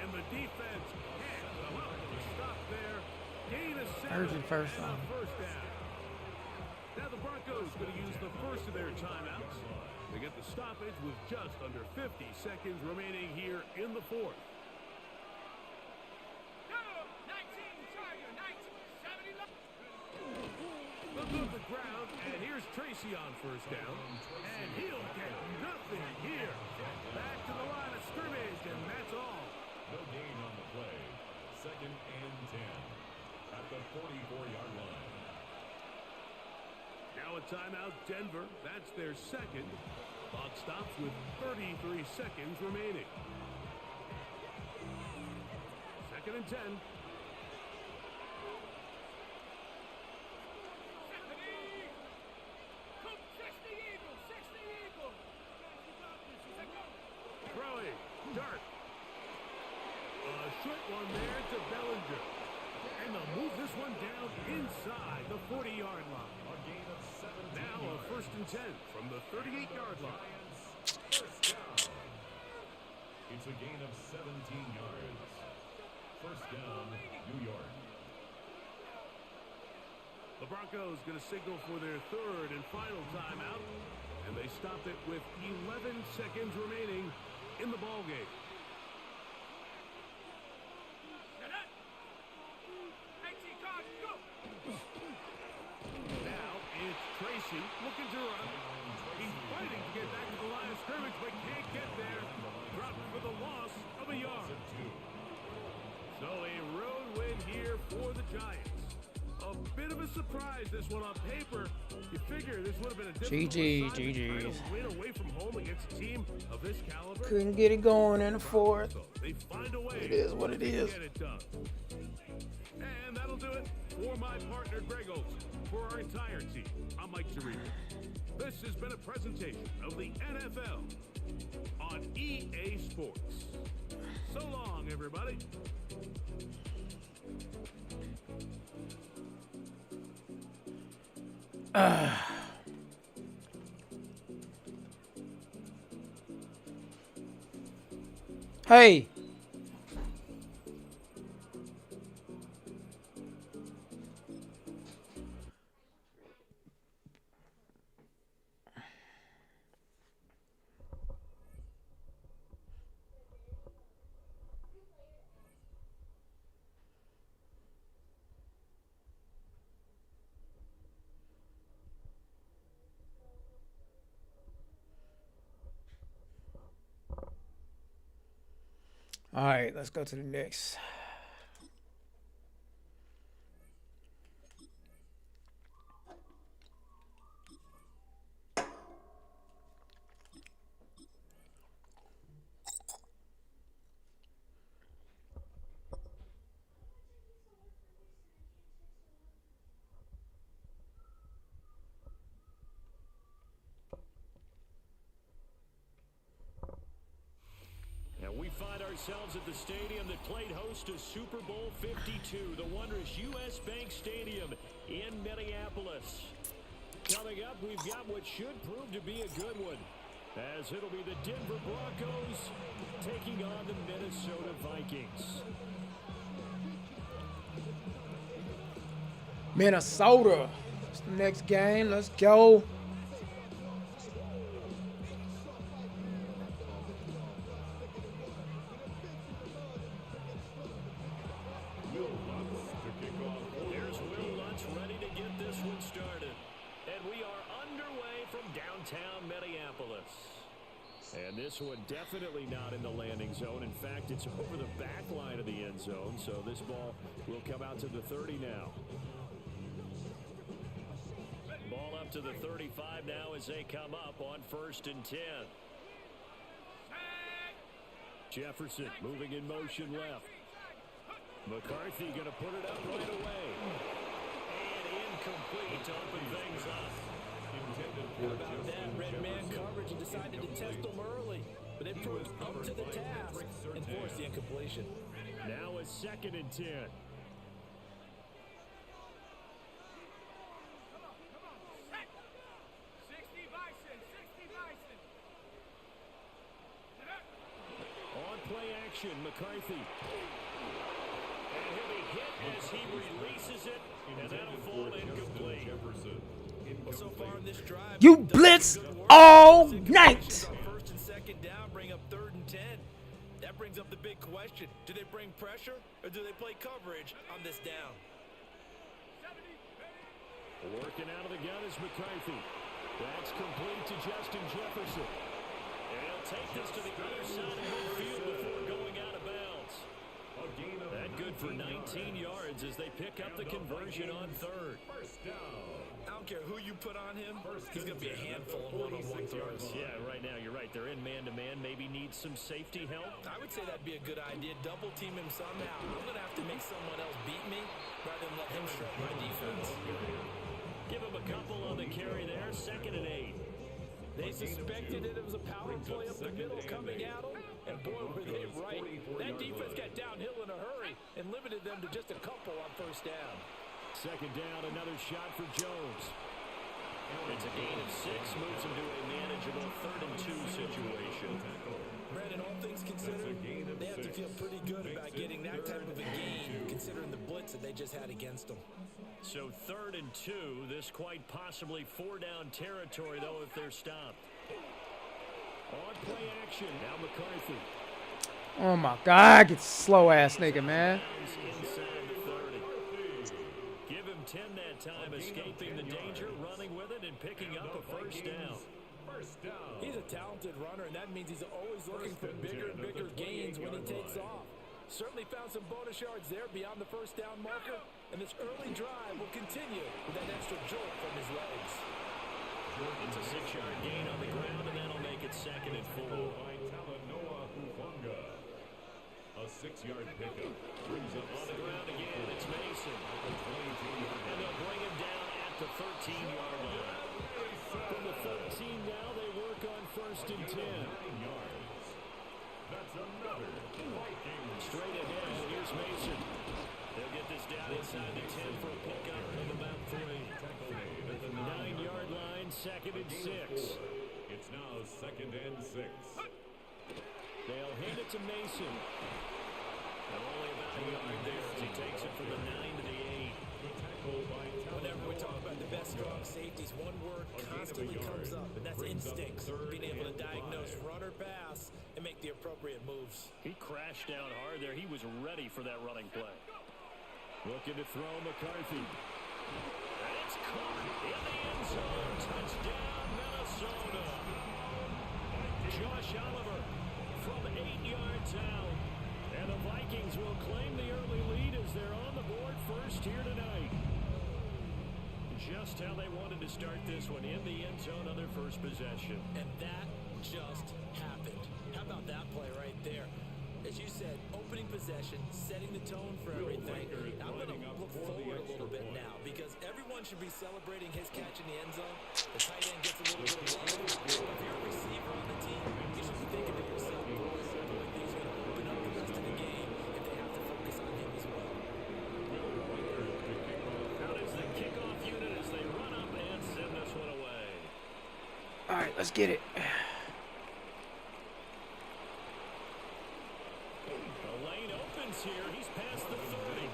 And the defense can't come up with a stop there. Gain a 7 Urgent first and a down. first down. Now the Broncos going to use the first of their timeouts. They get the stoppage with just under 50 seconds remaining here in the fourth. above the ground, and here's Tracy on first down. And he'll get nothing here. Back to the line of scrimmage, and that's all. No gain on the play. 2nd and 10 at the 44-yard line. Now a timeout, Denver. That's their second. Clock stops with 33 seconds remaining. 2nd and 10. Throwing, dart. A short one there to Bellinger. And they'll move this one down inside the 40-yard line. A gain of 17 Now a 1st and 10 from the 38-yard line. First down. It's a gain of 17 yards. First down, New York. The Broncos going to signal for their 3rd and final timeout. And they stopped it with 11 seconds remaining in the ballgame. Now it's Tracy looking to run. He's fighting to get back to the line of scrimmage, but can't get there. Dropped for the loss of a yard. So a road win here for the Giants. A bit of a surprise, this one on paper. You figure this would have been a difficult GG's. win away from home against a team of this caliber. Couldn't get it going in the 4th. They find a way. It is what it is. Get it done. And that'll do it for my partner Greg Olson. For our entire team, I'm Mike Cerrito. This has been a presentation of the NFL on EA Sports. So long, everybody. Hey. All right, let's go to the next. We find ourselves at the stadium that played host to Super Bowl 52, the wondrous U.S. Bank Stadium in Minneapolis. Coming up, we've got what should prove to be a good one, as it'll be the Denver Broncos taking on the Minnesota Vikings. Minnesota. It's the next game. Let's go. And this one definitely not in the landing zone. In fact, it's over the back line of the end zone. So this ball will come out to the 30 now. Ball up to the 35 now as they come up on 1st and 10. Jefferson moving in motion left. McCarthy going to put it up right away. And incomplete to open things up. What about that red man coverage and decided to test them early, but it proved up to the task and forced the incompletion. Now a 2nd and 10. On play action, McCarthy. And he'll be hit as he releases it, and that'll fall incomplete. Well, so far in this drive, you blitz all night. 1st and 2nd down, bring up 3rd and 10. That brings up the big question. Do they bring pressure or do they play coverage on this down? Working out of the gun is McCarthy. That's complete to Justin Jefferson. And he'll take this to the other side of midfield before going out of bounds. That good for 19 yards as they pick up the conversion on third. I don't care who you put on him. He's going to be a handful of one-on-one throws. Yeah, right now you're right. They're in man-to-man. Maybe need some safety help. I would say that'd be a good idea. Double team him somehow. I'm going to have to make someone else beat me rather than let him shred my defense. Give him a couple on the carry there. 2nd and 8. They suspected it was a power play up the middle coming at them, and boy, were they right. That defense got downhill in a hurry and limited them to just a couple on 1st down. 2nd down, another shot for Jones. It's a gain of 6, moves him to a manageable 3rd and 2 situation. Brandon, all things considered, they have to feel pretty good about getting that type of a gain, considering the blitz that they just had against them. So 3rd and 2, this quite possibly 4-down territory, though, if they're stopped. On play action, now McCarthy. Oh my God, get slow-ass nigga, man. Inside the 30. Give him 10 that time, escaping the danger, running with it, and picking up a 1st down. He's a talented runner, and that means he's always looking for bigger and bigger gains when he takes off. Certainly found some bonus yards there beyond the 1st down marker, and this early drive will continue with that extra jolt from his legs. It's a 6-yard gain on the ground, and that'll make it 2nd and 4. A 6-yard pickup brings up on the ground again. It's Mason, and they'll bring him down at the 13-yard line. From the 13 now, they work on 1st and 10. That's another Viking. Straight ahead, here's Mason. They'll get this down inside the 10 for a pickup of about 3. At the 9-yard line, 2nd and 6. It's now 2nd and 6. They'll hand it to Mason. And only about a yard there as he takes it from the 9 to the 8. Whenever we talk about the best strong safeties, one word constantly comes up, and that's instinct. Being able to diagnose run or pass and make the appropriate moves. He crashed down hard there. He was ready for that running play. Looking to throw McCarthy. And it's caught in the end zone. Touchdown, Minnesota. Josh Oliver from 8 yards out. And the Vikings will claim the early lead as they're on the board first here tonight. Just how they wanted to start this one, in the end zone on their first possession. And that just happened. How about that play right there? As you said, opening possession, setting the tone for everything. I'm going to look forward a little bit now because everyone should be celebrating his catch in the end zone. The tight end gets a little bit of love. If you're a receiver on the team, you should be thinking to yourself, boy, he's going to open up the rest of the game if they have to focus on him as well. Out is the kickoff unit as they run up and send this one away. All right, let's get it. Here, he's past the 30.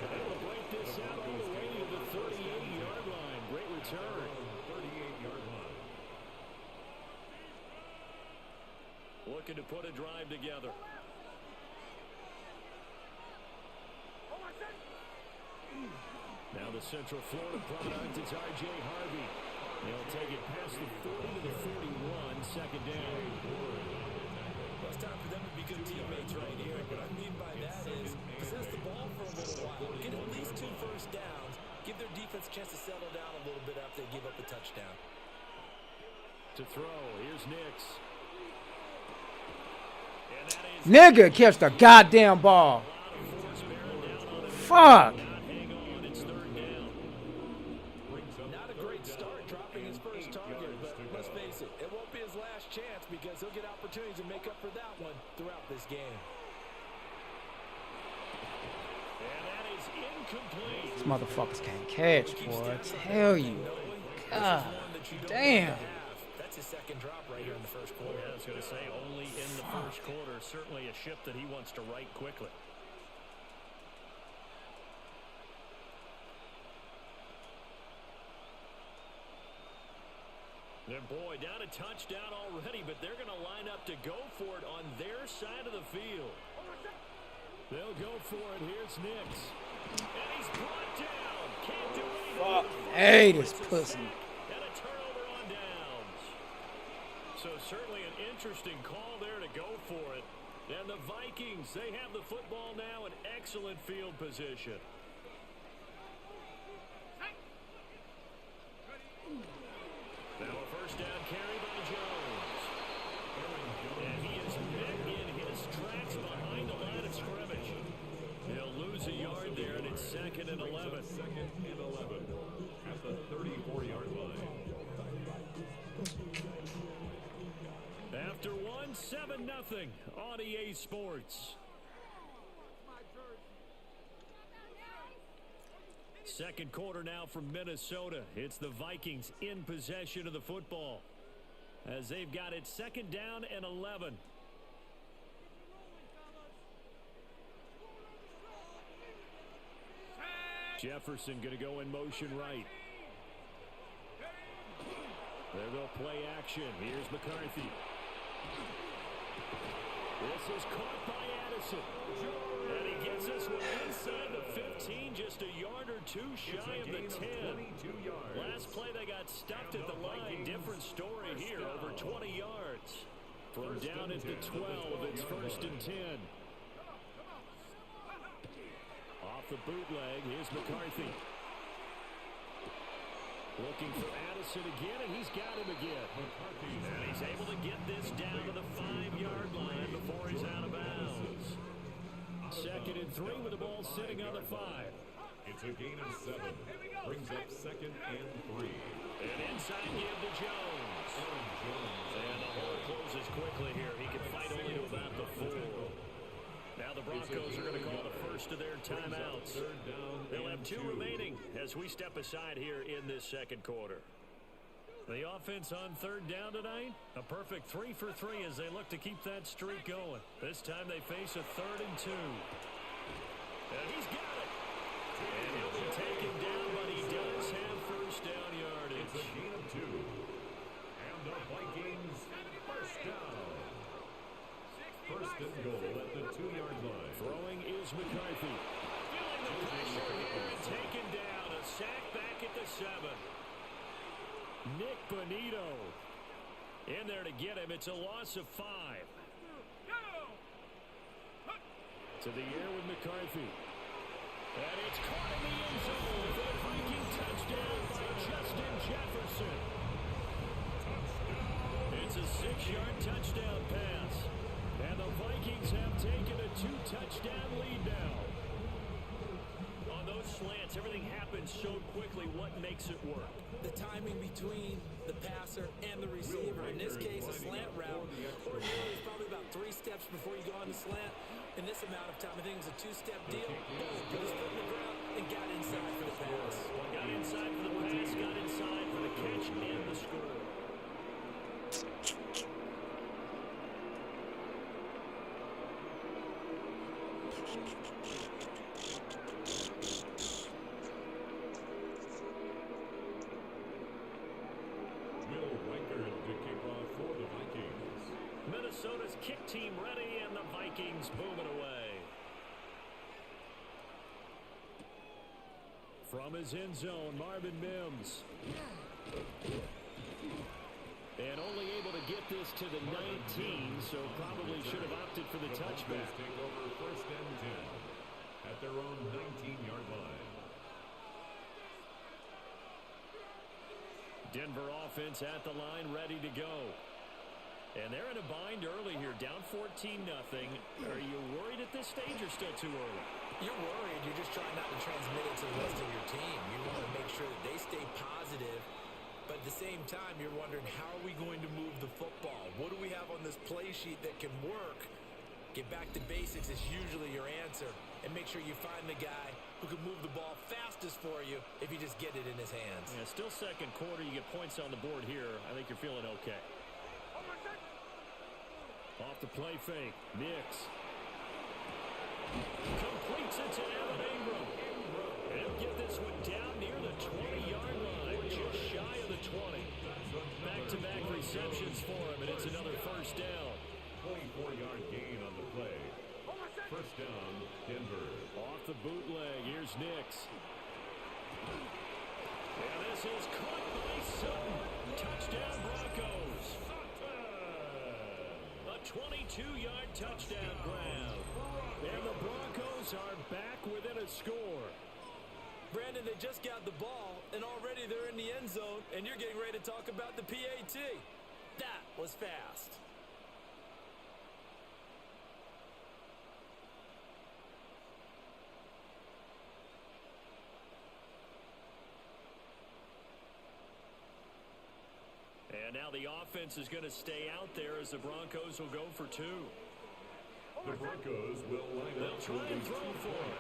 They'll break this out all the way to the 38-yard line. Great return. 38-yard line. Looking to put a drive together. Now the Central Florida product, it's R.J. Harvey. They'll take it past the 40 to the 41, 2nd down. Well, it's time for them to be good teammates right here. What I mean by that is possess the ball for a little while, get at least 2 first downs, give their defense a chance to settle down a little bit after they give up a touchdown. To throw, here's Nix. Nigga, catch the goddamn ball. Fuck. Not a great start dropping his first target, but let's face it, it won't be his last chance because he'll get opportunities to make up for that one throughout this game. And that is incomplete. These motherfuckers can't catch, boy. I tell you. God damn. That's his second drop right here in the first quarter. Yeah, I was going to say, only in the first quarter. Certainly a ship that he wants to right quickly. And boy, down a touchdown already, but they're going to line up to go for it on their side of the field. They'll go for it. Here's Nix. And he's brought down. Can't do anything. Hey, this pussy. And a turnover on downs. So certainly an interesting call there to go for it. And the Vikings, they have the football now in excellent field position. Now a first down carry by Jones. And he is met in his tracks behind the line of scrimmage. He'll lose a yard there, and it's 2nd and 11. Second and 11 at the 34-yard line. After one, 7-0 on EA Sports. Second quarter now from Minnesota. It's the Vikings in possession of the football as they've got it 2nd down and 11. Jefferson going to go in motion right. There go play action. Here's McCarthy. This is caught by Addison. And he gets us inside the 15, just a yard or two shy of the 10. Last play they got stuffed at the line. Different story here, over 20 yards. From down at the 12, it's 1st and 10. Off the bootleg, here's McCarthy. Looking for Addison again, and he's got him again. And he's able to get this down to the 5-yard line before he's out of bounds. 2nd and 3 with the ball sitting on the 5. It's a gain of 7. Brings up 2nd and 3. And inside give to Jones. And the hole closes quickly here. He can fight only to about the 4. Now the Broncos are going to call the first of their timeouts. They'll have 2 remaining as we step aside here in this second quarter. The offense on 3rd down tonight, a perfect 3 for 3 as they look to keep that streak going. This time they face a 3rd and 2. And he's got it. And he'll be taken down, but he does have first down yardage. It's a gain of 2. And the Vikings first down. 1st and goal at the 2-yard line. Throwing is McCarthy. Feeling the pressure here and taken down. A sack back at the 7. Nick Bonito in there to get him. It's a loss of 5. To the air with McCarthy. And it's caught in the end zone for the Viking touchdown by Justin Jefferson. It's a 6-yard touchdown pass. And the Vikings have taken a 2-touchdown lead now. On those slants, everything happens so quickly. What makes it work? The timing between the passer and the receiver. In this case, a slant route. Ordinarily, it's probably about 3 steps before you go on the slant. In this amount of time, I think it was a 2-step deal. Put his foot in the ground and got inside for the pass. Got inside for the pass, got inside for the catch and the score. Minnesota's kick team ready, and the Vikings booming away. From his end zone, Marvin Mims. And only able to get this to the 19, so probably should have opted for the touchback. Take over 1st and 10 at their own 19-yard line. Denver offense at the line, ready to go. And they're in a bind early here, down 14-0. Are you worried at this stage or still too early? You're worried. You're just trying not to transmit it to the rest of your team. You want to make sure that they stay positive. But at the same time, you're wondering, how are we going to move the football? What do we have on this play sheet that can work? Get back to basics is usually your answer. And make sure you find the guy who can move the ball fastest for you if you just get it in his hands. Yeah, still second quarter. You get points on the board here. I think you're feeling okay. Off the play fake. Nix. Completes it to Evan Ingram. And he'll get this one down near the 20-yard line. Just shy of the 20. Back-to-back receptions for him, and it's another first down. 24-yard gain on the play. First down, Denver. Off the bootleg. Here's Nix. And is caught by Sutton. Touchdown Broncos. A 22-yard touchdown grab. And the Broncos are back within a score. Brandon, they just got the ball, and already they're in the end zone, and you're getting ready to talk about the PAT. That was fast. And now the offense is going to stay out there as the Broncos will go for two. The Broncos will line They'll up try and throw for it.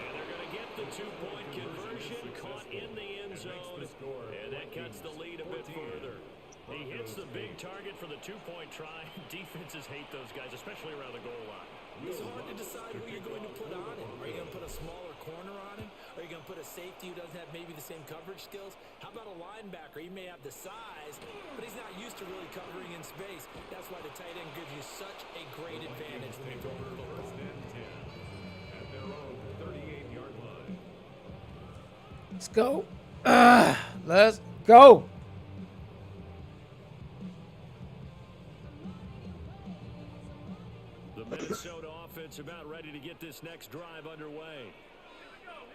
And they're going to get the two-point conversion caught in the end zone. And that cuts the lead a bit further. He hits the big target for the two-point try. Defenses hate those guys, especially around the goal line. It's hard to decide who you're going to put on him. Are you going to put a smaller corner on him? Are you going to put a safety who doesn't have maybe the same coverage skills? How about a linebacker? He may have the size, but he's not used to really covering in space. That's why the tight end gives you such a great advantage when you're throwing the football. At their own 38-yard line. Let's go. Let's go. The Minnesota offense about ready to get this next drive underway.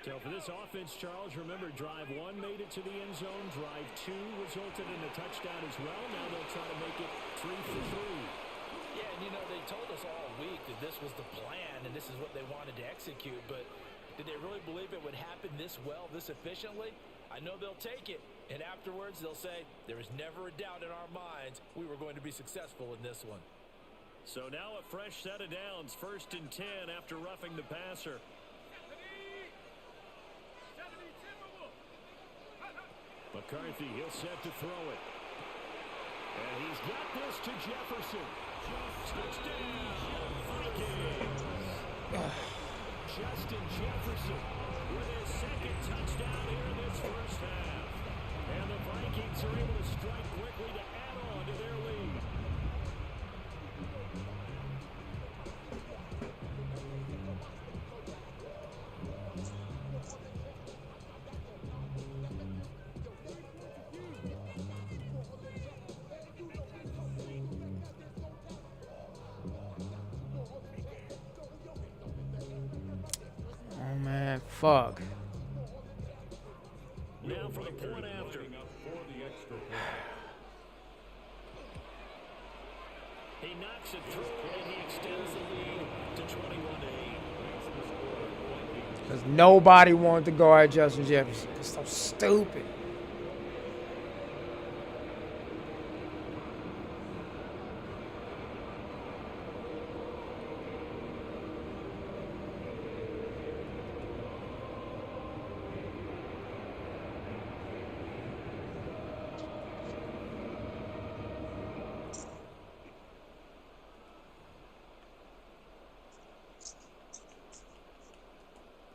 So for this offense, Charles, remember drive one made it to the end zone. Drive two resulted in a touchdown as well. Now they'll try to make it 3 for 3. Yeah, and you know, they told us all week that this was the plan and this is what they wanted to execute, but did they really believe it would happen this well, this efficiently? I know they'll take it, and afterwards they'll say, there was never a doubt in our minds we were going to be successful in this one. So now a fresh set of downs, 1st and 10 after roughing the passer. McCarthy, he'll set to throw it. And he's got this to Jefferson. Touchdown, Vikings. Justin Jefferson with his 2nd touchdown here in this first half. And the Vikings are able to strike quickly to add on to their lead. Oh man, fuck. Now for the point after. He knocks it through and he extends the lead to 21-8. Because nobody wanted to guard Justin Jefferson. It's so stupid.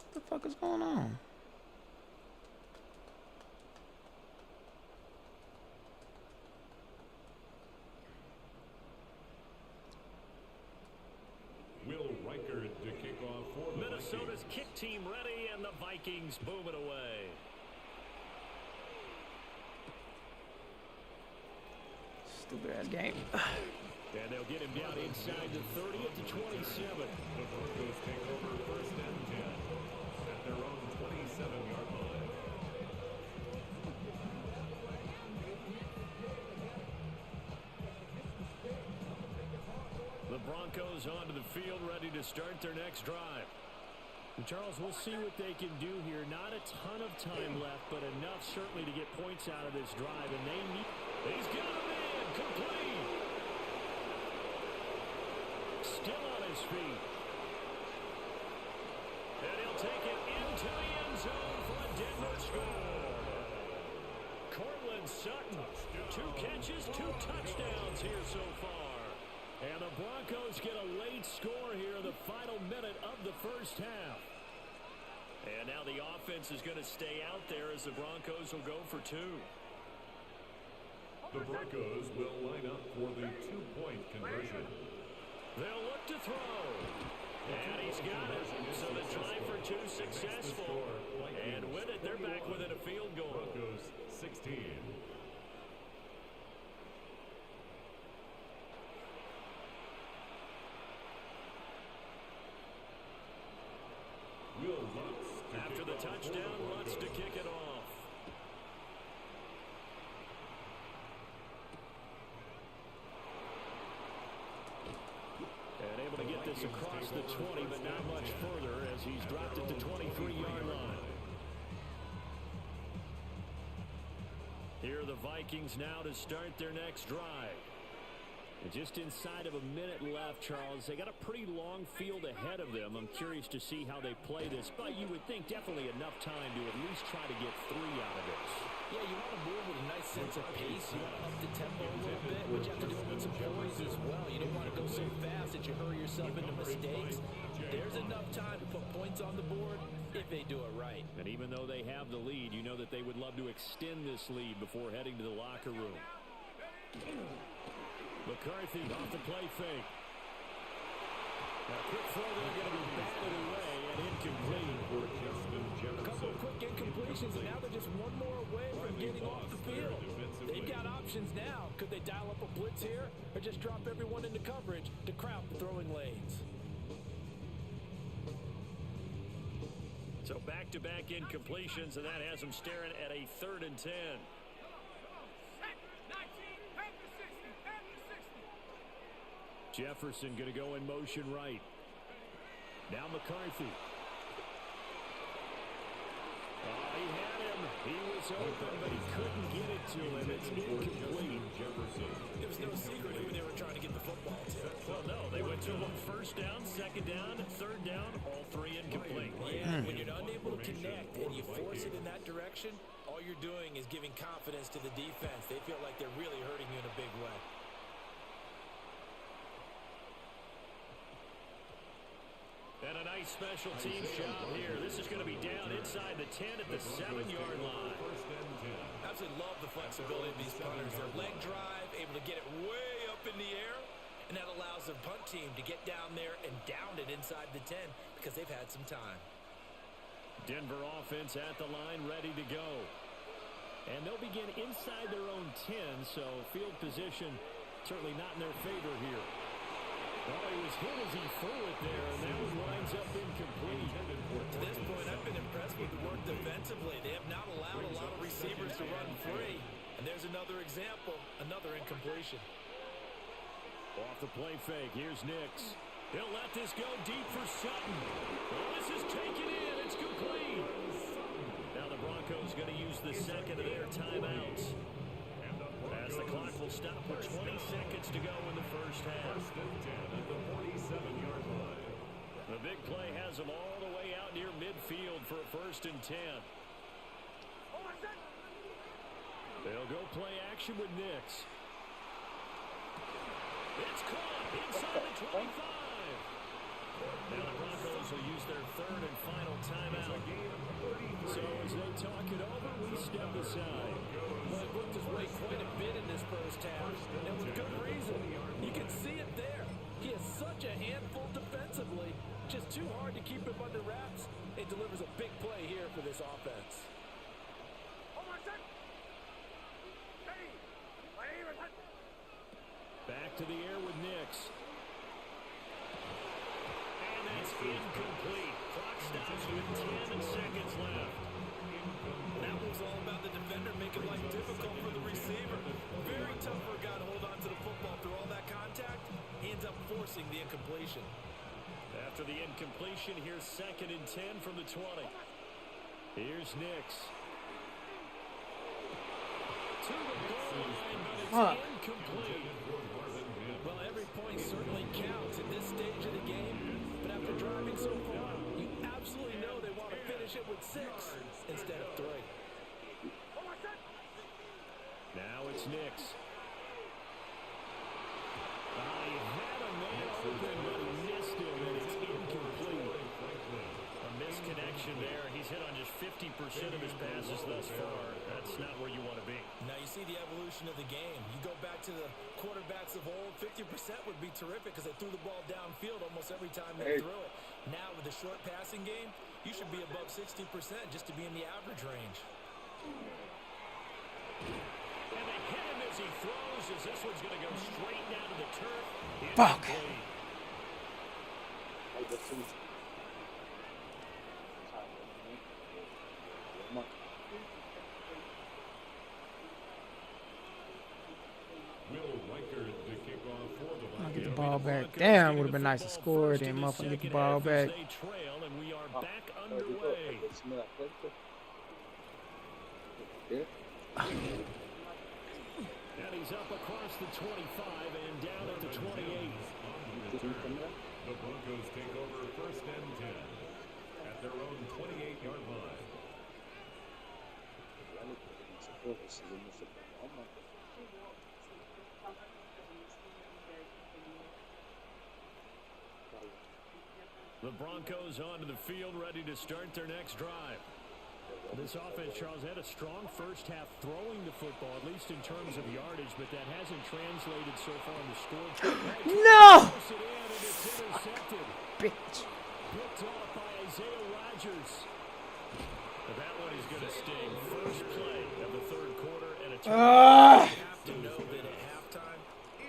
What the fuck is going on? Will Riker to kick off for the Minnesota's Vikings. kick team ready, and the Vikings move it away. Stupid ass game. And they'll get him down inside the 30 at the 27. The Broncos take over 1st and 10 at their own 27-yard line. The Broncos onto the field, ready to start their next drive. And Charles, we'll see what they can do here. Not a ton of time left, but enough certainly to get points out of this drive. And they need... He's got him in, complete. Still on his feet. And he'll take it into the end zone for a Denver score. Cortland Sutton, 2 catches, 2 touchdowns here so far. And the Broncos get a late score here in the final minute of the first half. And now the offense is going to stay out there as the Broncos will go for 2. The Broncos will line up for the 2-point conversion. They'll look to throw. And he's got it. So the try for 2 successful. And with it, they're back within a field goal. Broncos 16 touchdown Lutz to kick it off. And able to get this across the 20, but not much further as he's dropped it to 23-yard line. Here are the Vikings now to start their next drive. And just inside of a minute left, Charles. They got a pretty long field ahead of them. I'm curious to see how they play this, but you would think definitely enough time to at least try to get 3 out of this. Yeah, you want to move with a nice sense of pace. You want to up the tempo a little bit, but you have to do it with some poise as well. You don't want to go so fast that you hurry yourself into mistakes. There's enough time to put points on the board if they do it right. And even though they have the lead, you know that they would love to extend this lead before heading to the locker room. McCarthy off the play fake. A quick throw there going to be batted away and incomplete. A couple of quick incompletions, and now they're just one more away from getting off the field. They've got options now. Could they dial up a blitz here or just drop everyone into coverage to crowd the throwing lanes? So back-to-back incompletions, and that has them staring at a 3rd and 10. Jefferson going to go in motion right. Now McCarthy. Oh, he had him. He was open, but he couldn't get it to him. It's incomplete. It was no secret who they were trying to get the football to. Well, no, they went to him 1st down, 2nd down, 3rd down, all 3 incomplete. Yeah, when you're unable to connect and you force it in that direction, all you're doing is giving confidence to the defense. They feel like they're really hurting you in a big way. And a nice special teams job here. This is going to be down inside the 10 at the 7-yard line. Absolutely love the flexibility of these punters. Their leg drive, able to get it way up in the air, and that allows the punt team to get down there and down it inside the 10 because they've had some time. Denver offense at the line, ready to go. And they'll begin inside their own 10, so field position certainly not in their favor here. Oh, he was hit as he threw it there, and that one winds up incomplete. To this point, I've been impressed with the work defensively. They have not allowed a lot of receivers to run free. And there's another example, another incompletion. Off the play fake, here's Nix. He'll let this go deep for Sutton. Oh, this is taken in. It's complete. Now the Broncos going to use the second of their timeouts, as the clock will stop with 20 seconds to go in the first half. The big play has them all the way out near midfield for a 1st and 10. They'll go play action with Nix. It's caught inside the 25. Now the Broncos will use their 3rd and final timeout. So as they talk it over, we step aside. Well, it worked his way quite a bit in this first half, and with good reason. You can see it there. He has such a handful defensively, just too hard to keep him under wraps. It delivers a big play here for this offense. Back to the air with Nix. And that's incomplete. Clock stops with 10 seconds left. That was all about the defender making life difficult for the receiver. Very tough for a guy to hold on to the football through all that contact. He ends up forcing the incompletion. After the incompletion, here's 2nd and 10 from the 20. Here's Nix. To the goal line, but it's incomplete. Well, every point certainly counts at this stage of the game. But after driving so far, you absolutely know they want to finish it with 6 instead of 3. Now it's Nix. He had a man open, but he missed him, and it's incomplete. A misconnection there. He's hit on just 50% of his passes thus far. That's not where you want to be. Now you see the evolution of the game. You go back to the quarterbacks of old, 50% would be terrific because they threw the ball downfield almost every time they threw it. Now with the short passing game, you should be above 60% just to be in the average range. And they hit him as he throws, as this one's going to go straight down to the turf. Fuck. ball back. Damn, would have been nice to score. Then motherfucker get the ball back. They trail, and we are back underway. And he's up across the 25 and down at the 28. The Broncos take over 1st and 10 at their own 28-yard line. The Broncos onto the field, ready to start their next drive. This offense, Charles, had a strong first half throwing the football, at least in terms of yardage, but that hasn't translated so far in the score. No! It's intercepted. Bitch. Picked off by Isaiah Rodgers. But that one is going to sting. First play of the third quarter and a You have to know that at halftime,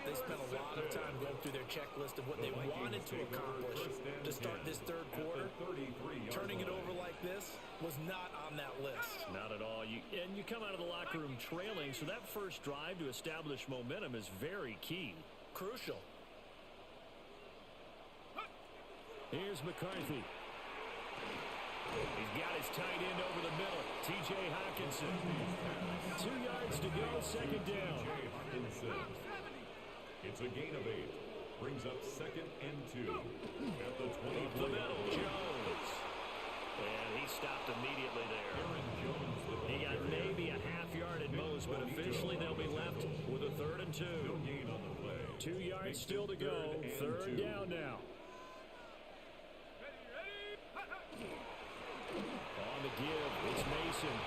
they spent a lot of time going through their checklist of what they wanted to accomplish to start this third quarter. Turning it over like this was not on that list. Not at all. You come out of the locker room trailing, so that first drive to establish momentum is very key. Crucial. Here's McCarthy. He's got his tight end over the middle. T.J. Hawkinson. 2 yards to go, second down. It's a gain of 8. Brings up 2nd and 2 at the 20. The middle, Jones. And he stopped immediately there. He got maybe a half yard at most, but officially they'll be left with a 3rd and 2. 2 yards still to go. 3rd down now. On the give, it's Mason.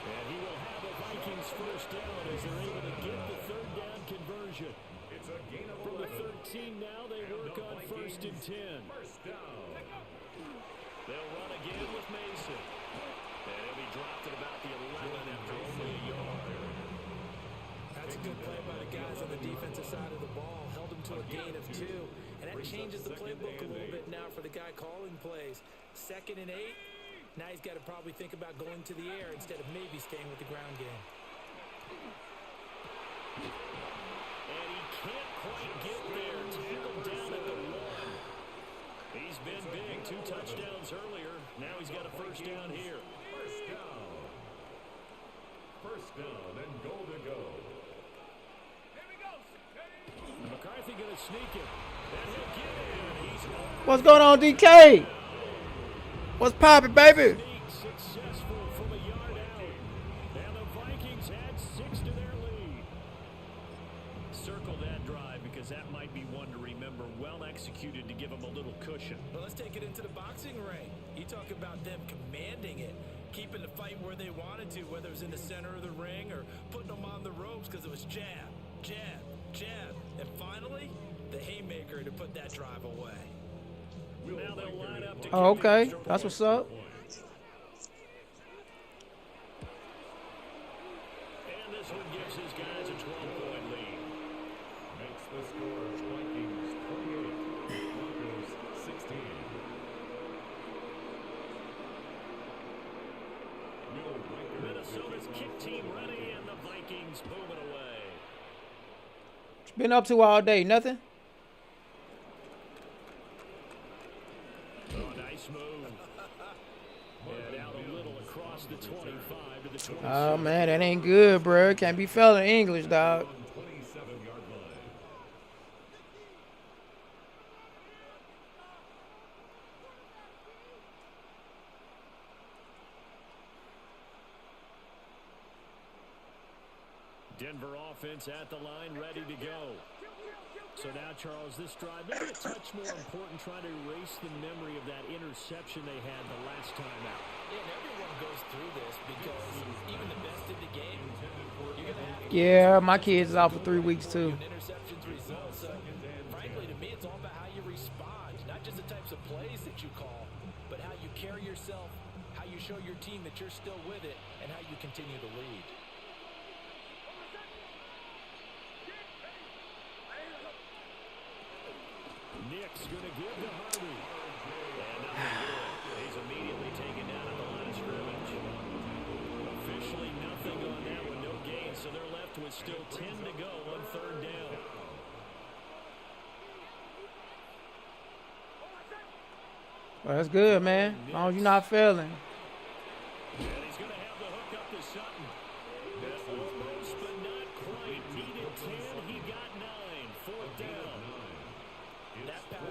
And he will have the Vikings first down as they're able to get the 3rd down conversion. It's a gain of From the 13 now, they work on 1st and 10. They'll run again with Mason. And he'll be dropped at about the 11 after only a yard. That's a good play by the guys on the defensive side of the ball. Held him to a gain of 2. And that changes the playbook a little bit now for the guy calling plays. 2nd and 8. Now he's got to probably think about going to the air instead of maybe staying with the ground game. And he can't quite get there. Tackled down at the 1. He's been big. 2 touchdowns earlier. Now he's got a first down here. First down and goal to go. McCarthy going to sneak it. And he'll get it. He's What's going on, DK? What's poppin', baby? successful from a yard out. And the Vikings add 6 to their lead. Circle that drive because that might be one to remember. Well executed to give them a little cushion. Well, let's take it into the boxing ring. You talk about them commanding it, keeping the fight where they wanted to, whether it was in the center of the ring or putting them on the ropes because it was jab, jab, jab. And finally, the haymaker to put that drive away. Now they'll line up to Oh, okay. That's what's up. And this one gives his guys a 12-point lead. Makes the score Vikings 28, Broncos 16. Minnesota's kick team ready, and the Vikings moving away. What you been up to all day? Nothing? Oh, nice move. And out a little across the 25 to the 26. Oh, man, that ain't good, bro. Can't be spelling English, dog. 27-yard line. Denver offense at the line, ready to go. So now, Charles, this drive, maybe a touch more important, trying to erase the memory of that interception they had the last time out. Yeah, and everyone goes through this because even the best in the game, you're going to have Yeah, my kid's is out for 3 weeks, too. interceptions result. So, frankly, to me, it's all about how you respond, not just the types of plays that you call, but how you carry yourself, how you show your team that you're still with it, and how you continue to lead. Nick's going to give to Harvey. And nothing good. He's immediately taken down at the line of scrimmage. Officially nothing on that one, no gain, so they're left with still 10 to go on 3rd down. Well, that's good, man. As long as you're not failing. And he's going to have the hook up to Sutton. Almost, but not quite. Needed 10. He got 9. Fourth down.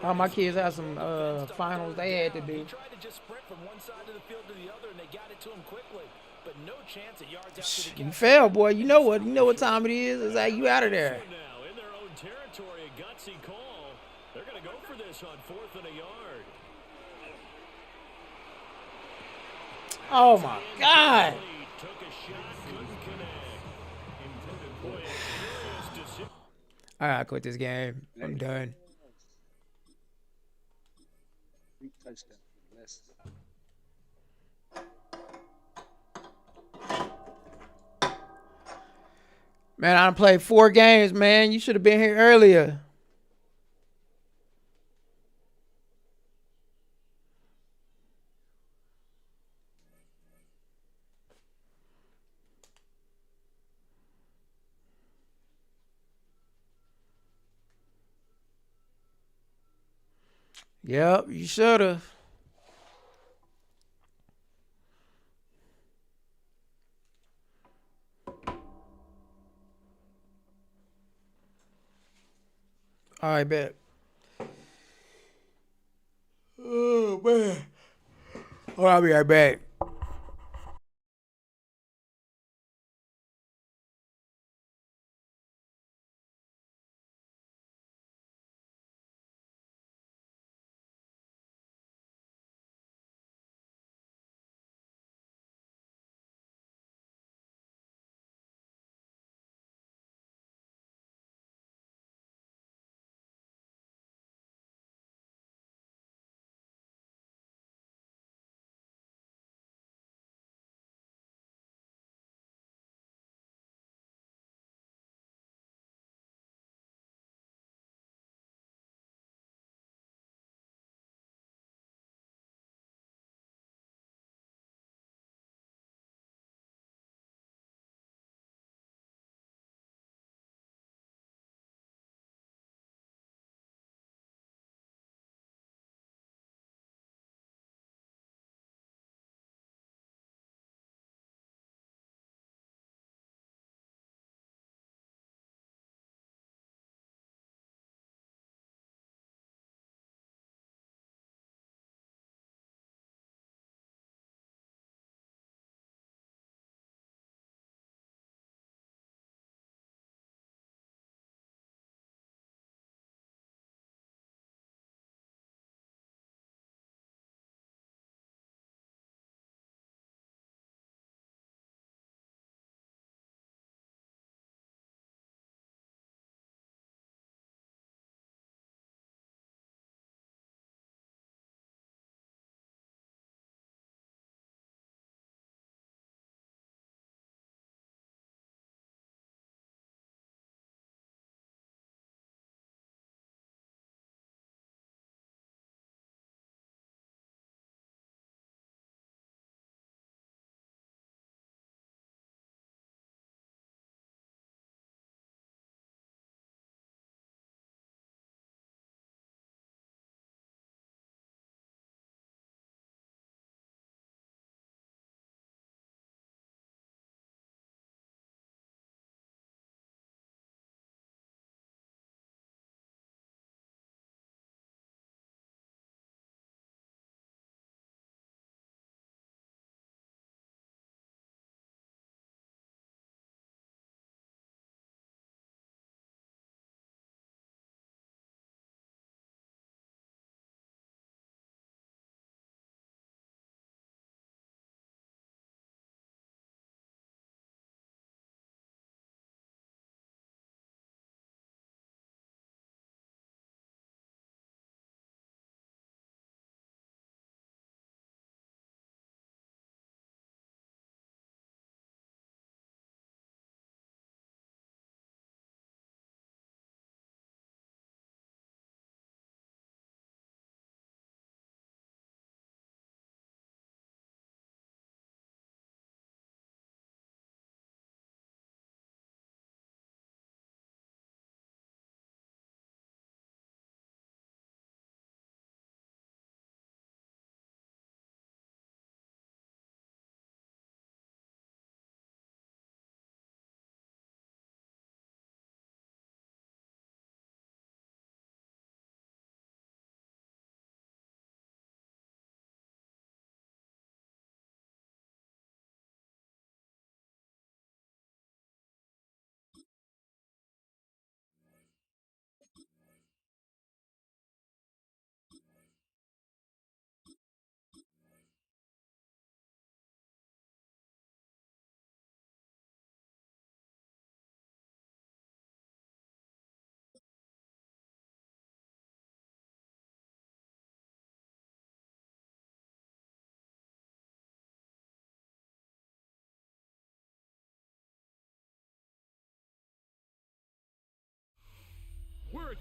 All my kids have some finals they had to do. He tried to just sprint from one side of the field to the other, and they got it to him quickly. But no chance at yards after the You catch. fail, boy. You know what? You know what time it is. It's like you out of there. Now in their own territory, a gutsy call. They're going to go for this on 4th and a yard. Oh my God. Took a shot, couldn't connect. Boy, a curious decision. I gotta quit this game. I'm done. Touchdown. Less. Man, I done played 4 games, man. You should have been here earlier. Yep, you should have. All right, bet. Oh, man. All right, I'll be right back.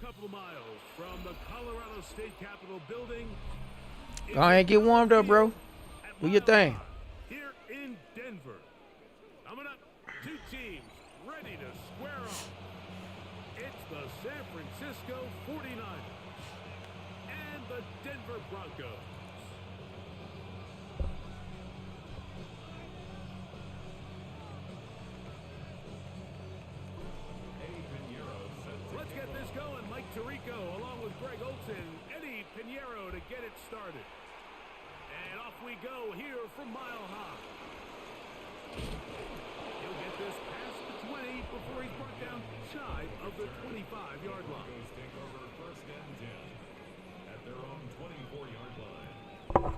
couple of miles from the Colorado State Capitol building. Go ahead, get warmed up, bro. Do your thing. Here in Denver. Coming up, two teams ready to square off. It's the San Francisco 49ers and the Denver Broncos. Let's get this going. Mike Tirico along with Greg Olson. Eddie Pinheiro to get it started. And off we go here from Mile High. He'll get this past the 20 before he's brought down shy of the 25-yard line. Take over first and 10 at their own 24-yard line.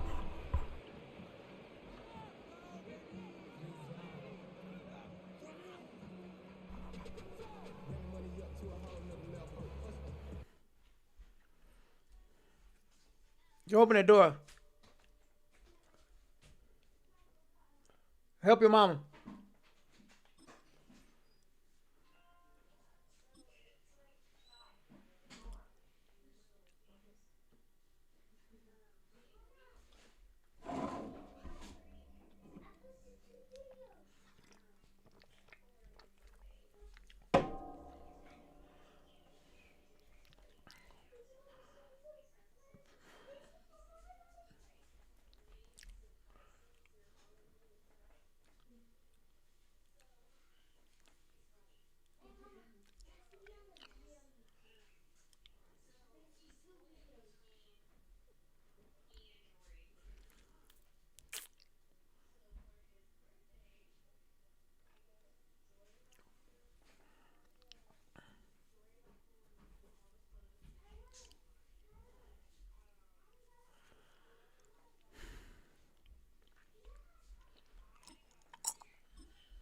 You open that door. Help your mama.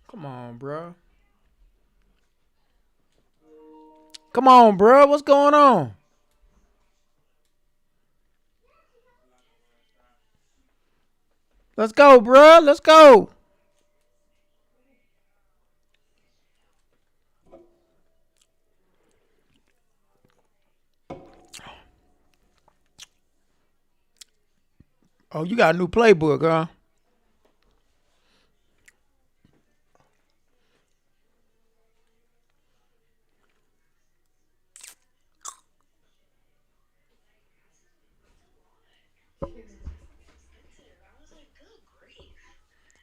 Come on, bro. Come on, bro. What's going on? Let's go, bro. Let's go. Oh, you got a new playbook, huh?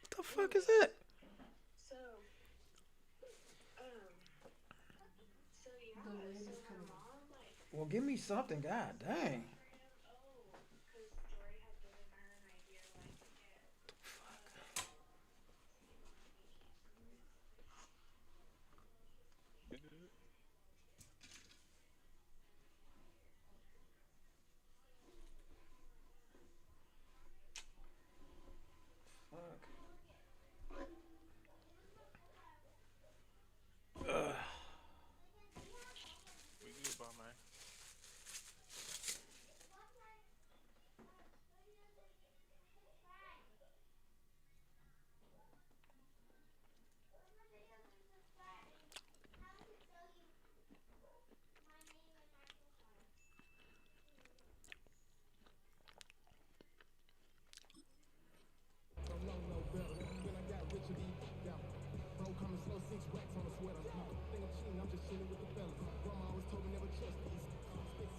What the fuck is that? Well, give me something. God dang.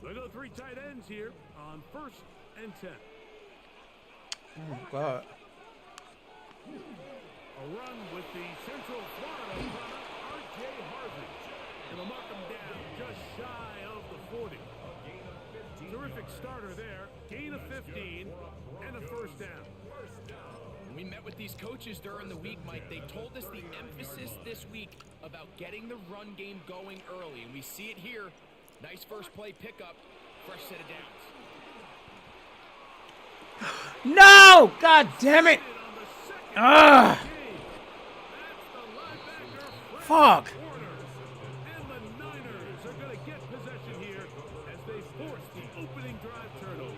They go three tight ends here on first and 10. Oh, God. A run with the Central Florida runner, R.J. Harvey. It'll mark him down just shy of the 40. Terrific starter there. Gain of 15 and a first down. We met with these coaches during the week, Mike. They told us the emphasis this week about getting the run game going early, and we see it here. Nice first play pickup, fresh set of downs. No! God damn it! Ugh! Fuck! And the Niners are going to get possession here as they force the opening drive turnover.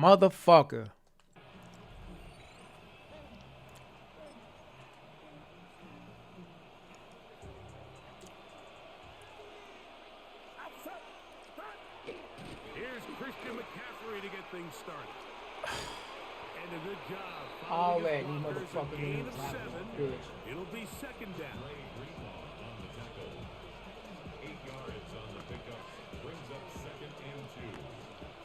Motherfucker. Here's Christian McCaffrey to get things started. And a good job. All that, Following you his blockers, a motherfucking gain niggas. of 7. Good. It'll be second down. 8 yards on the pickup. Brings up second and 2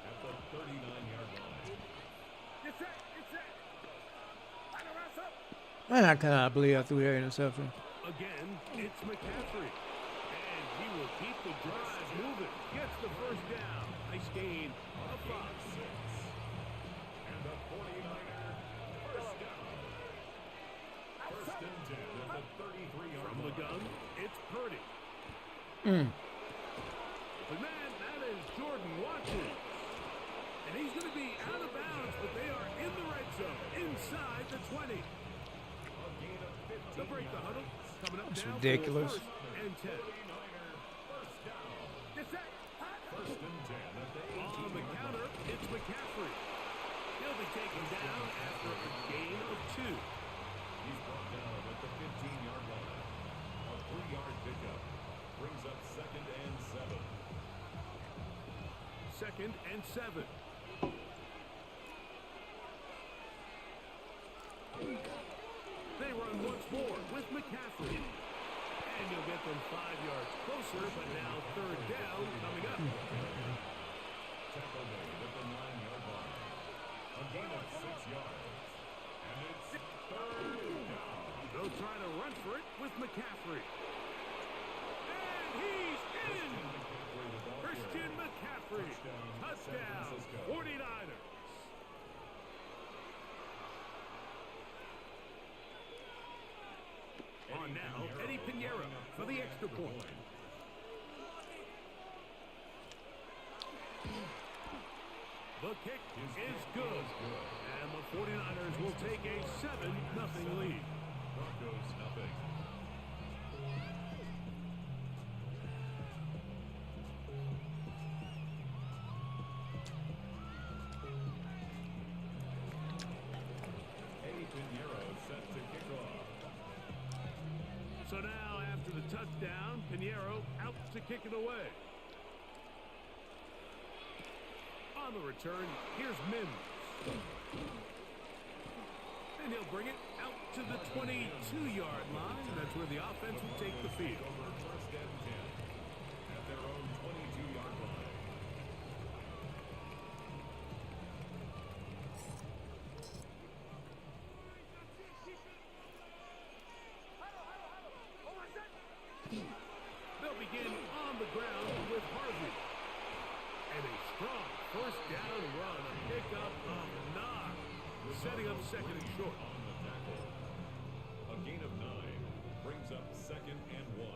at the 39-yard line. Man, I cannot believe I threw that interception. Again, it's McCaffrey. And he will keep the drive moving. Gets the first down. Nice gain of 5. And the 49er first down. First and 10 at the 33-yard From the gun, it's Purdy. But man, that is Jordan Watson. And he's going to be out of bounds, but they are in the red zone, inside the 20. They'll break the huddle. Coming up That's now ridiculous. for first and 10. First and 10 at the 18. On the counter, it's McCaffrey. He'll be taken down after a gain of 2. He's brought down at the 15-yard line. A 3-yard pickup brings up second and 7. Second and 7. They run once more with McCaffrey. And you'll get them 5 yards closer, but now third down coming up. Tackle made at the 9-yard line. A gain of 6 yards. And it's third down. They'll try to run for it with McCaffrey. And he's in! Christian McCaffrey. Touchdown, 49ers. On now, Eddie Pinheiro for the extra point. The kick is good. And the 49ers will take a 7-0 lead. Broncos nothing. Eddie Pinheiro set to kick off. So now, after the touchdown, Pinheiro out to kick it away. On the return, here's Mims. And he'll bring it out to the 22-yard line. That's where the offense will take the field. Over first and 10 at their own 22-yard line. They'll begin on the ground with Harvey. And a strong first down run, a pickup of 9, setting up second and short. On the tackle. A gain of 9 brings up second and 1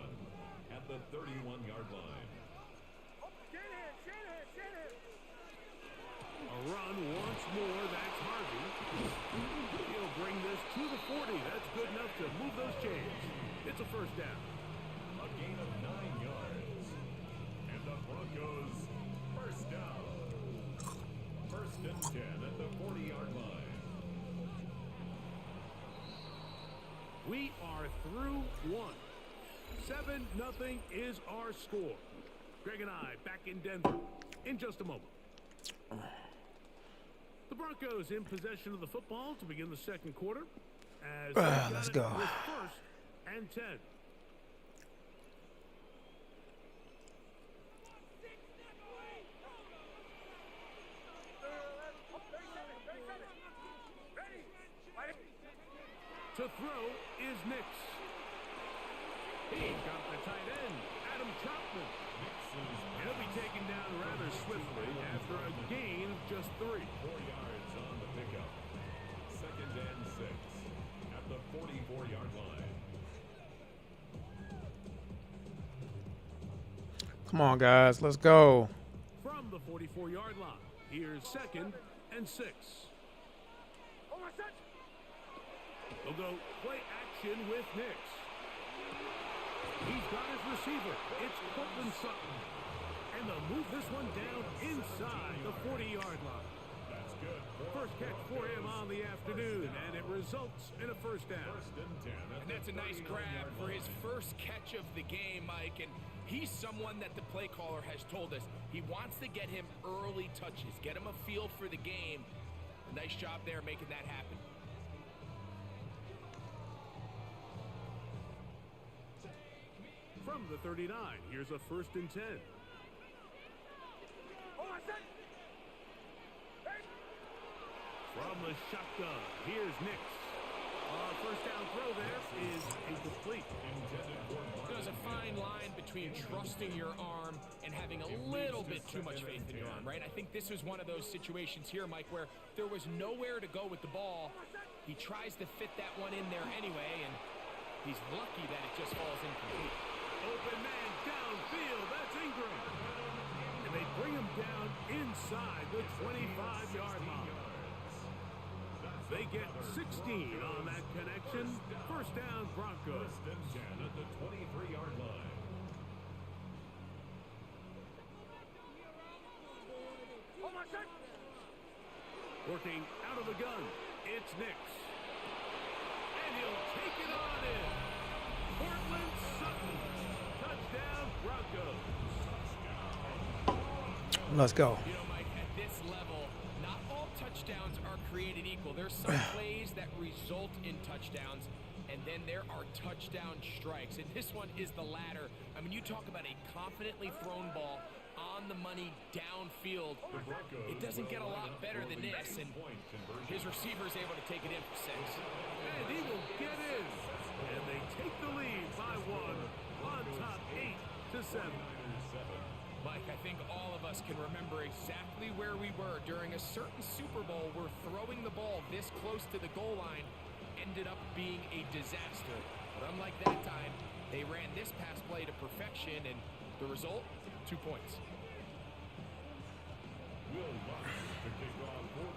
at the 31-yard line. A run once more, that's Harvey. He'll bring this to the 40. That's good enough to move those chains. It's a first down. A gain of 9 yards. And the Broncos first down. First and 10 at the 40-yard line. We are through 1. 7-0 is our score. Greg and I back in Denver in just a moment. The Broncos in possession of the football to begin the second quarter. As Let's go. With first and 10. To throw is Nix. He got the tight end, Adam Troutman. He'll be taken down rather swiftly after a gain of just 3. 4 yards on the pickup. Second and 6 at the 44-yard line. Come on, guys. Let's go. From the 44-yard line, here's second and 6. They'll go play action with Nix. He's got his receiver. It's Cortland Sutton. And they'll move this one down inside the 40-yard line. That's good. First catch for him on the afternoon, and it results in a first down. And that's a nice grab for his first catch of the game, Mike. And he's someone that the play caller has told us he wants to get him early touches, get him a feel for the game. A nice job there making that happen. From the 39, here's a 1st and 10. From the shotgun, here's Nix. First down throw there is incomplete. There's a fine line between trusting your arm and having a little bit too much faith in your arm, right? I think this was one of those situations here, Mike, where there was nowhere to go with the ball. He tries to fit that one in there anyway, and he's lucky that it just falls incomplete. Open man downfield, that's Ingram. And they bring him down inside the 25-yard line. They get 16 on that connection. First down, Broncos. First and 10 at the 23-yard line. Working out of the gun, it's Nix. And he'll take it on in. Portland Sutton. Touchdown, Broncos. Let's go. You know, Mike, at this level, not all touchdowns are created equal. There's some plays that result in touchdowns, and then there are touchdown strikes. And this one is the latter. I mean, you talk about a confidently thrown ball on the money downfield. It doesn't get a lot better than this, and his receiver is able to take it in for 6. And he will get in. And they take the lead by 1 on top 8-7. Mike, I think all of us can remember exactly where we were during a certain Super Bowl where throwing the ball this close to the goal line ended up being a disaster. But unlike that time, they ran this pass play to perfection, and the result, 2 points.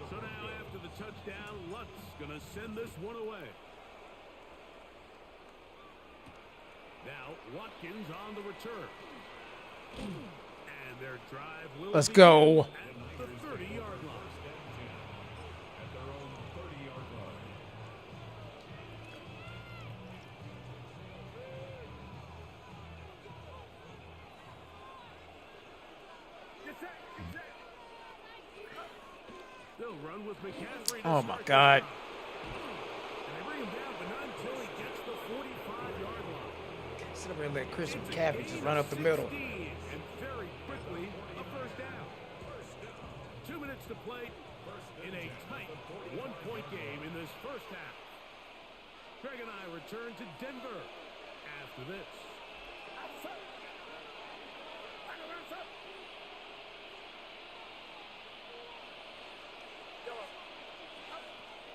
So now after the touchdown, Lutz gonna send this one away. Now Watkins on the return. And their drive will Let's go. At the 30-yard line. At their own 30-yard line. They'll run with McCaffrey. Oh my God. And they bring him down, but not until he gets the 45-yard line. Sit up here and let Christian McCaffrey just run up the middle. And very quickly, a first down. 2 minutes to play in a tight one-point game in this first half. Greg and I return to Denver after this.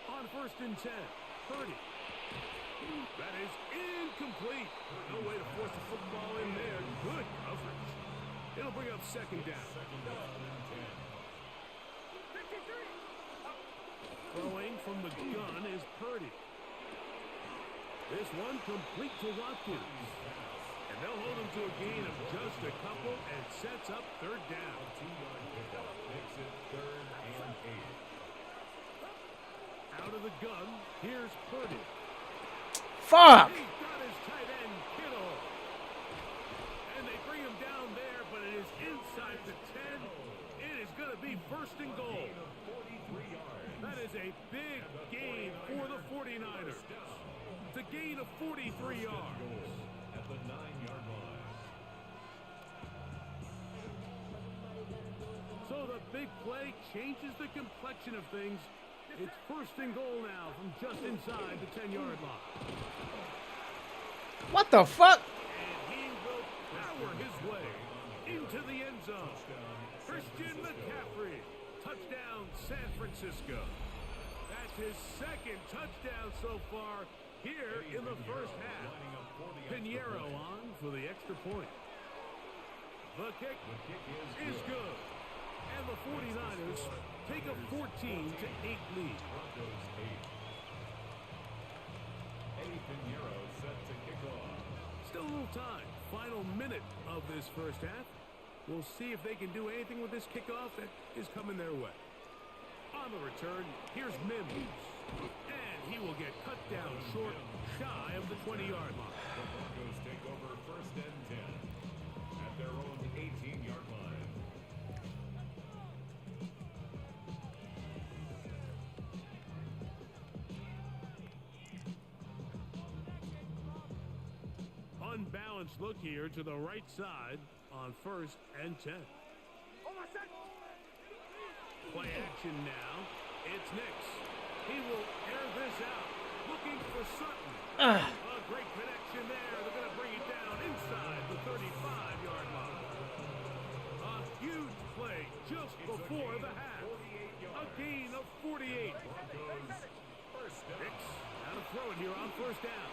On 1st and 10, Purdy. That is incomplete. No way to force the football in there. Good coverage. It'll bring up 2nd down. Throwing from the gun is Purdy. This one complete to Watkins. And they'll hold him to a gain of just a couple and sets up 3rd down. 2-yard pickup makes it 3rd and 8. Out of the gun, here's Purdy. Fuck. He's got his tight end, Kittle. And they bring him down there, but it is inside the 10. It is going to be 1st and goal. That is a big gain for the 49ers. It's a gain of 43 yards. At the 9-yard line. So the big play changes the complexion of things. It's 1st and goal now from just inside the 10-yard line. What the fuck? And he will power his way into the end zone. Christian McCaffrey. Touchdown, San Francisco. That's his 2nd touchdown so far here in the first half. Pinheiro on for the extra point. The kick is good. And the 49ers take a 14-8 lead. Broncos 8. Eddie Pinheiro set to kick off. Still a little time. Final minute of this first half. We'll see if they can do anything with this kickoff that is coming their way. On the return, here's Mims. And he will get cut down short, shy of the 20-yard line. The Broncos take over 1st and 10 at their own 18-yard line. Unbalanced look here to the right side on 1st and 10. Play action now. It's Nix. He will air this out. Looking for Sutton. A great connection there. They're going to bring it down inside the 35-yard line. A huge play just before the half. A gain of 48. Nix out of throw it here on 1st down.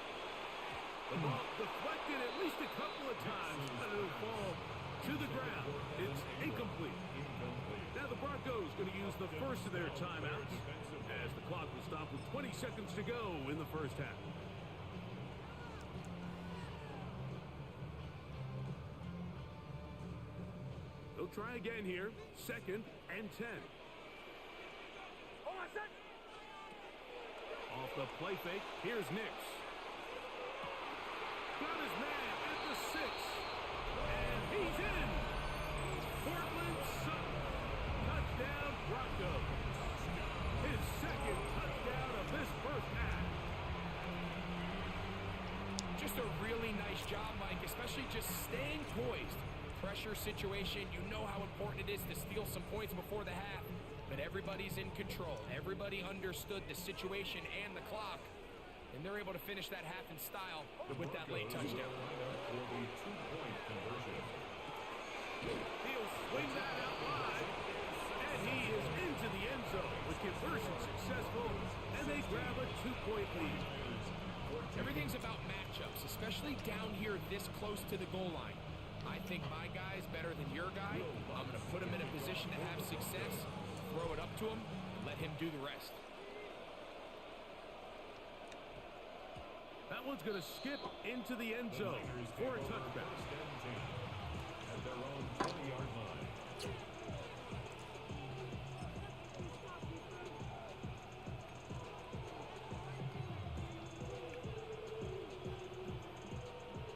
The ball deflected at least a couple of times, but it'll fall to the ground. It's incomplete. Now the Broncos going to use the first of their timeouts as the clock will stop with 20 seconds to go in the 1st half. They'll try again here. 2nd and 10. Off the play fake, here's Nix. Got his man at the 6. And he's in. Portland Sutton. Touchdown Broncos. His 2nd touchdown of this 1st half. Just a really nice job, Mike, especially just staying poised. Pressure situation, you know how important it is to steal some points before the half, but everybody's in control. Everybody understood the situation and the clock, and they're able to finish that half in style with that late touchdown. He'll swing that out wide, and he is into the end zone with conversion successful, and they grab a 2-point lead. Everything's about matchups, especially down here this close to the goal line. I think my guy's better than your guy. I'm going to put him in a position to have success, throw it up to him, and let him do the rest. That one's going to skip into the end zone for a touchback. At their own 20-yard line.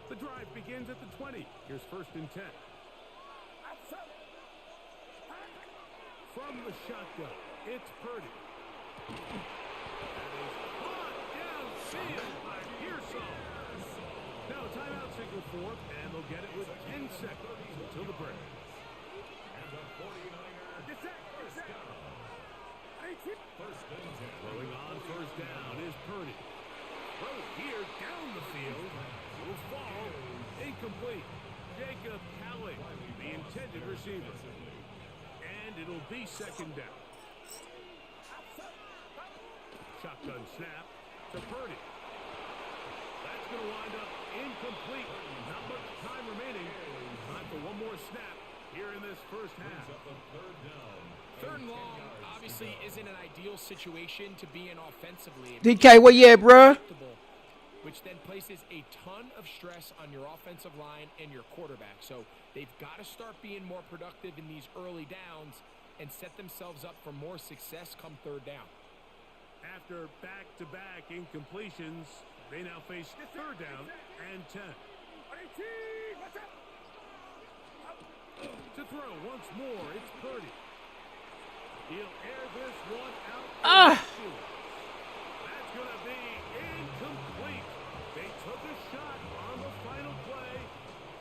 The drive begins at the 20. Here's 1st and 10. From the shotgun, it's Purdy. That is caught downfield by Pearsall. Now a timeout signal for, and they'll get it with 10 seconds until the break. And the 49ers first down. 1st and 10. Throwing on 1st down is Purdy. Throw here down the field. Will fall. Incomplete. Jacob Halleck, the intended receiver. And it'll be 2nd down. Shotgun snap to Purdy. That's going to wind up incomplete. Not much time remaining. Time for one more snap here in this 1st half. 3rd and long obviously isn't an ideal situation to be in offensively. DK, where you at, bruh? Which then places a ton of stress on your offensive line and your quarterback. So they've got to start being more productive in these early downs and set themselves up for more success come 3rd down. After back-to-back incompletions, they now face 3rd down and 10. To throw once more, it's Purdy. He'll air this one out. That's going to be incomplete. They took a shot on the final play.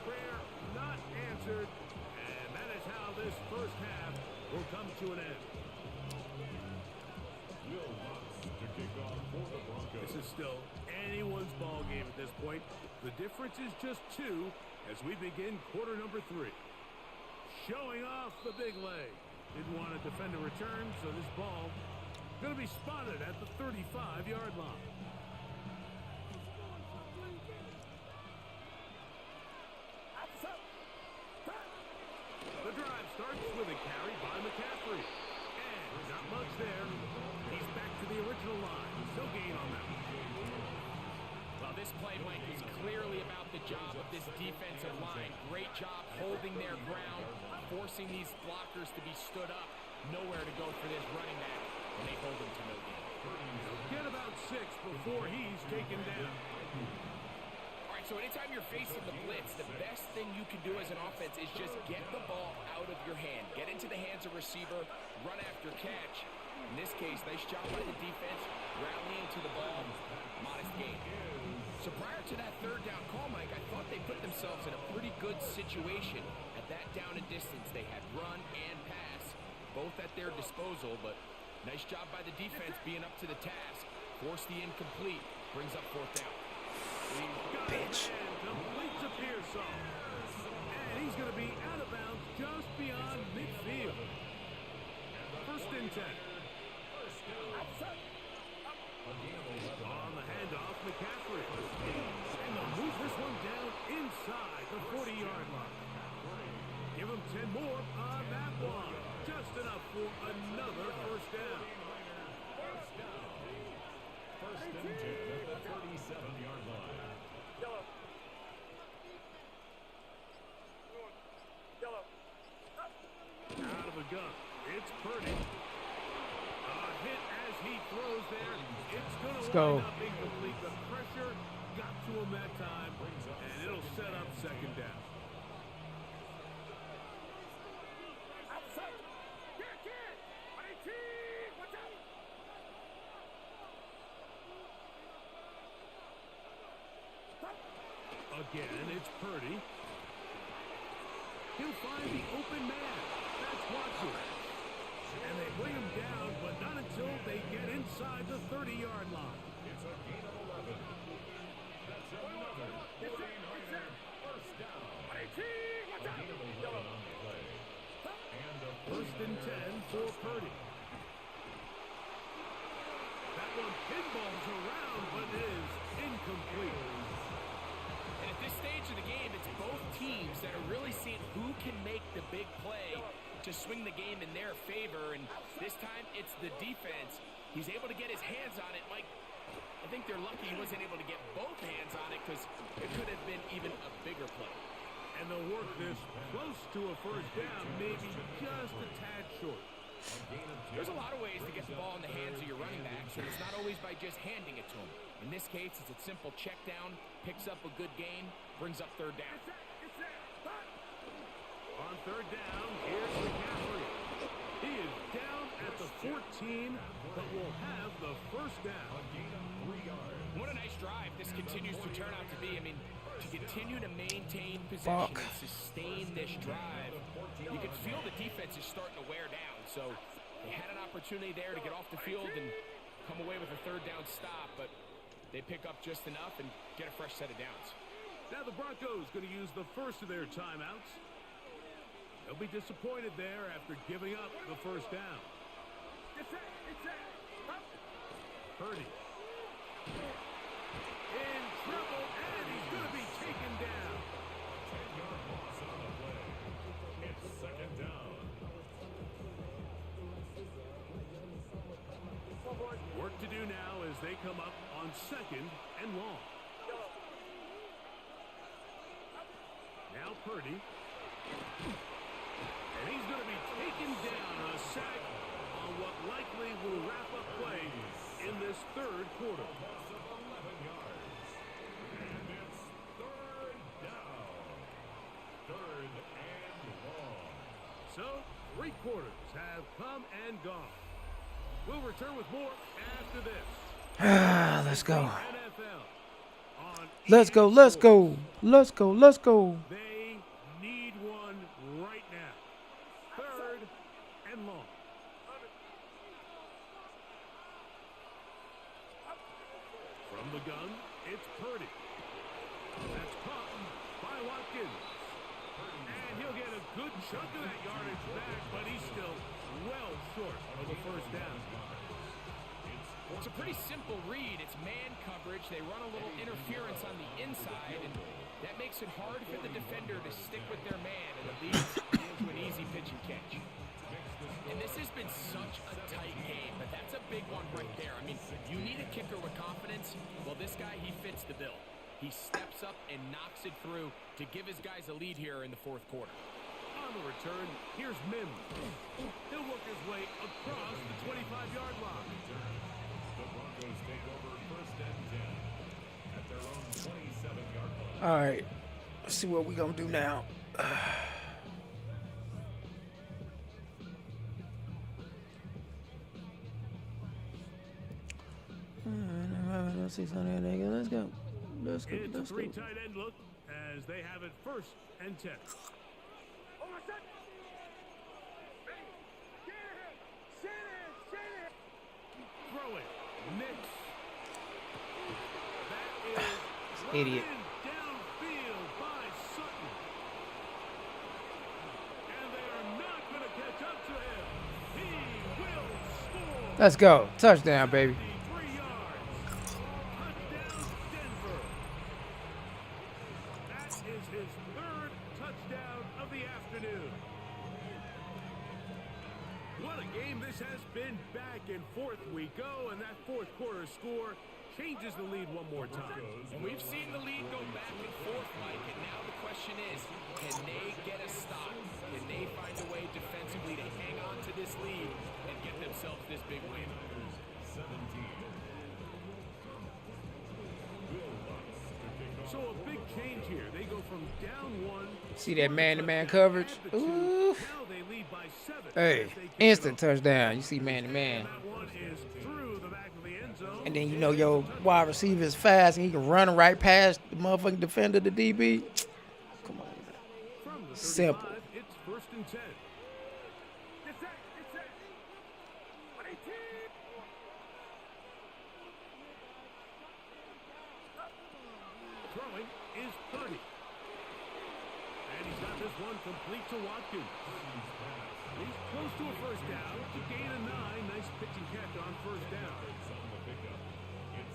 Prayer not answered. And that is how this 1st half will come to an end. This is still anyone's ball game at this point. The difference is just 2 as we begin quarter number 3. Showing off the big leg. Didn't want to defend a return, so this ball going to be spotted at the 35-yard line. The drive starts with a carry by McCaffrey. And not much there. He's back to the original line. No gain on that. Well, this play, Mike, is clearly about the job of this defensive line. Great job holding their ground, forcing these blockers to be stood up. Nowhere to go for this running back, and they hold him to no gain. Get about 6 before he's taken down. All right, so anytime you're facing the blitz, the best thing you can do as an offense is just get the ball out of your hand. Get into the hands of receiver, run after catch. In this case, nice job by the defense, rallying to the ball, modest gain. So prior to that third down call, Mike, I thought they put themselves in a pretty good situation. At that down and distance, they had run and pass, both at their disposal, but nice job by the defense being up to the task. Force the incomplete, brings up fourth down. Bitch. Completes a Pearsall. And he's going to be out of bounds just beyond midfield. First and 10. On the handoff, McCaffrey. And they'll move this one down inside the 40-yard line. Give him 10 more on that one. Just enough for another first down. First and 10 at the 37-yard line. Out of the gun. It's Purdy. A hit as he throws there. It's going to wind up incomplete. The pressure got to him that time, and it'll set up second down. Again, it's Purdy. He'll find the open man. That's Watson. And they bring him down, but not until they get inside the 30-yard line. It's a gain of 11. That's another 49er first down. A gain of 11 on the play. And a First and 10 for Purdy. That one pinballs around, but is incomplete. And at this stage of the game, it's both teams that are really seeing who can make the big play to swing the game in their favor. And this time, it's the defense. He's able to get his hands on it. Mike, I think they're lucky he wasn't able to get both hands on it because it could have been even a bigger play. And they'll work this close to a first down, maybe just a tad short. There's a lot of ways to get the ball in the hands of your running backs, and it's not always by just handing it to them. In this case, it's a simple check down, picks up a good gain, brings up third down. On third down, here's McCaffrey. He is down at the 14, but will have the first down. What a nice drive this continues to turn out to be. I mean, to continue to maintain possession and sustain this drive, you can feel the defense is starting to wear down. So they had an opportunity there to get off the field and come away with a third down stop, but they pick up just enough and get a fresh set of downs. Now the Broncos going to use the first of their timeouts. They'll be disappointed there after giving up the first down. Purdy. In trouble, and he's going to be taken down. 10-yard loss on the play. It's second down. Work to do now as they come up on second and long. Now Purdy. And he's going to be taken down, a sack on what likely will wrap up play in this third quarter. Loss of 11 yards. And it's third down. Third and long. So, 3 quarters have come and gone. We'll return with more after this. Let's go. NFL on Let's go. Let's go. Let's go. Let's go. They need one right now. Third and long. From the gun, it's Purdy. That's caught by Watkins. And he'll get a good chunk of that yardage back, but he's still well short of the first down. It's a pretty simple read. It's man coverage. They run a little interference on the inside, and that makes it hard for the defender to stick with their man, and it leads to an easy pitch and catch. And this has been such a tight game, but that's a big one right there. I mean, you need a kicker with confidence. Well, this guy, he fits the bill. He steps up and knocks it through to give his guys a lead here in the fourth quarter. On On the return, here's Mims. He'll work his way across the 25-yard line. The Broncos take over first and 10 at their own 27-yard line. All right. Let's see what we gonna do now. Let's go. It's a three tight end look as they have it first and 10. Throw it. Mix. That is Idiot. downfield by Sutton. And they are not going to catch up to him. He will score. Let's go. Touchdown, baby. 3 yards. Touchdown, Denver. That is his third touchdown of the afternoon. What a game this has been. Back and forth we go, and that fourth quarter score changes the lead one more time. And we've seen the lead go back and forth, Mike, and now the question is, can they get a stop? Can they find a way defensively to hang on to this lead and get themselves this big win? 17. So a big change here. They go from down 1. See that man-to-man coverage? Ooh. Now they lead by 7. Hey, instant touchdown. You see man-to-man. That one is through the back of the end zone. And then, you know, your wide receiver is fast and he can run right past the motherfucking defender, the DB. Come on, man. From the 35, Simple. It's first and 10. Throwing is Purdy. And he's got this one complete to Watkins. He's close to a first down. To gain a 9. Nice pitch and catch on first down.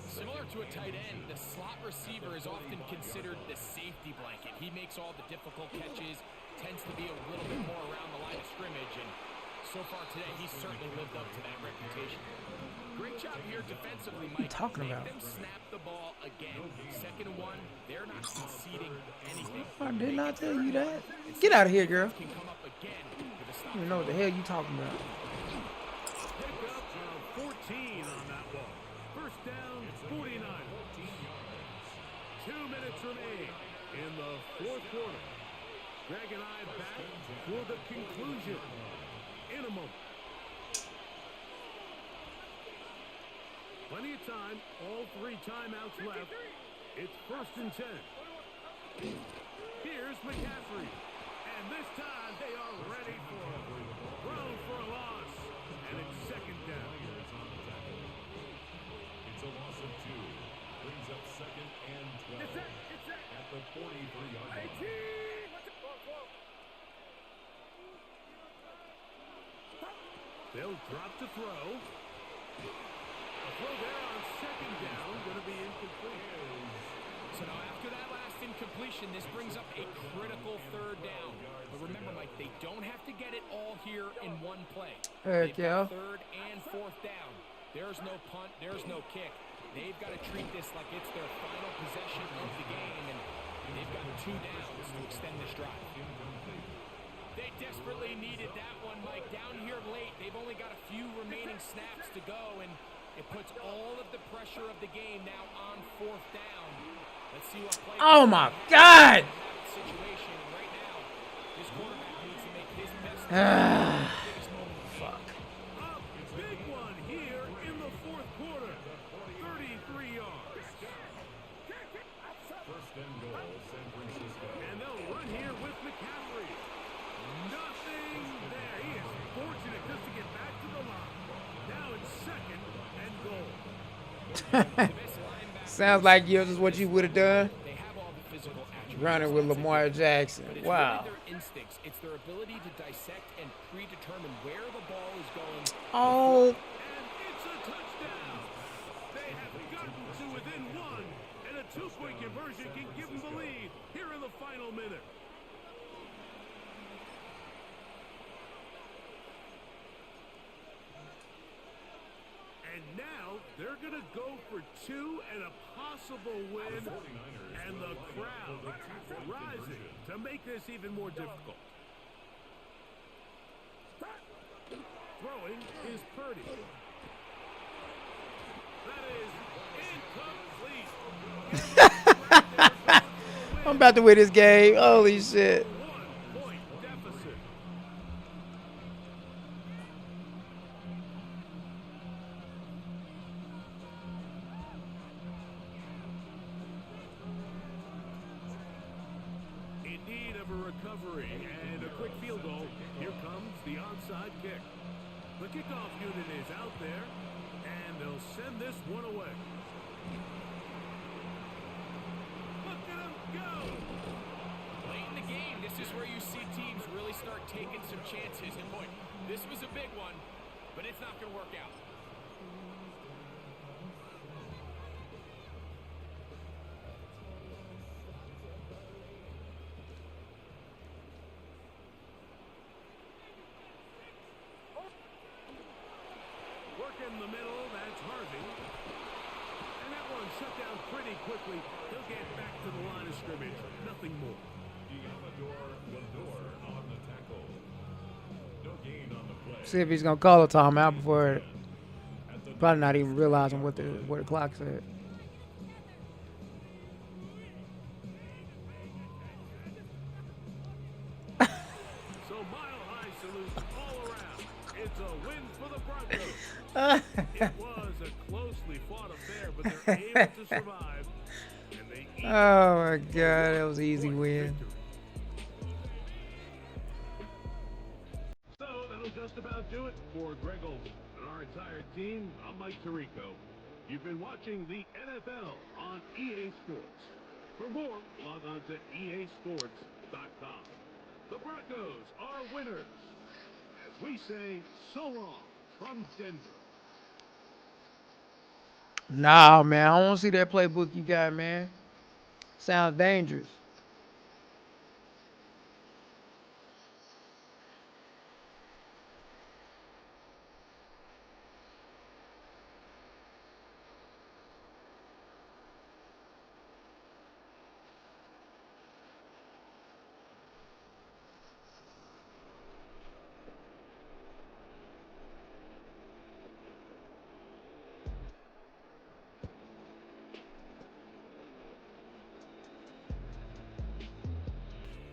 Similar to a tight end, the slot receiver is often considered the safety blanket. He makes all the difficult catches, tends to be a little bit more around the line of scrimmage, and so far today, he's certainly lived up to that reputation. Great job here defensively, Mike. What are you talking about? Make them snap the ball again. 2nd and 1, they're not conceding anything. I did not tell you that. Get out of here, girl. Can come up again with a stop. You know what the hell you talking about. Pick up 14 on that one. First down, 49. 2 minutes remain in the fourth quarter. Greg and I back for the conclusion in a moment. Plenty of time, all 3 timeouts left. It's first and 10. Here's McCaffrey. And this time they are ready for him. Thrown for a loss. And it's second down. It's a loss of 2. Brings up second and 12 at the 43-yard line. They'll drop to throw. A throw there on second down. Going to be incomplete. So now after that last incompletion, this brings up a critical 3rd down. But remember, Mike, they don't have to get it all here in one play. Heck yeah. 3rd and 4th down. There's no punt. There's no kick. They've got to treat this like it's their final possession of the game, and they've got 2 downs to extend this drive. They desperately needed that one, Mike. Down here late, they've only got a few remaining snaps to go, and it puts all of the pressure of the game now on 4th down. Let's see what play. Oh, my God. Situation right now. This quarterback needs to make his best. Fuck. A big one here in the fourth quarter. 33 yards. First and goal, San Francisco. And they'll run here with McCaffrey. Nothing there. He is fortunate just to get back to the line. Now it's second and goal. Sounds like yours is what you would have done. They have all the physical attributes. Running with Lamar Jackson. But it's Wow. really their instincts. It's their ability to dissect and predetermine where the ball is going. Oh. And it's a touchdown. They have gotten to within 1, and a 2-point conversion can give them the lead here in the final minute. And now they're going to go for 2 and a possible win. And the crowd rising to make this even more difficult. Throwing is Purdy. That is incomplete. I'm about to win this game. Holy shit. 1-point deficit. In need of a recovery and a quick field goal. Here comes the onside kick. The kickoff unit is out there, and they'll send this one away. Look at him go! Late in the game, this is where you see teams really start taking some chances. And boy, this was a big one, but it's not going to work out. Work in the middle, that's Harvey. And that one shut down pretty quickly. He'll get back to the line of scrimmage. Nothing more. Lindor on the tackle. No gain on the play. See if he's gonna call a timeout before. Probably not even realizing what the clock said. So mile-high salute all around. It's a win for the Broncos. It was a closely fought affair, but they're able to survive. And they Oh my god, that was an easy win. So that'll just about do it for Greg Olson and our entire team. I'm Mike Tirico. You've been watching the NFL on EA Sports. For more, log on to easports.com. The Broncos are winners. As we say, so long from Denver. Nah, man, I don't want to see that playbook you got, man. Sounds dangerous.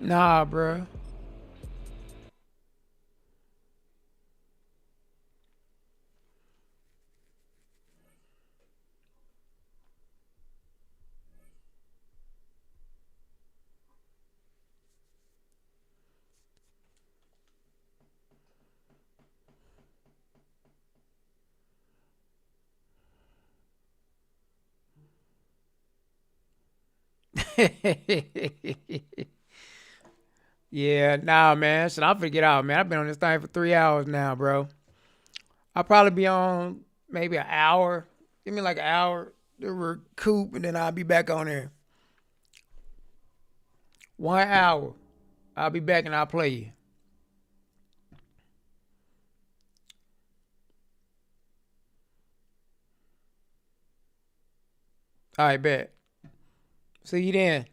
Nah, bruh. Yeah, nah, man. Shit, I'll figure it out, man. I've been on this thing for 3 hours now, bro. I'll probably be on maybe an hour. Give me like an hour to recoup, and then I'll be back on there. 1 hour. I'll be back and I'll play you. All right, bet. See you then.